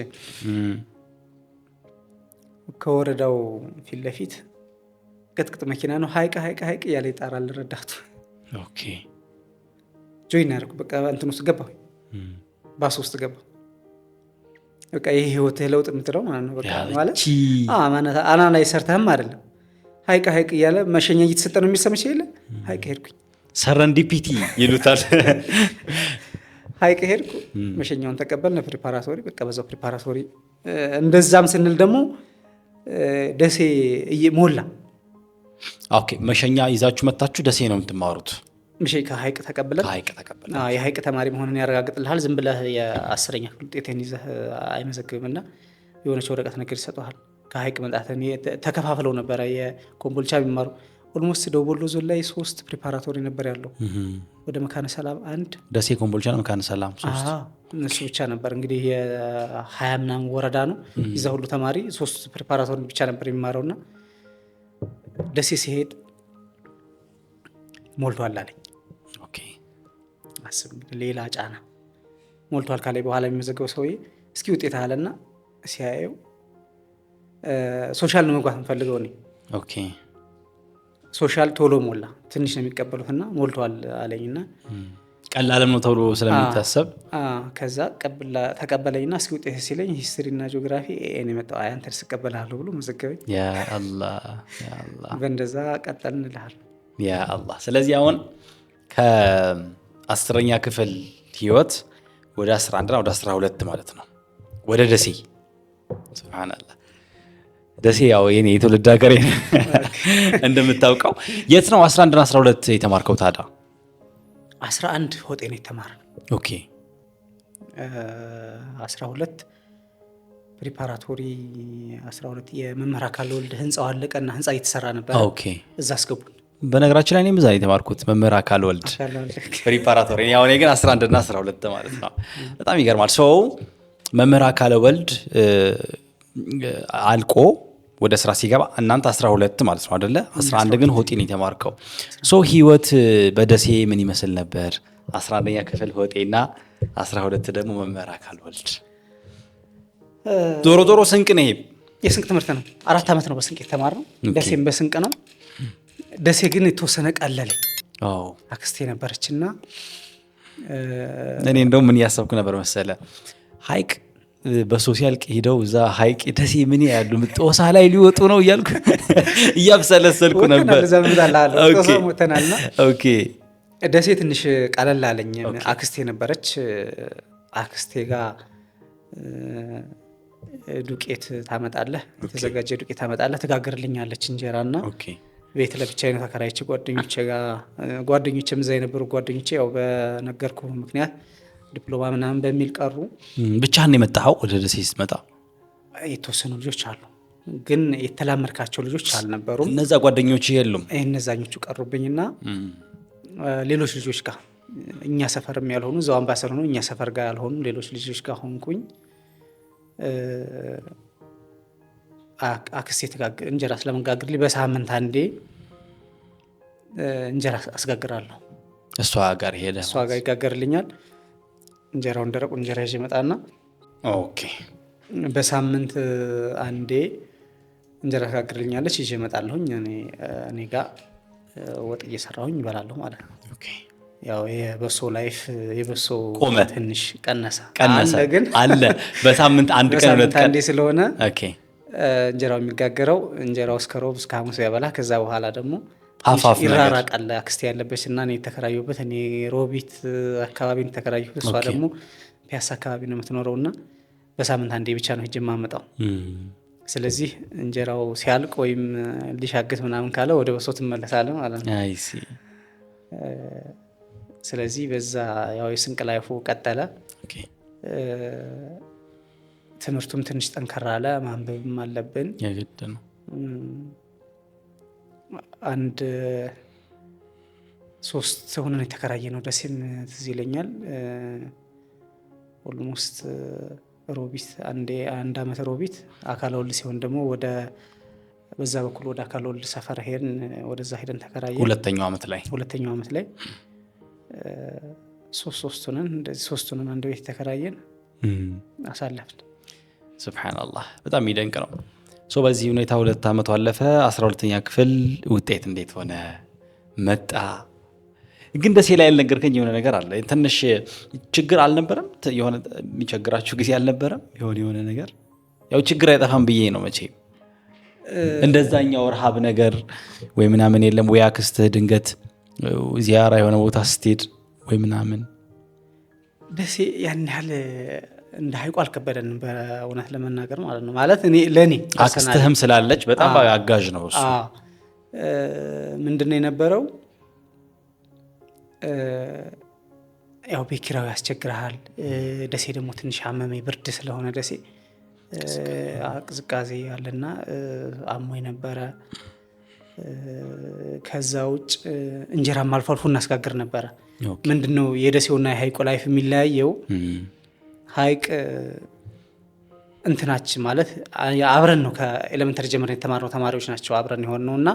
ከወረዳው ፊት ለፊት ቅጥቅጥ መኪና ነው። ሀይቅ እያለ ይጣራል ረዳቱ። ጆይን ያደርኩ በቃ እንትን ውስጥ ገባሁ፣ ባስ ውስጥ ገባሁ። በቃ ይህ ህይወትህ ለውጥ የምትለው ማለት ነው። በቃ ማለት አና ላይ ሰርተህም አይደለም ሀይቅ እያለ መሸኛ እየተሰጠ ነው የሚሰመች የለ። ሀይቅ ሄድኩኝ። ሰረንዲፒቲ ይሉታል። ሀይቅ ሄድኩ፣ መሸኛውን ተቀበልን። ፕሪፓራቶሪ በቃ በዛው ፕሪፓራቶሪ እንደዛም ስንል ደግሞ ደሴ ሞላ። ኦኬ መሸኛ ይዛችሁ መታችሁ ደሴ ነው የምትማሩት? ከሀይቅ ተቀብለን የሀይቅ ተማሪ መሆንን ያረጋግጥልሃል። ዝም ብለህ የ10ኛ ክፍል ውጤትህን ይዘህ አይመዘግብም እና የሆነች ወረቀት ነገር ይሰጠሃል። ከሀይቅ መምጣትህን ተከፋፍለው ነበረ የኮምቦልቻ የሚማሩ ኦልሞስት ደቡብ ወሎ ዞን ላይ 3 ፕሪፓራቶሪ ነበር ያለው። ወደ መካነ ሰላም 1፣ ደሴ፣ ኮምቦልቻ ነው መካነ ሰላም 3። እነሱ ብቻ ነበር እንግዲህ የ20 ምናምን ወረዳ ነው። ይዛ ሁሉ ተማሪ 3 ፕሪፓራቶሪ ብቻ ነበር የሚማረውና ደሴ ሲሄድ ሞልቷል አለኝ። አስብ ሌላ ጫና። ሞልቷል ካለ በኋላ የሚመዘገበው ሰውዬ እስኪ ውጤት አለና ሲያየው ሶሻል ነው መግባት የምፈልገው እኔ። ሶሻል ቶሎ ሞላ፣ ትንሽ ነው የሚቀበሉትና ሞልቷል አለኝና ቀላልም ነው ተብሎ ስለሚታሰብ ከዛ ተቀበለኝና እስኪ ውጤት ሲለኝ ሂስትሪና ጂኦግራፊ ኤን የመጣው አንተ ተቀበላለሁ ብሎ መዘገበኝ። ያ አላህ ያ አላህ። በእንደዛ ቀጠልን እልሃል። ያ አላህ። ስለዚህ አሁን ከ10ኛ ክፍል ህይወት ወደ 11 ወደ 12 ማለት ነው ወደ ደሴ። ሱብሃንአላህ። ደሴ ያው የኔ የትውልድ ሀገሬ እንደምታውቀው። የት ነው 11 እና 12 የተማርከው ታዲያ? 11 ሆጤ ነው የተማረው። ኦኬ 12 ፕሪፓራቶሪ 12 የመምህር አካል ወልድ ህንጻው አለቀና ህንጻ እየተሰራ ነበር። ኦኬ እዛ አስገቡን። በነገራችን ላይ እኔም እዛ የተማርኩት መምህር አካል ወልድ ፕሪፓራቶሪ። ያው እኔ ግን 11 እና 12 ማለት ነው። በጣም ይገርማል። ሰው መምህር አካል ወልድ አልቆ ወደ ስራ ሲገባ እናንተ 12 ማለት ነው አይደለ? 11 ግን ሆጤን የተማርከው። ህይወት በደሴ ምን ይመስል ነበር? 11ኛ ክፍል ሆጤና 12 ደግሞ መምህር አካል ወልድ። ዞሮ ስንቅ ነው። ይሄ የስንቅ ትምህርት ነው። 4 ዓመት ነው በስንቅ የተማርነው። ደሴም በስንቅ ነው። ደሴ ግን የተወሰነ ቀለለኝ። አክስቴ ነበረችና እኔ እንደውም ምን ያሰብኩ ነበር መሰለ ሀይቅ በሶሻል ሄደው እዛ ሀይቅ ደሴ ምን ያሉ ጦሳ ላይ ሊወጡ ነው እያልኩ እያብሰለሰልኩ ነበር። ኦኬ ደሴ ትንሽ ቀለል አለኝ። አክስቴ ነበረች። አክስቴ ጋር ዱቄት ታመጣለህ፣ የተዘጋጀ ዱቄት ታመጣለህ፣ ትጋግርልኛለች እንጀራና ቤት ለብቻዬ ነው ተከራይቼ ጓደኞቼም እዛ የነበሩ ጓደኞቼ ያው በነገርኩ ምክንያት ዲፕሎማ ምናምን በሚል ቀሩ። ብቻህን የመጣኸው ወደ ደሴ ስትመጣ? የተወሰኑ ልጆች አሉ፣ ግን የተላመድካቸው ልጆች አልነበሩም። እነዛ ጓደኞች የሉም? እነዛኞቹ ቀሩብኝና ሌሎች ልጆች ጋር እኛ ሰፈርም ያልሆኑ እዛው አምባሰል ሆኖ እኛ ሰፈር ጋር ያልሆኑ ሌሎች ልጆች ጋር ሆንኩኝ። አክስቴ እንጀራ ስለመጋግርልኝ በሳምንት አንዴ እንጀራ አስጋግራለሁ። እሷ ጋር ይጋገርልኛል። እንጀራውን ደረቁ እንጀራ ይዤ መጣና በሳምንት አንዴ እንጀራ ትጋግርልኛለች፣ ይዤ እመጣለሁኝ። እኔ ጋር ወጥ እየሰራሁኝ ይበላለሁ ማለት ነው። ያው የበሶ ላይፍ የበሶ ትንሽ ቀነሰ ግን አለ። በሳምንት አንድ ቀን ሁለት ቀን አንዴ ስለሆነ እንጀራው የሚጋገረው እንጀራው እስከ ሮብ እስከ ሐሙስ ያበላ። ከዛ በኋላ ደግሞ ይራራቃል። አክስቴ ያለበት እና እኔ የተከራየሁበት፣ እኔ ሮቢት አካባቢ ነው የተከራየሁት፣ እሷ ደግሞ ፒያሳ አካባቢ ነው የምትኖረው እና በሳምንት አንዴ ብቻ ነው ሄጄ የማመጣው። ስለዚህ እንጀራው ሲያልቅ ወይም ሊሻግት ምናምን ካለ ወደ በሶ ትመለሳለህ ማለት ነው። ስለዚህ በዛ ያው የስንቅ ላይፉ ቀጠለ። ትምህርቱም ትንሽ ጠንከራ አለ። ማንበብም አለብን የግድ ነው። አንድ 3 ሆነን የተከራየ ነው። ደሴም ትዝ ይለኛል። ኦልሞስት ሮቢት አንድ አመት ሮቢት አካለ ወልድ ሲሆን ደግሞ ወደ በዛ በኩል ወደ አካለ ወልድ ሰፈር ሄድን። ወደዛ ሄደን ተከራየን። ሁለተኛው አመት ላይ ሶስት ሆነን አንድ ቤት ተከራየን አሳለፍን። ሱብሃንአላህ በጣም የሚደንቅ ነው። በዚህ ሁኔታ 2 አመቱ አለፈ። 12ኛ ክፍል ውጤት እንዴት ሆነ መጣ? ግን ደሴ ላይ ያልነገርከኝ የሆነ ነገር አለ። ትንሽ ችግር አልነበረም? የሆነ የሚቸግራችሁ ጊዜ አልነበረም? የሆነ ነገር ያው ችግር አይጠፋም ብዬ ነው መቼም። እንደዛኛው ረሃብ ነገር ወይ ምናምን የለም ወይ? አክስትህ ድንገት ዚያራ የሆነ ቦታ ስትሄድ ወይ ምናምን? ደሴ ያን ያህል እንደ ሀይቁ አልከበደንም በእውነት ለመናገር ማለት ነው። ማለት ለእኔ አክስትህም ስላለች በጣም አጋዥ ነው እሱ። ምንድነው የነበረው ያው ቤት ኪራዩ ያስቸግርሃል። ደሴ ደግሞ ትንሽ አመመኝ፣ ብርድ ስለሆነ ደሴ ቅዝቃዜ ያለና አሞኝ ነበረ። ከዛ ውጭ እንጀራም አልፎ አልፎ እናስጋግር ነበረ። ምንድነው የደሴውና የሀይቁ ላይፍ የሚለያየው? ሀይቅ እንትናችን ማለት አብረን ነው ከኤሌመንተሪ ጀምረን የተማርነው ተማሪዎች ናቸው አብረን የሆን ነው እና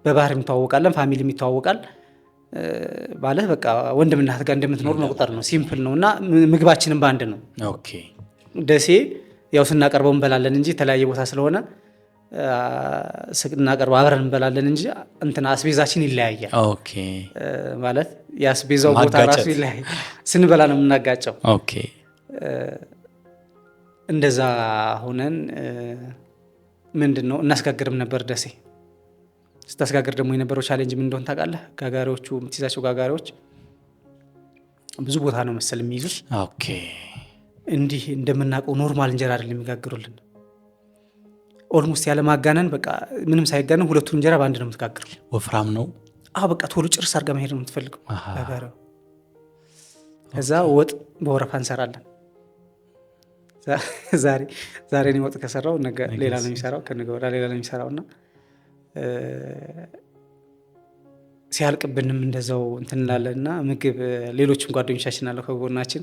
በባህር የሚተዋወቃለን፣ ፋሚሊ የሚተዋወቃል ማለት በቃ ወንድምና እህት ጋር እንደምትኖር መቁጠር ነው። ሲምፕል ነው እና ምግባችንም በአንድ ነው። ደሴ ያው ስናቀርበው እንበላለን እንጂ የተለያየ ቦታ ስለሆነ ስናቀርበው አብረን እንበላለን እንጂ እንትና አስቤዛችን ይለያያል። ማለት የአስቤዛው ቦታ ራሱ ይለያያል። ስንበላ ነው የምናጋጨው። እንደዛ ሆነን ምንድነው እናስጋግርም ነበር ደሴ። ስታስጋግር ደግሞ የነበረው ቻሌንጅ ምን እንደሆነ ታውቃለህ? ጋጋሪዎቹ የምትይዛቸው ጋጋሪዎች ብዙ ቦታ ነው መሰል የሚይዙት። እንዲህ እንደምናውቀው ኖርማል እንጀራ አይደለም የሚጋግሩልን። ኦልሞስት ያለ ማጋነን በቃ ምንም ሳይጋነን 2ቱ እንጀራ በአንድ ነው የምትጋግረው። ወፍራም ነው። በቃ ቶሎ ጭርስ አድርጋ መሄድ ነው የምትፈልገው ጋጋሪው። ከዛ ወጥ በወረፋ እንሰራለን። ዛሬ እኔ ወጥ ከሰራው ነገ ሌላ ነው የሚሰራው፣ ከነገ ወዲያ ሌላ ነው የሚሰራውና ሲያልቅብንም እንደዛው እንትን እንላለንና ምግብ ሌሎችም ጓደኞቻችን አለው ከጎናችን።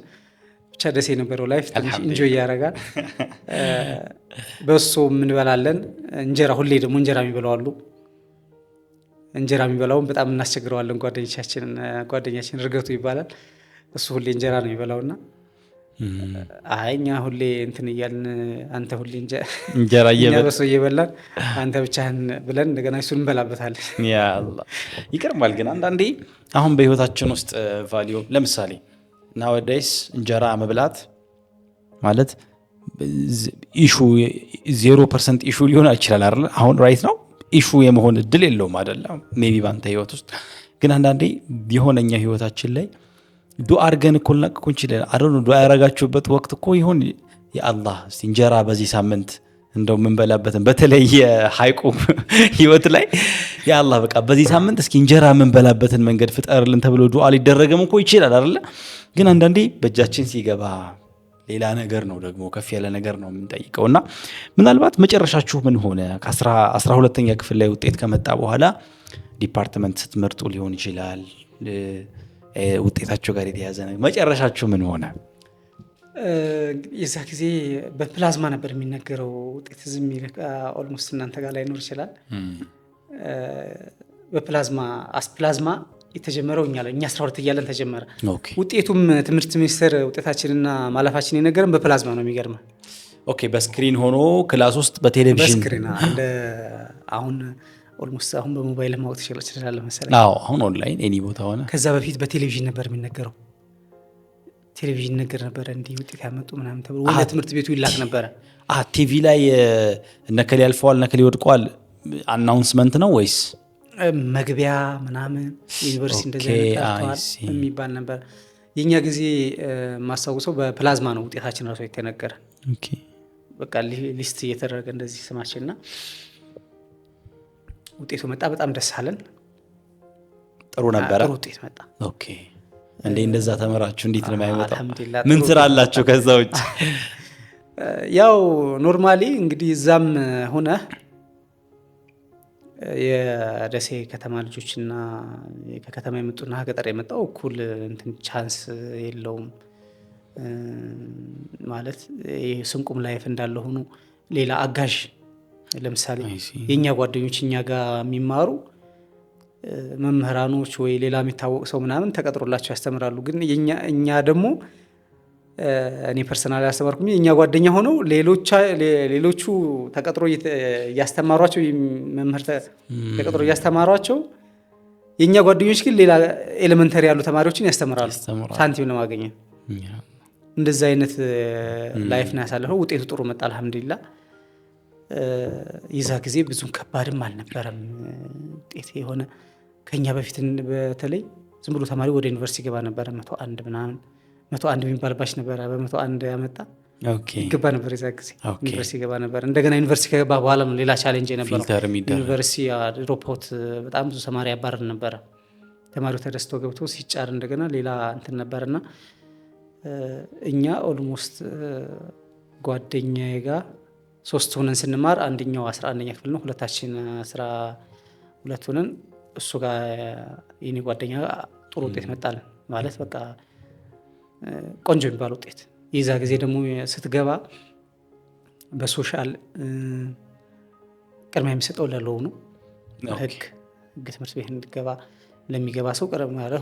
ብቻ ደሴ የነበረው ላይፍ ትንሽ ኢንጆይ ያደርጋል። በሶ እንበላለን። እንጀራ ሁሌ ደግሞ እንጀራ የሚበላው አሉ። እንጀራ የሚበላውን በጣም እናስቸግረዋለን። ጓደኛችን ርገቱ ይባላል። እሱ ሁሌ እንጀራ ነው የሚበላውና እኛ ሁሌ እንትን እያልን አንተ ሁሌ እንጀራ በሶ እየበላን አንተ ብቻህን ብለን እንደገና እሱን እንበላበታለን። ያ አላህ ይቀርማል። ግን አንዳንዴ አሁን በህይወታችን ውስጥ ቫልዩ ለምሳሌ ናወዳይስ እንጀራ መብላት ማለት ኢሹ 0% ኢሹ ሊሆን ይችላል አይደል? አሁን ራይት ነው ኢሹ የመሆን እድል የለውም አይደለም? ሜቢ ባንተ ህይወት ውስጥ ግን አንዳንዴ የሆነኛ ህይወታችን ላይ ዱዓ አድርገን እኮ ልናቅቁ እንችላለን። አሁን ዱዓ ያረጋችሁበት ወቅት እኮ ይሁን የአላህ እስቲ እንጀራ በዚህ ሳምንት እንደው ምንበላበትን በተለየ ሀይቁ ህይወት ላይ የአላህ በቃ በዚህ ሳምንት እስኪ እንጀራ ምንበላበትን መንገድ ፍጠርልን ተብሎ ዱዓ ሊደረግም እኮ ይችላል አይደለ? ግን አንዳንዴ በእጃችን ሲገባ ሌላ ነገር ነው ደግሞ ከፍ ያለ ነገር ነው የምንጠይቀውና ምናልባት መጨረሻችሁ ምን ሆነ? ከ12ኛ ክፍል ላይ ውጤት ከመጣ በኋላ ዲፓርትመንት ስትመርጡ ሊሆን ይችላል ውጤታቸው ጋር የተያዘ ነገር መጨረሻችሁ ምን ሆነ? የዛ ጊዜ በፕላዝማ ነበር የሚነገረው ውጤት። ዝም ይልቅ ኦልሞስት እናንተ ጋር ላይኖር ይችላል። በፕላዝማ አስፕላዝማ የተጀመረው እኛ 12 እያለን ተጀመረ። ውጤቱም ትምህርት ሚኒስቴር ውጤታችንና ማለፋችን የነገረን በፕላዝማ ነው። የሚገርም በስክሪን ሆኖ ክላስ ውስጥ በቴሌቪዥን በስክሪን አሁን ኦልሞስት አሁን በሞባይል ማወቅ ትችላለህ መሰለኝ። አሁን ኦንላይን ኤኒ ቦታ ሆነ። ከዛ በፊት በቴሌቪዥን ነበር የሚነገረው። ቴሌቪዥን ነገር ነበረ እንዲህ ውጤት ያመጡ ምናምን ተብሎ ወደ ትምህርት ቤቱ ይላክ ነበረ። ቲቪ ላይ እነከሌ ያልፈዋል እነከሌ ወድቋል አናውንስመንት ነው ወይስ መግቢያ ምናምን ዩኒቨርሲቲ እንደዚህ አይነት የሚባል ነበር። የኛ ጊዜ ማስታወሰው በፕላዝማ ነው ውጤታችን ራሱ የተነገረ። በቃ ሊስት እየተደረገ እንደዚህ ስማችንና ውጤቱ መጣ። በጣም ደስ አለን። ጥሩ ነበረ። ጥሩ ውጤት መጣ። እንዴ እንደዛ ተመራችሁ? እንዴት ነው የማይመጣው? ምን ስራ አላችሁ ከዛ ውጭ? ያው ኖርማሊ እንግዲህ እዛም ሆነ የደሴ ከተማ ልጆችና ከከተማ የመጡና ከገጠር የመጣው እኩል እንትን ቻንስ የለውም ማለት ስንቁም ላይፍ እንዳለ ሆኖ ሌላ አጋዥ ለምሳሌ የኛ ጓደኞች እኛ ጋር የሚማሩ መምህራኖች ወይ ሌላ የሚታወቅ ሰው ምናምን ተቀጥሮላቸው ያስተምራሉ። ግን እኛ ደግሞ እኔ ፐርሰናል ያስተማርኩኝ የኛ ጓደኛ ሆነው ሌሎቹ ተቀጥሮ እያስተማሯቸው መምህር ተቀጥሮ እያስተማሯቸው የኛ ጓደኞች ግን ሌላ ኤሌመንተሪ ያሉ ተማሪዎችን ያስተምራሉ ሳንቲም ለማግኘት። እንደዛ አይነት ላይፍ ነው ያሳለፈው። ውጤቱ ጥሩ መጣ አልহামዱሊላህ። የዛ ጊዜ ብዙም ከባድም አልነበረም ውጤት የሆነ ከኛ በፊት በተለይ ዝም ብሎ ተማሪ ወደ ዩኒቨርሲቲ ገባ ነበር 101 ምናምን 101 የሚባል ባች ነበር። በ101 ያመጣ ገባ ነበር የዛ ጊዜ ዩኒቨርሲቲ ገባ ነበር። እንደገና ዩኒቨርሲቲ ከገባ በኋላ ነው ሌላ ቻሌንጅ የነበረው። ዩኒቨርሲቲ ድሮፕ በጣም ብዙ ተማሪ ያባረር ነበረ። ተማሪው ተደስቶ ገብቶ ሲጫር እንደገና ሌላ እንትን ነበርና እኛ ኦልሞስት ጓደኛዬ ጋር 3 ሆነን ስንማር አንደኛው 11ኛ ክፍል ነው፣ ሁለታችን 12 ሆነን እሱ ጋር የኔ ጓደኛ ጥሩ ውጤት መጣል ማለት በቃ ቆንጆ የሚባል ውጤት። የዛ ጊዜ ደግሞ ስትገባ በሶሻል ቅድሚያ የሚሰጠው ላለው ነው። ህግ ትምህርት ቤት እንዲገባ ለሚገባ ሰው ቀደም ያለ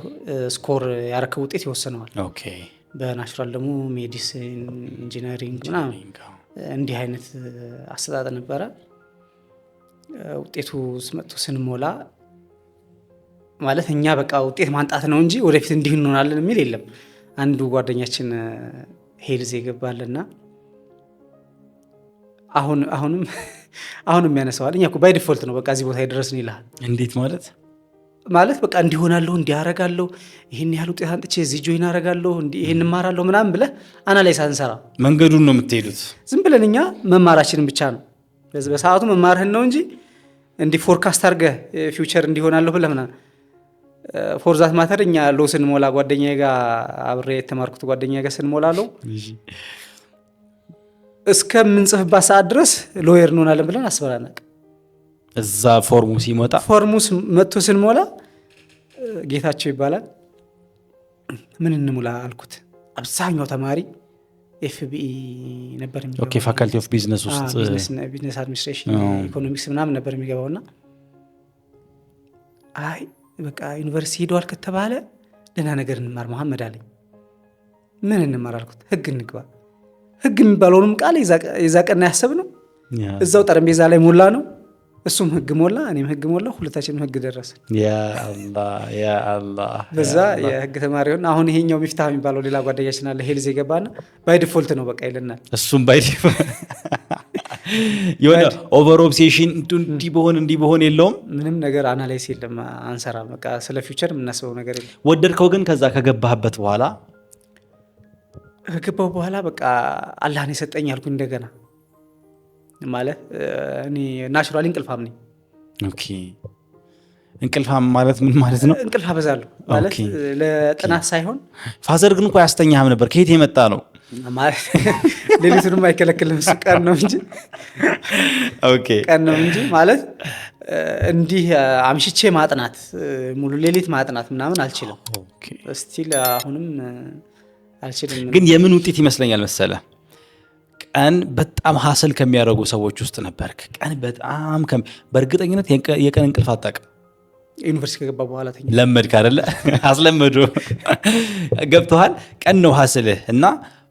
ስኮር ያረከው ውጤት ይወሰነዋል። በናቹራል ደግሞ ሜዲሲን፣ ኢንጂነሪንግ ምናምን እንዲህ አይነት አሰጣጥ ነበረ። ውጤቱ መጥቶ ስንሞላ ማለት እኛ በቃ ውጤት ማንጣት ነው እንጂ ወደፊት እንዲህ እንሆናለን የሚል የለም። አንዱ ጓደኛችን ሄልዝ ይገባልና አሁንም ያነሳዋል። እኛ እኮ ባይ ዲፎልት ነው በቃ እዚህ ቦታ ይደረስን ይላል። እንዴት ማለት በቃ እንዲሆናለሁ እንዲያረጋለሁ ይሄን ያህል ውጤት አንጥቼ እዚህ ጆይን አረጋለሁ ይሄን ማራለሁ ምናምን ብለህ አናላይዝ አንሰራ። መንገዱን ነው የምትሄዱት። ዝም ብለን እኛ መማራችንን ብቻ ነው በሰዓቱ መማርህን ነው እንጂ እንዲህ ፎርካስት አድርገህ ፊውቸር እንዲሆናለሁ ብለህ ምናምን ፎርዛት ማተር እኛ ሎ ስንሞላ ጓደኛዬ ጋር አብሬ የተማርኩት ጓደኛዬ ጋር ስንሞላለው እስከምንጽፍባት ሰዓት ድረስ ሎየር እንሆናለን ብለን አስበናል። እዛ ፎርሙ መጥቶ ስንሞላ ጌታቸው ይባላል ምን እንሙላ አልኩት። አብዛኛው ተማሪ ኤፍቢኢ ነበር የሚገባው። ኦኬ ፋካልቲ ኦፍ ቢዝነስ ውስጥ ቢዝነስ አድሚኒስትሬሽን ኢኮኖሚክስ ምናምን ነበር የሚገባውና አይ በቃ ዩኒቨርሲቲ ሄዷል ከተባለ ደህና ነገር እንማር መሐመድ አለኝ። ምን እንማር አልኩት። ህግ እንግባ። ህግ የሚባለውንም ቃል የዛ ቀን ያሰብነው እዛው ጠረጴዛ ላይ ሞላ ነው። እሱም ህግ ሞላ፣ እኔም ህግ ሞላ፣ ሁለታችንም ህግ ደረሰን። ያ አላህ በዛ የህግ ተማሪ ሆነ። አሁን ይሄኛው ሚፍታህ የሚባለው ሌላ ጓደኛችን አለ ሄልዝ የገባና ባይ ዲፎልት ነው በቃ ይለናል። እሱም ባይ ዲፎልት የሆነ ኦቨር ኦብሴሽን እንዲህ በሆን የለውም። ምንም ነገር አናላይስ የለም፣ አንሰራ በቃ ስለ ፊውቸር የምናስበው ነገር የለም። ወደድከው ግን ከዛ ከገባህበት በኋላ ከገባው በኋላ በቃ አላህን የሰጠኝ አልኩኝ እንደገና ማለት እኔ ናቹራሊ እንቅልፋም ነኝ። ኦኬ እንቅልፋም ማለት ምን ማለት ነው? እንቅልፍ አበዛለሁ ማለት ለጥናት ሳይሆን። ፋዘር ግን እኮ ያስተኛህም ነበር። ከየት የመጣ ነው ማለት ሌሊቱንም አይከለክልም እሱ ቀን ነው እንጂ ቀን ነው እንጂ ማለት እንዲህ አምሽቼ ማጥናት ሙሉ ሌሊት ማጥናት ምናምን አልችልም። ስቲል አሁንም አልችልም። ግን የምን ውጤት ይመስለኛል መሰለ ቀን በጣም ሀሰል ከሚያደርጉ ሰዎች ውስጥ ነበርክ። ቀን በጣም በእርግጠኝነት የቀን እንቅልፍ አታውቅም። ዩኒቨርሲቲ ከገባ በኋላ ተኛ ለመድክ አይደለ? አስለመዱ ገብተዋል። ቀን ነው ሀስልህ እና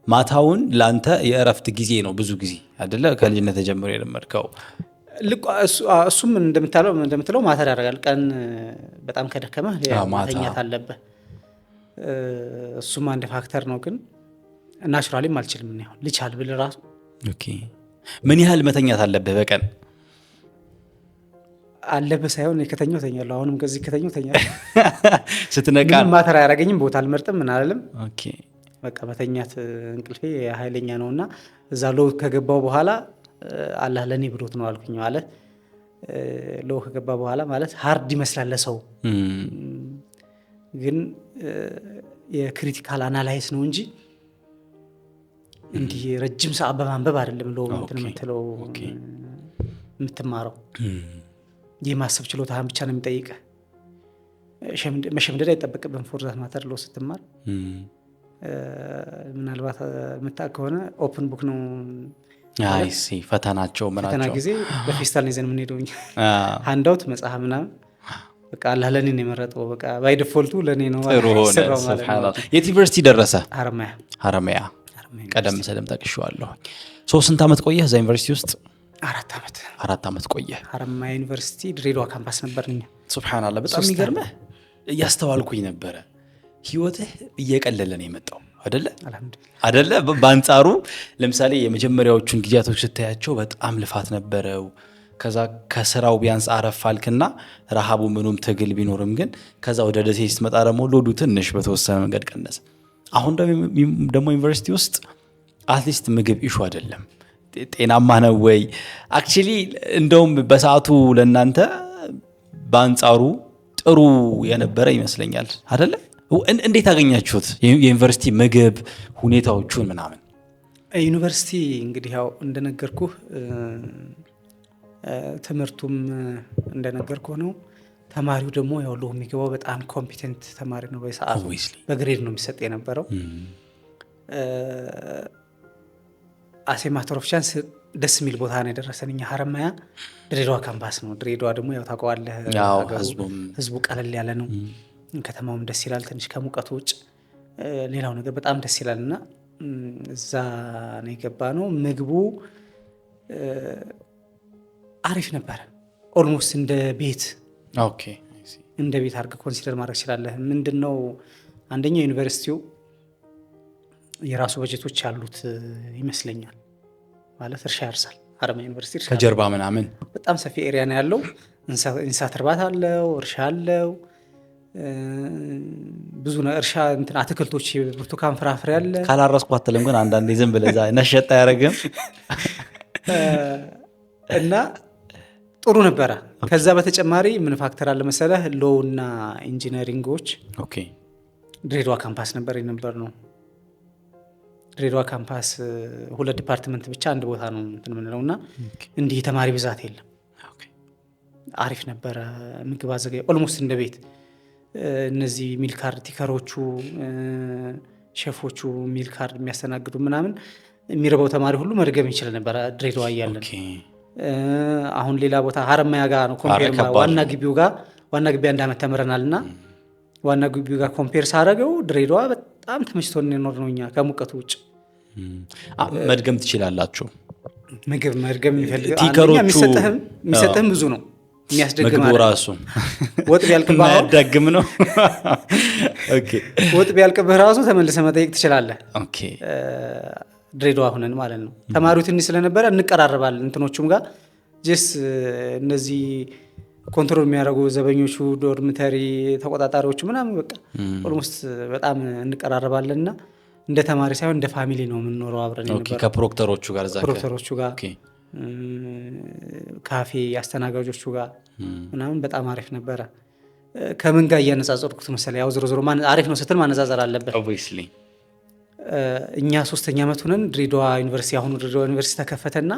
ማታውን ለአንተ የእረፍት ጊዜ ነው ብዙ ጊዜ አይደለ? ከልጅነት ጀምሮ የለመድከው እሱም እንደምትለው ማታ ያደርጋል። ቀን በጣም ከደከመህ ማተኛት አለብህ። እሱም አንድ ፋክተር ነው። ግን ናቹራሊም አልችልም ነው ልቻል ብል ራሱ። ኦኬ ምን ያህል መተኛት አለብህ በቀን? አለብህ ሳይሆን ከተኛው ተኛለሁ። አሁንም ከዚህ ከተኛው ተኛለሁ። ስትነቃ ምንም ማተር አያደርገኝም። ቦታ አልመርጥም ምን አልልም። ኦኬ በቃ መተኛት እንቅልፌ ኃይለኛ ነውና እዛ ሎ ከገባው በኋላ አላህ ለኔ ብሎት ነው አልኩኝ። ማለት ሎ ከገባ በኋላ ማለት ሃርድ ይመስላል ለሰው፣ ግን የክሪቲካል አናላይዝ ነው እንጂ እንዲህ ረጅም ሰዓት በማንበብ አይደለም ለው የምትለው የምትማረው። የማሰብ ችሎታህን ብቻ ነው የሚጠይቀህ። መሸምደድ አይጠበቅብህም ፎርዛት ማተር ለው ስትማር። ምናልባት የምታውቅ ከሆነ ኦፕን ቡክ ነው ፈተናቸው ምናቸው። ፈተና ጊዜ በፌስታል ነው ይዘን የምንሄደው እኛ። ሃንዳውት መጽሐፍ ምናምን በቃ አላህ ለኔ ነው የመረጠው። በቃ ባይ ዲፎልቱ ለኔ ነው ሱብሃንአላህ። የት ዩኒቨርሲቲ ደረሰ? ሀረማያ። ቀደም ሲልም ጠቅሼዋለሁ። ስንት ዓመት ቆየህ እዛ ዩኒቨርሲቲ ውስጥ? 4 ዓመት ቆየህ። ሀረማያ ዩኒቨርሲቲ ድሬዳዋ ካምፓስ ነበርኛ። ሱብሃንአላህ። በጣም የሚገርምህ እያስተዋልኩኝ ነበረ ህይወትህ እየቀለለ ነው የመጣው አይደለ? በአንጻሩ ለምሳሌ የመጀመሪያዎቹን ጊዜያቶች ስታያቸው በጣም ልፋት ነበረው። ከዛ ከስራው ቢያንስ አረፋልክና ረሃቡ ምኑም ትግል ቢኖርም ግን ከዛ ወደ ደሴ ስትመጣ ደግሞ ሎዱ ትንሽ በተወሰነ መንገድ ቀነሰ። አሁን ደግሞ ዩኒቨርሲቲ ውስጥ አትሊስት ምግብ ኢሹ አይደለም። ጤናማ ነው ወይ? አክቹሊ እንደውም በሰዓቱ ለእናንተ በአንጻሩ ጥሩ የነበረ ይመስለኛል አይደለ? እንዴት አገኛችሁት የዩኒቨርሲቲ ምግብ ሁኔታዎቹን ምናምን? ዩኒቨርሲቲ እንግዲህ ያው እንደነገርኩህ ትምህርቱም እንደነገርኩህ ነው። ተማሪው ደግሞ ያው ለው የሚገባው በጣም ኮምፒተንት ተማሪ ነው። በሰዓቱ በግሬድ ነው የሚሰጥ የነበረው። አሴ ማተር ኦፍ ቻንስ ደስ የሚል ቦታ ነው የደረሰን እኛ። ሀረማያ ድሬዳዋ ካምፓስ ነው። ድሬዳዋ ደግሞ ያው ታውቀዋለህ፣ ህዝቡ ቀለል ያለ ነው። ከተማውም ደስ ይላል ትንሽ ከሙቀቱ ውጭ። ሌላው ነገር በጣም ደስ ይላል እና እዛ ነው የገባ ነው። ምግቡ አሪፍ ነበረ። ኦልሞስት እንደ ቤት አድርገህ ኮንሲደር ማድረግ ይችላለህ። ምንድነው አንደኛ ዩኒቨርሲቲው የራሱ በጀቶች ያሉት ይመስለኛል። ማለት እርሻ ያርሳል። ሀረማያ ዩኒቨርሲቲ ከጀርባ ምናምን በጣም ሰፊ ኤሪያ ነው ያለው። እንስሳት እርባታ አለው፣ እርሻ አለው፣ ብዙ እርሻ አትክልቶች፣ ብርቱካን፣ ፍራፍሬ አለ። ካላረስኩ አትልም ግን አንዳንዴ ዝም ብለህ ነሸጣ ያደረግም እና ጥሩ ነበረ። ከዛ በተጨማሪ ምን ፋክተር አለ መሰለህ? ሎው እና ኢንጂነሪንጎች ድሬዳዋ ካምፓስ ነበር የነበር ነው። ድሬዳዋ ካምፓስ 2 ዲፓርትመንት ብቻ አንድ ቦታ ነው እንትን የምንለው እና እንዲህ የተማሪ ብዛት የለም። አሪፍ ነበረ። ምግብ አዘጋጅ ኦልሞስት እንደ ቤት። እነዚህ ሚል ካርድ ቲከሮቹ፣ ሼፎቹ ሚል ካርድ የሚያስተናግዱ ምናምን የሚረባው ተማሪ ሁሉ መድገም ይችላል ነበረ ድሬዳዋ እያለን። አሁን ሌላ ቦታ ሀረማያ ጋር ነው ኮምፔር ዋና ግቢው ጋር ዋና ግቢ 1 ዓመት ተምረናል እና ዋና ግቢው ጋር ኮምፔር ሳደረገው ድሬዳዋ በጣም ተመችቶን የኖር ነው እኛ ከሙቀቱ ውጭ። መድገም ትችላላችሁ። ምግብ መድገም የሚፈልግ የሚሰጥህም ብዙ ነው። የሚያስደግም ምግቡ ራሱ ወጥ ቢያልቅብህ የሚያደግም ነው። ወጥ ቢያልቅብህ ራሱ ተመልሰህ መጠየቅ ትችላለህ። ድሬዳዋ ሁነን ማለት ነው። ተማሪው ትንሽ ስለነበረ እንቀራረባለን እንትኖቹም ጋር ጀስ እነዚህ ኮንትሮል የሚያደርጉ ዘበኞቹ፣ ዶርሚተሪ ተቆጣጣሪዎቹ ምናምን በቃ ኦልሞስት በጣም እንቀራረባለንና እንደ ተማሪ ሳይሆን እንደ ፋሚሊ ነው የምንኖረው አብረን ነበር። ከፕሮክተሮቹ ጋር ካፌ አስተናጋጆቹ ጋር ምናምን በጣም አሪፍ ነበረ። ከምን ጋር እያነጻጸርኩት መሰለህ? ያው ዞሮ አሪፍ ነው ስትል ማነጻጸር አለበት። ኦብቪስሊ እኛ 3ኛ ዓመት ሆነን ድሬዳዋ ዩኒቨርሲቲ አሁኑ ድሬዳዋ ዩኒቨርሲቲ ተከፈተና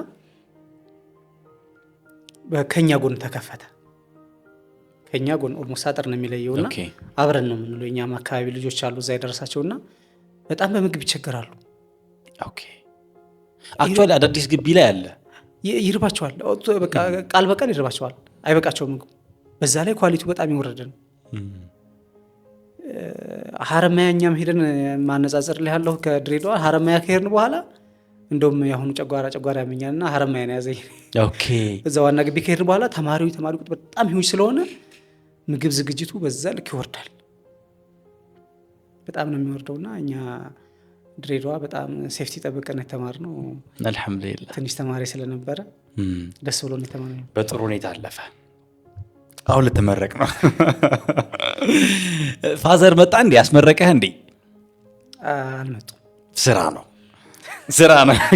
ከኛ ጎን ተከፈተ። ከኛ ጎን ኦልሞስት አጥር ነው የሚለየውና አብረን ነው የምንለው። እኛም አካባቢ ልጆች አሉ እዛ የደረሳቸውና በጣም በምግብ ይቸገራሉ። አክቹዋሊ አዳዲስ ግቢ ላይ አለ ይርባቸዋል። በቃ ቃል በቃል ይርባቸዋል። አይበቃቸውም ምግቡ። በዛ ላይ ኳሊቲው በጣም ይወረደ ነው። ሀረማያ እኛም ሄደን ማነጻጸር ላይ ያለው ከድሬዳዋ ሀረማያ ከሄድን በኋላ እንደውም ያሁኑ ጨጓራ ያመኛልና ሀረማያ ነው ያዘኝ። እዛ ዋና ግቢ ከሄድን በኋላ ተማሪው ቁጥር በጣም ሂውጅ ስለሆነ ምግብ ዝግጅቱ በዛ ልክ ይወርዳል። በጣም ነው የሚወርደውና እኛ ድሬዳዋ በጣም ሴፍቲ ጠብቀን የተማርነው አልሐምዱሊላህ። ትንሽ ተማሪ ስለነበረ ደስ ብሎ ነው የተማርነው። በጥሩ ሁኔታ አለፈ። አሁን ልትመረቅ ነው። ፋዘር መጣ እንዴ? ያስመረቀህ እንዴ? አልመጡም። ስራ ነው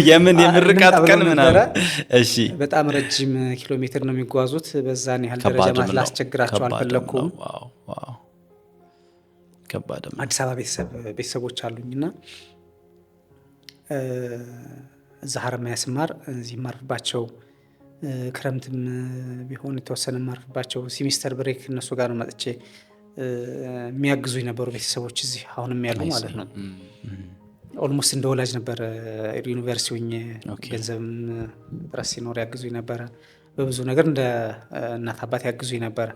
የምን የምርቃት ቀን ምናምን። እሺ በጣም ረጅም ኪሎ ሜትር ነው የሚጓዙት። በዛን ያህል ደረጃ ማለት ላስቸግራቸው አልፈለኩም። አዲስ አበባ ቤተሰቦች አሉኝና እዛ ሀረማያ ስማር እዚህ ማርፍባቸው ክረምትም ቢሆን የተወሰነ ማርፍባቸው ሲሚስተር ብሬክ እነሱ ጋር ነው መጥቼ የሚያግዙኝ ነበሩ ቤተሰቦች እዚህ አሁንም ያሉ ማለት ነው። ኦልሞስት እንደ ወላጅ ነበር። ዩኒቨርሲቲ ሆኜ ገንዘብም ጥረት ሲኖር ያግዙኝ ነበረ። በብዙ ነገር እንደ እናት አባት ያግዙኝ ነበረ።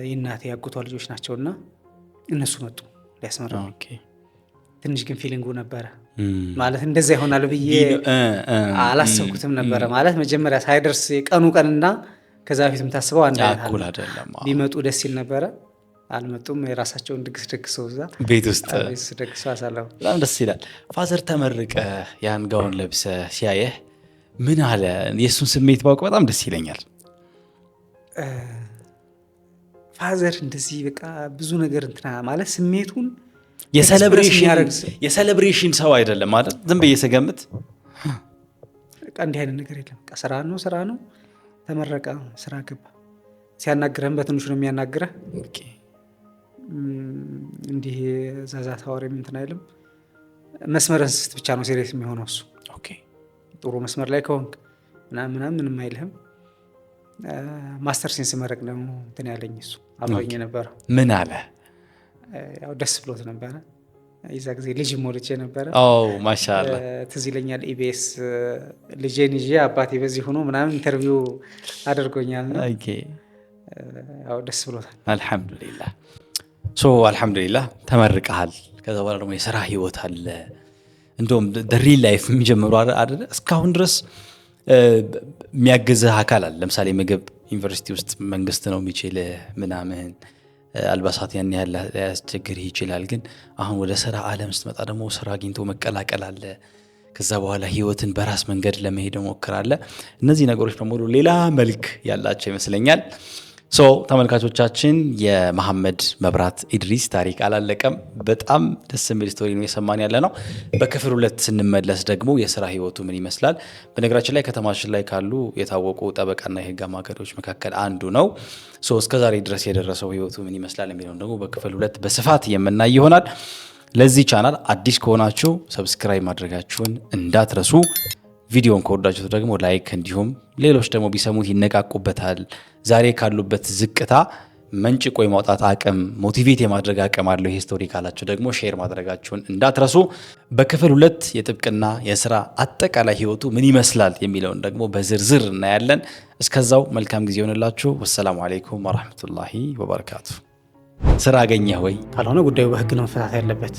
የእናቴ ያጎቷ ልጆች ናቸውና እነሱ መጡ ሊያስመረቁ። ትንሽ ግን ፊሊንጉ ነበረ ማለት እንደዛ ይሆናል ብዬ አላሰብኩትም ነበረ። ማለት መጀመሪያ ሳይደርስ የቀኑ ቀንና ከዛ በፊት የምታስበው አንድ አይደለም። ቢመጡ ደስ ይል ነበረ። አልመጡም። የራሳቸውን ድግስ ደግሰው እዛ ቤት ውስጥ ደግሰው አሳለፉ። በጣም ደስ ይላል። ፋዘር ተመረቀ ያን ጋውን ለብሰ ሲያየህ ምን አለ? የእሱን ስሜት ባውቅ በጣም ደስ ይለኛል። ፋዘር እንደዚህ በቃ ብዙ ነገር እንትና ማለት ስሜቱን የሴሌብሬሽን ሰው አይደለም ማለት ዝም ብዬ ስገምት በቃ እንዲህ አይነት ነገር የለም። በቃ ስራ ነው። ተመረቀ፣ ስራ ገባ። ሲያናግረህም በትንሹ ነው የሚያናግረህ። እንዲህ ዛዛታ ወሬ እንትን አይልም። መስመርን ስት ብቻ ነው ሲሪየስ የሚሆነው እሱ። ጥሩ መስመር ላይ ከሆንክ ምንም አይልህም። ማስተር ሴንስ መረቅ ደግሞ እንትን ያለኝ እሱ አብሮኝ ነበረ። ምን አለ? ያው ደስ ብሎት ነበረ። የዛ ጊዜ ልጅ ሞልቼ ነበረ። ማሻአላ ትዝ ይለኛል። ኢቢኤስ ልጄን ይዤ አባቴ በዚህ ሆኖ ምናምን ኢንተርቪው አድርጎኛል። ያው ደስ ብሎታል። አልሐምዱሊላህ አልሐምዱሊላህ ተመርቀሃል። ከዛ በኋላ ደግሞ የስራ ህይወት አለ። እንደውም ሪል ላይፍ የሚጀምሩ አይደለ? እስካሁን ድረስ የሚያግዝህ አካል አለ። ለምሳሌ ምግብ ዩኒቨርሲቲ ውስጥ መንግስት ነው የሚችል ምናምን፣ አልባሳት ያን ያህል ሊያስቸግርህ ይችላል። ግን አሁን ወደ ስራ ዓለም ስትመጣ ደግሞ ስራ አግኝቶ መቀላቀል አለ። ከዛ በኋላ ህይወትን በራስ መንገድ ለመሄድ ሞክራለ። እነዚህ ነገሮች በሙሉ ሌላ መልክ ያላቸው ይመስለኛል። ተመልካቾቻችን የመሐመድ መብራት ኢድሪስ ታሪክ አላለቀም። በጣም ደስ የሚል ስቶሪ ነው የሰማን ያለ ነው። በክፍል 2 ስንመለስ ደግሞ የስራ ህይወቱ ምን ይመስላል። በነገራችን ላይ ከተማችን ላይ ካሉ የታወቁ ጠበቃና የህግ አማካሪዎች መካከል አንዱ ነው። እስከዛሬ ድረስ የደረሰው ህይወቱ ምን ይመስላል የሚለውን ደግሞ በክፍል 2 በስፋት የምናይ ይሆናል። ለዚህ ቻናል አዲስ ከሆናችሁ ሰብስክራይብ ማድረጋችሁን እንዳትረሱ። ቪዲዮን ከወዳችሁት ደግሞ ላይክ፣ እንዲሁም ሌሎች ደግሞ ቢሰሙት ይነቃቁበታል። ዛሬ ካሉበት ዝቅታ መንጭቆ የማውጣት አቅም፣ ሞቲቬት የማድረግ አቅም አለው ይሄ ስቶሪ ካላችሁ ደግሞ ሼር ማድረጋችሁን እንዳትረሱ። በክፍል 2 የጥብቅና የስራ አጠቃላይ ህይወቱ ምን ይመስላል የሚለውን ደግሞ በዝርዝር እናያለን። እስከዛው መልካም ጊዜ ይሆንላችሁ። ወሰላሙ አለይኩም ወራህመቱላሂ ወበረካቱ። ስራ አገኘህ ወይ? ካልሆነ ጉዳዩ በህግ ነው መፈታት ያለበት።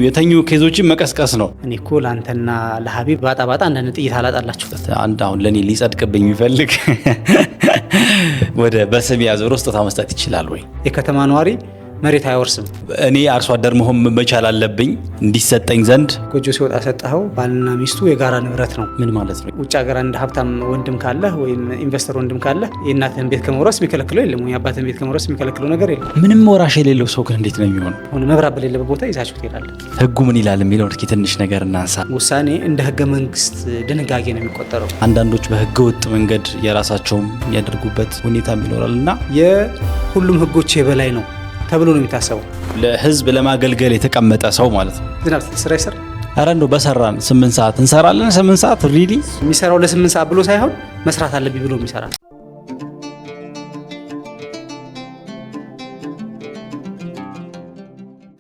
የተኙ ኬዞችን መቀስቀስ ነው። እኔ እኮ ለአንተና ለሀቢብ ባጣ አንዳንድ ጥይት አላጣላችሁ። አንድ አሁን ለእኔ ሊጸድቅብኝ የሚፈልግ ወደ በስም ያዞር ስጦታ መስጠት ይችላል ወይ? የከተማ ነዋሪ መሬት አይወርስም። እኔ አርሶ አደር መሆን መቻል አለብኝ እንዲሰጠኝ ዘንድ። ጎጆ ሲወጣ ሰጠኸው፣ ባልና ሚስቱ የጋራ ንብረት ነው። ምን ማለት ነው? ውጭ ሀገር አንድ ሀብታም ወንድም ካለ ወይም ኢንቨስተር ወንድም ካለ የእናትህን ቤት ከመውረስ የሚከለክለው የለም፣ ወይ የአባትህን ቤት ከመውረስ የሚከለክለው ነገር የለም። ምንም ወራሽ የሌለው ሰው ግን እንዴት ነው የሚሆነው? መብራት በሌለበት ቦታ ይዛችሁ ትሄዳለህ። ህጉ ምን ይላል የሚለው እስኪ ትንሽ ነገር እናንሳ። ውሳኔ እንደ ህገ መንግስት ድንጋጌ ነው የሚቆጠረው። አንዳንዶች በህገ ወጥ መንገድ የራሳቸውን የሚያደርጉበት ሁኔታ ይኖራልና የሁሉም ህጎች የበላይ ነው ተብሎ ነው የሚታሰበው። ለህዝብ ለማገልገል የተቀመጠ ሰው ማለት ነው። ዝናብ ስራ ይሰራ። ኧረ እንደው በሰራን 8 ሰዓት እንሰራለን። 8 ሰዓት ሪሊ የሚሰራው ለ8 ሰዓት ብሎ ሳይሆን መስራት አለብኝ ብሎ የሚሰራ